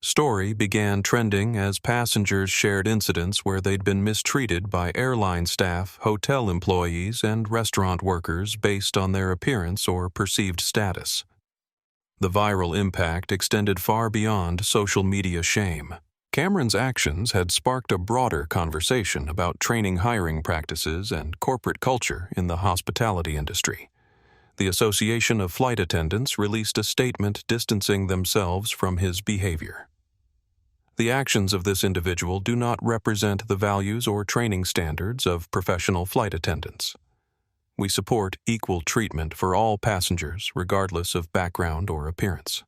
story began trending as passengers shared incidents where they'd been mistreated by airline staff, hotel employees, and restaurant workers based on their appearance or perceived status. The viral impact extended far beyond social media shame. Cameron's actions had sparked a broader conversation about training, hiring practices, and corporate culture in the hospitality industry. The Association of Flight Attendants released a statement distancing themselves from his behavior. "The actions of this individual do not represent the values or training standards of professional flight attendants. We support equal treatment for all passengers, regardless of background or appearance."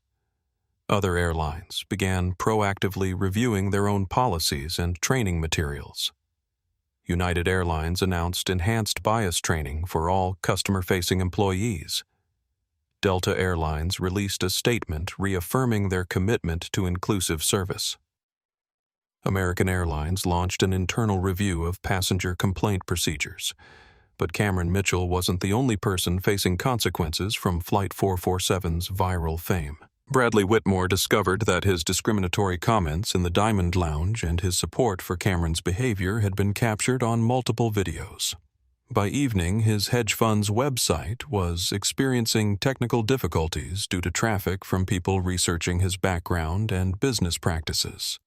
Other airlines began proactively reviewing their own policies and training materials. United Airlines announced enhanced bias training for all customer-facing employees. Delta Airlines released a statement reaffirming their commitment to inclusive service. American Airlines launched an internal review of passenger complaint procedures. But Cameron Mitchell wasn't the only person facing consequences from Flight 447's viral fame. Bradley Whitmore discovered that his discriminatory comments in the Diamond Lounge and his support for Cameron's behavior had been captured on multiple videos. By evening, his hedge fund's website was experiencing technical difficulties due to traffic from people researching his background and business practices.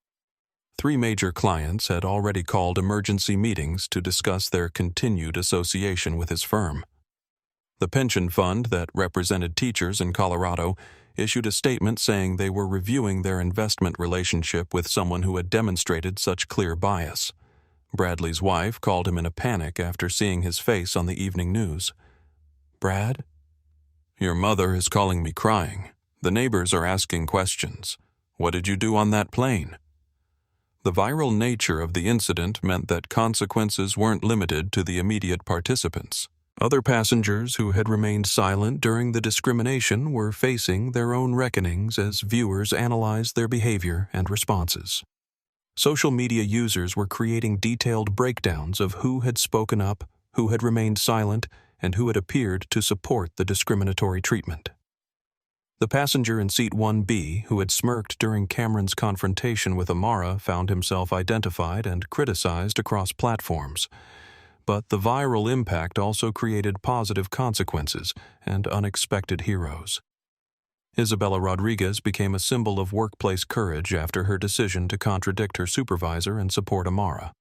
3 major clients had already called emergency meetings to discuss their continued association with his firm. The pension fund that represented teachers in Colorado issued a statement saying they were reviewing their investment relationship with someone who had demonstrated such clear bias. Bradley's wife called him in a panic after seeing his face on the evening news. "Brad? Your mother is calling me crying. The neighbors are asking questions. What did you do on that plane?" The viral nature of the incident meant that consequences weren't limited to the immediate participants. Other passengers who had remained silent during the discrimination were facing their own reckonings as viewers analyzed their behavior and responses. Social media users were creating detailed breakdowns of who had spoken up, who had remained silent, and who had appeared to support the discriminatory treatment. The passenger in seat 1B, who had smirked during Cameron's confrontation with Amara, found himself identified and criticized across platforms. But the viral impact also created positive consequences and unexpected heroes. Isabella Rodriguez became a symbol of workplace courage after her decision to contradict her supervisor and support Amara.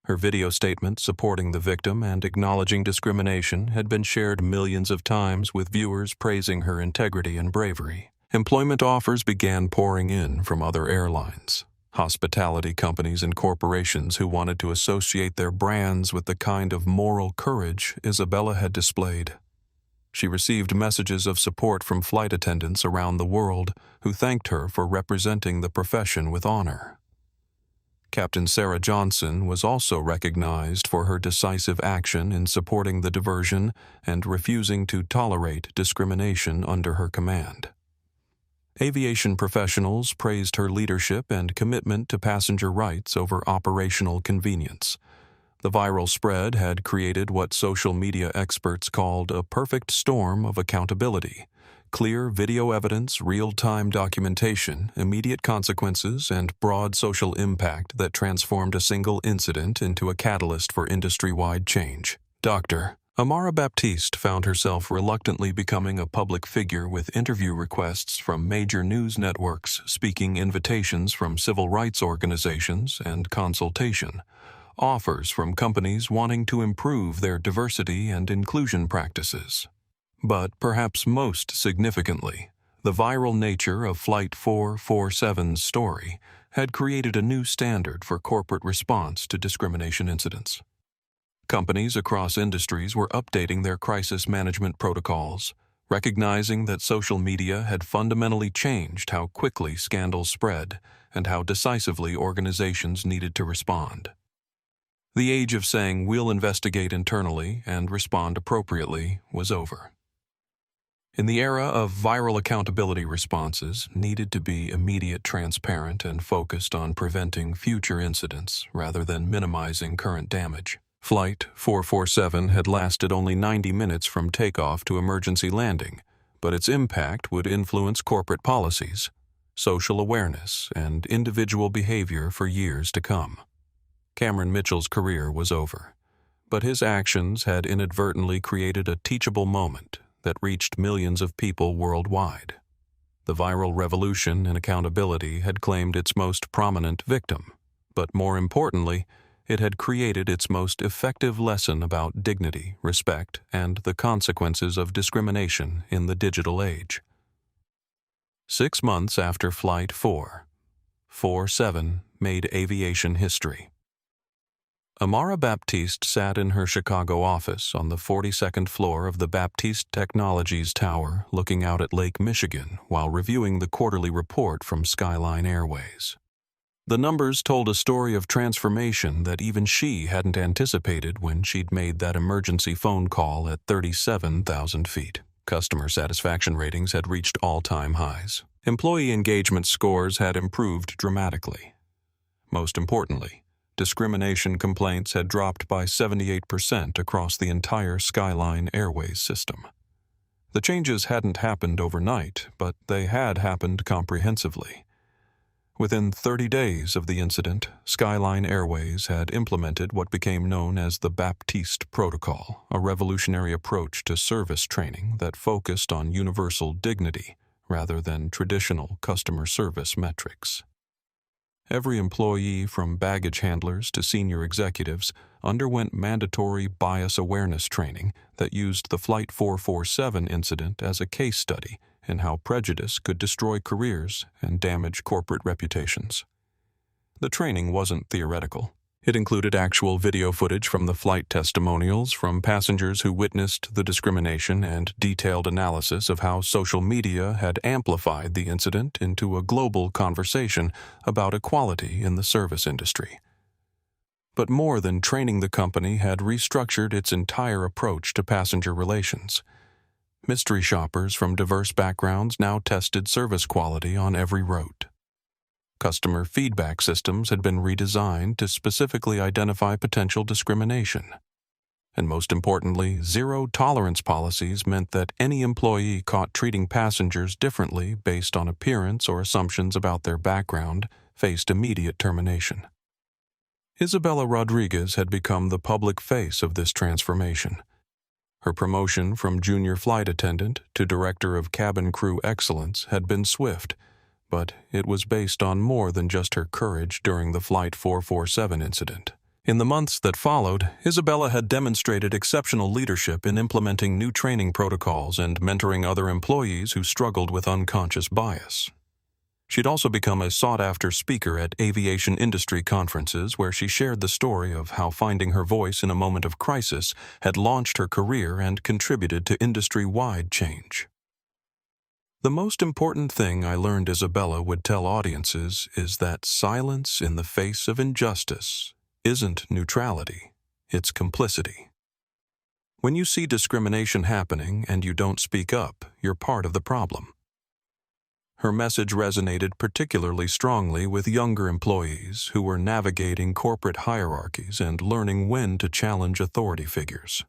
Her video statement supporting the victim and acknowledging discrimination had been shared millions of times, with viewers praising her integrity and bravery. Employment offers began pouring in from other airlines, hospitality companies, and corporations who wanted to associate their brands with the kind of moral courage Isabella had displayed. She received messages of support from flight attendants around the world who thanked her for representing the profession with honor. Captain Sarah Johnson was also recognized for her decisive action in supporting the diversion and refusing to tolerate discrimination under her command. Aviation professionals praised her leadership and commitment to passenger rights over operational convenience. The viral spread had created what social media experts called a perfect storm of accountability: clear video evidence, real-time documentation, immediate consequences, and broad social impact that transformed a single incident into a catalyst for industry-wide change. Dr. Amara Baptiste found herself reluctantly becoming a public figure, with interview requests from major news networks, speaking invitations from civil rights organizations, and consultation offers from companies wanting to improve their diversity and inclusion practices. But perhaps most significantly, the viral nature of Flight 447's story had created a new standard for corporate response to discrimination incidents. Companies across industries were updating their crisis management protocols, recognizing that social media had fundamentally changed how quickly scandals spread and how decisively organizations needed to respond. The age of saying "we'll investigate internally and respond appropriately" was over. In the era of viral, accountability responses needed to be immediate, transparent, and focused on preventing future incidents rather than minimizing current damage. Flight 447 had lasted only 90 minutes from takeoff to emergency landing, but its impact would influence corporate policies, social awareness, and individual behavior for years to come. Cameron Mitchell's career was over, but his actions had inadvertently created a teachable moment that reached millions of people worldwide. The viral revolution in accountability had claimed its most prominent victim, but more importantly, it had created its most effective lesson about dignity, respect, and the consequences of discrimination in the digital age. 6 months after Flight 447 made aviation history, Amara Baptiste sat in her Chicago office on the 42nd floor of the Baptiste Technologies Tower, looking out at Lake Michigan while reviewing the quarterly report from Skyline Airways. The numbers told a story of transformation that even she hadn't anticipated when she'd made that emergency phone call at 37,000 feet. Customer satisfaction ratings had reached all-time highs. Employee engagement scores had improved dramatically. Most importantly, discrimination complaints had dropped by 78% across the entire Skyline Airways system. The changes hadn't happened overnight, but they had happened comprehensively. Within 30 days of the incident, Skyline Airways had implemented what became known as the Baptiste Protocol, a revolutionary approach to service training that focused on universal dignity rather than traditional customer service metrics. Every employee, from baggage handlers to senior executives, underwent mandatory bias awareness training that used the Flight 447 incident as a case study in how prejudice could destroy careers and damage corporate reputations. The training wasn't theoretical. It included actual video footage from the flight, testimonials from passengers who witnessed the discrimination, and detailed analysis of how social media had amplified the incident into a global conversation about equality in the service industry. But more than training, the company had restructured its entire approach to passenger relations. Mystery shoppers from diverse backgrounds now tested service quality on every route. Customer feedback systems had been redesigned to specifically identify potential discrimination. And most importantly, zero-tolerance policies meant that any employee caught treating passengers differently based on appearance or assumptions about their background faced immediate termination. Isabella Rodriguez had become the public face of this transformation. Her promotion from junior flight attendant to director of cabin crew excellence had been swift, but it was based on more than just her courage during the Flight 447 incident. In the months that followed, Isabella had demonstrated exceptional leadership in implementing new training protocols and mentoring other employees who struggled with unconscious bias. She'd also become a sought-after speaker at aviation industry conferences where she shared the story of how finding her voice in a moment of crisis had launched her career and contributed to industry-wide change. The most important thing I learned Isabella would tell audiences is that silence in the face of injustice isn't neutrality, it's complicity. When you see discrimination happening and you don't speak up, you're part of the problem. Her message resonated particularly strongly with younger employees who were navigating corporate hierarchies and learning when to challenge authority figures.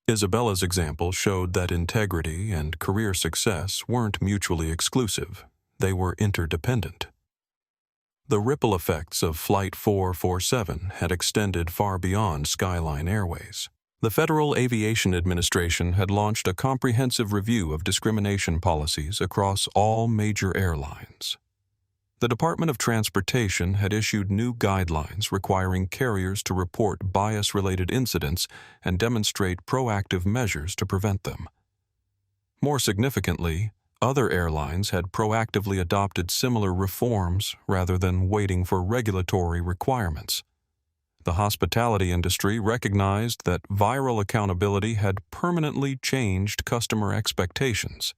Isabella's example showed that integrity and career success weren't mutually exclusive, they were interdependent. The ripple effects of Flight 447 had extended far beyond Skyline Airways. The Federal Aviation Administration had launched a comprehensive review of discrimination policies across all major airlines. The Department of Transportation had issued new guidelines requiring carriers to report bias-related incidents and demonstrate proactive measures to prevent them. More significantly, other airlines had proactively adopted similar reforms rather than waiting for regulatory requirements. The hospitality industry recognized that viral accountability had permanently changed customer expectations,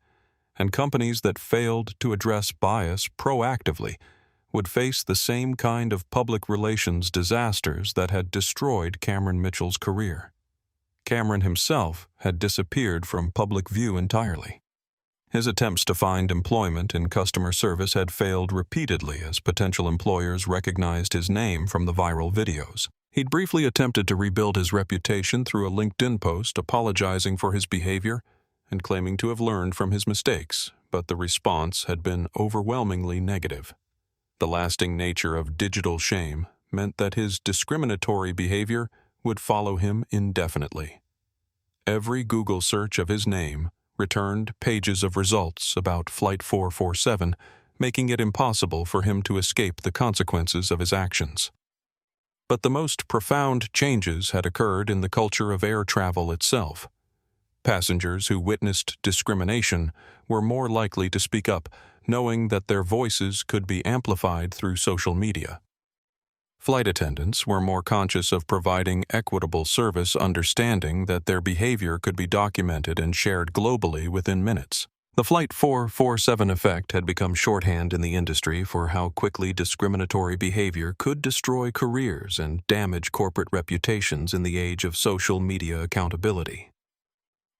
and companies that failed to address bias proactively would face the same kind of public relations disasters that had destroyed Cameron Mitchell's career. Cameron himself had disappeared from public view entirely. His attempts to find employment in customer service had failed repeatedly as potential employers recognized his name from the viral videos. He'd briefly attempted to rebuild his reputation through a LinkedIn post apologizing for his behavior and claiming to have learned from his mistakes, but the response had been overwhelmingly negative. The lasting nature of digital shame meant that his discriminatory behavior would follow him indefinitely. Every Google search of his name returned pages of results about Flight 447, making it impossible for him to escape the consequences of his actions. But the most profound changes had occurred in the culture of air travel itself. Passengers who witnessed discrimination were more likely to speak up, knowing that their voices could be amplified through social media. Flight attendants were more conscious of providing equitable service, understanding that their behavior could be documented and shared globally within minutes. The Flight 447 effect had become shorthand in the industry for how quickly discriminatory behavior could destroy careers and damage corporate reputations in the age of social media accountability.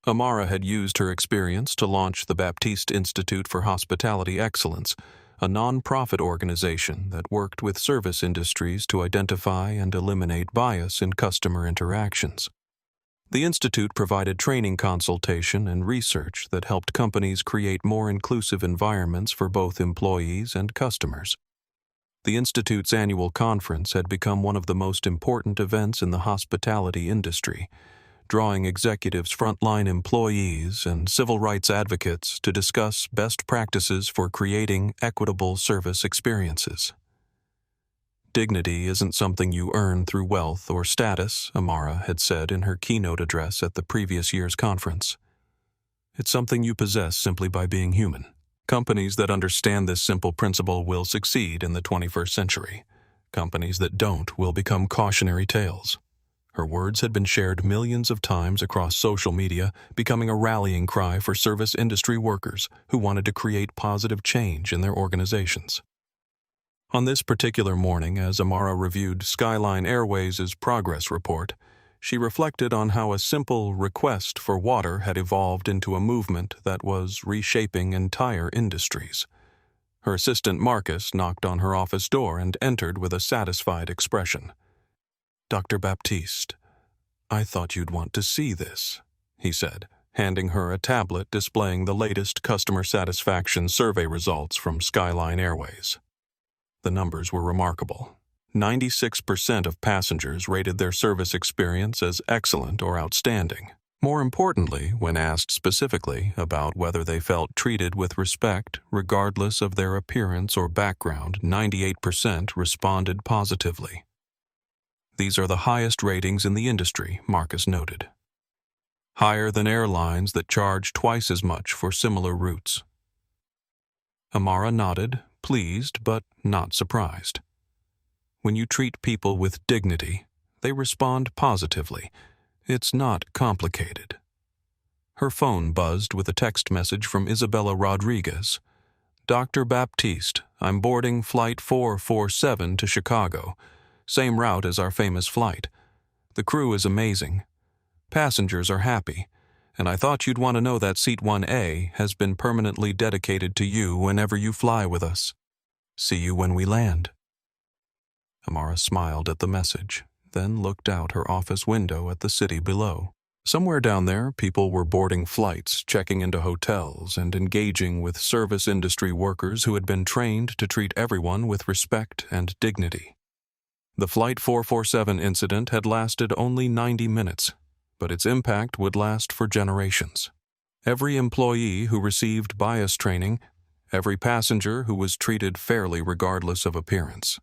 Amara had used her experience to launch the Baptiste Institute for Hospitality Excellence, a non-profit organization that worked with service industries to identify and eliminate bias in customer interactions. The institute provided training consultation and research that helped companies create more inclusive environments for both employees and customers. The institute's annual conference had become one of the most important events in the hospitality industry, drawing executives, frontline employees, and civil rights advocates to discuss best practices for creating equitable service experiences. Dignity isn't something you earn through wealth or status, Amara had said in her keynote address at the previous year's conference. It's something you possess simply by being human. Companies that understand this simple principle will succeed in the 21st century. Companies that don't will become cautionary tales. Her words had been shared millions of times across social media, becoming a rallying cry for service industry workers who wanted to create positive change in their organizations. On this particular morning, as Amara reviewed Skyline Airways' progress report, she reflected on how a simple request for water had evolved into a movement that was reshaping entire industries. Her assistant Marcus knocked on her office door and entered with a satisfied expression. "Dr. Baptiste, I thought you'd want to see this," he said, handing her a tablet displaying the latest customer satisfaction survey results from Skyline Airways. The numbers were remarkable. 96% of passengers rated their service experience as excellent or outstanding. More importantly, when asked specifically about whether they felt treated with respect regardless of their appearance or background, 98% responded positively. These are the highest ratings in the industry, Marcus noted. Higher than airlines that charge twice as much for similar routes. Amara nodded, pleased but not surprised. When you treat people with dignity, they respond positively. It's not complicated. Her phone buzzed with a text message from Isabella Rodriguez. Dr. Baptiste, I'm boarding Flight 447 to Chicago. Same route as our famous flight. The crew is amazing. Passengers are happy. And I thought you'd want to know that Seat 1A has been permanently dedicated to you whenever you fly with us. See you when we land. Amara smiled at the message, then looked out her office window at the city below. Somewhere down there, people were boarding flights, checking into hotels, and engaging with service industry workers who had been trained to treat everyone with respect and dignity. The Flight 447 incident had lasted only 90 minutes, but its impact would last for generations. Every employee who received bias training, every passenger who was treated fairly regardless of appearance,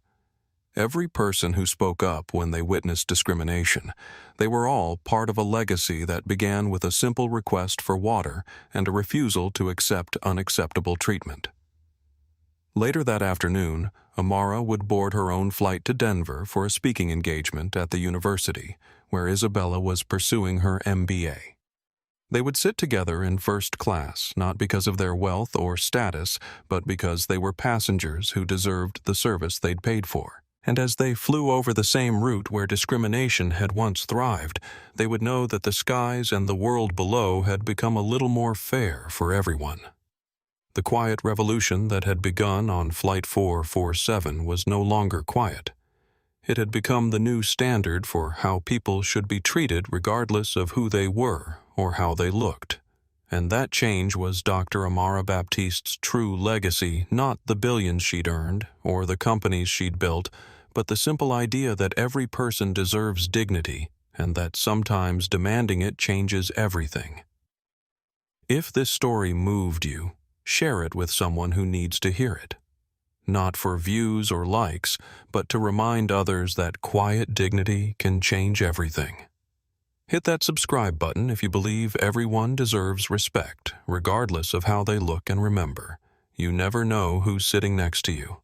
every person who spoke up when they witnessed discrimination, they were all part of a legacy that began with a simple request for water and a refusal to accept unacceptable treatment. Later that afternoon, Amara would board her own flight to Denver for a speaking engagement at the university, where Isabella was pursuing her MBA. They would sit together in first class, not because of their wealth or status, but because they were passengers who deserved the service they'd paid for. And as they flew over the same route where discrimination had once thrived, they would know that the skies and the world below had become a little more fair for everyone. The quiet revolution that had begun on Flight 447 was no longer quiet. It had become the new standard for how people should be treated regardless of who they were or how they looked. And that change was Dr. Amara Baptiste's true legacy, not the billions she'd earned or the companies she'd built, but the simple idea that every person deserves dignity and that sometimes demanding it changes everything. If this story moved you, share it with someone who needs to hear it. Not for views or likes, but to remind others that quiet dignity can change everything. Hit that subscribe button if you believe everyone deserves respect, regardless of how they look, and remember, you never know who's sitting next to you.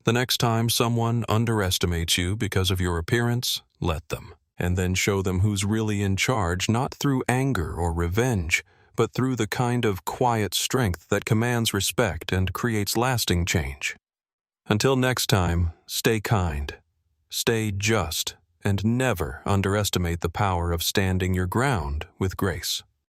The next time someone underestimates you because of your appearance, let them, and then show them who's really in charge, not through anger or revenge, but through the kind of quiet strength that commands respect and creates lasting change. Until next time, stay kind, stay just, and never underestimate the power of standing your ground with grace.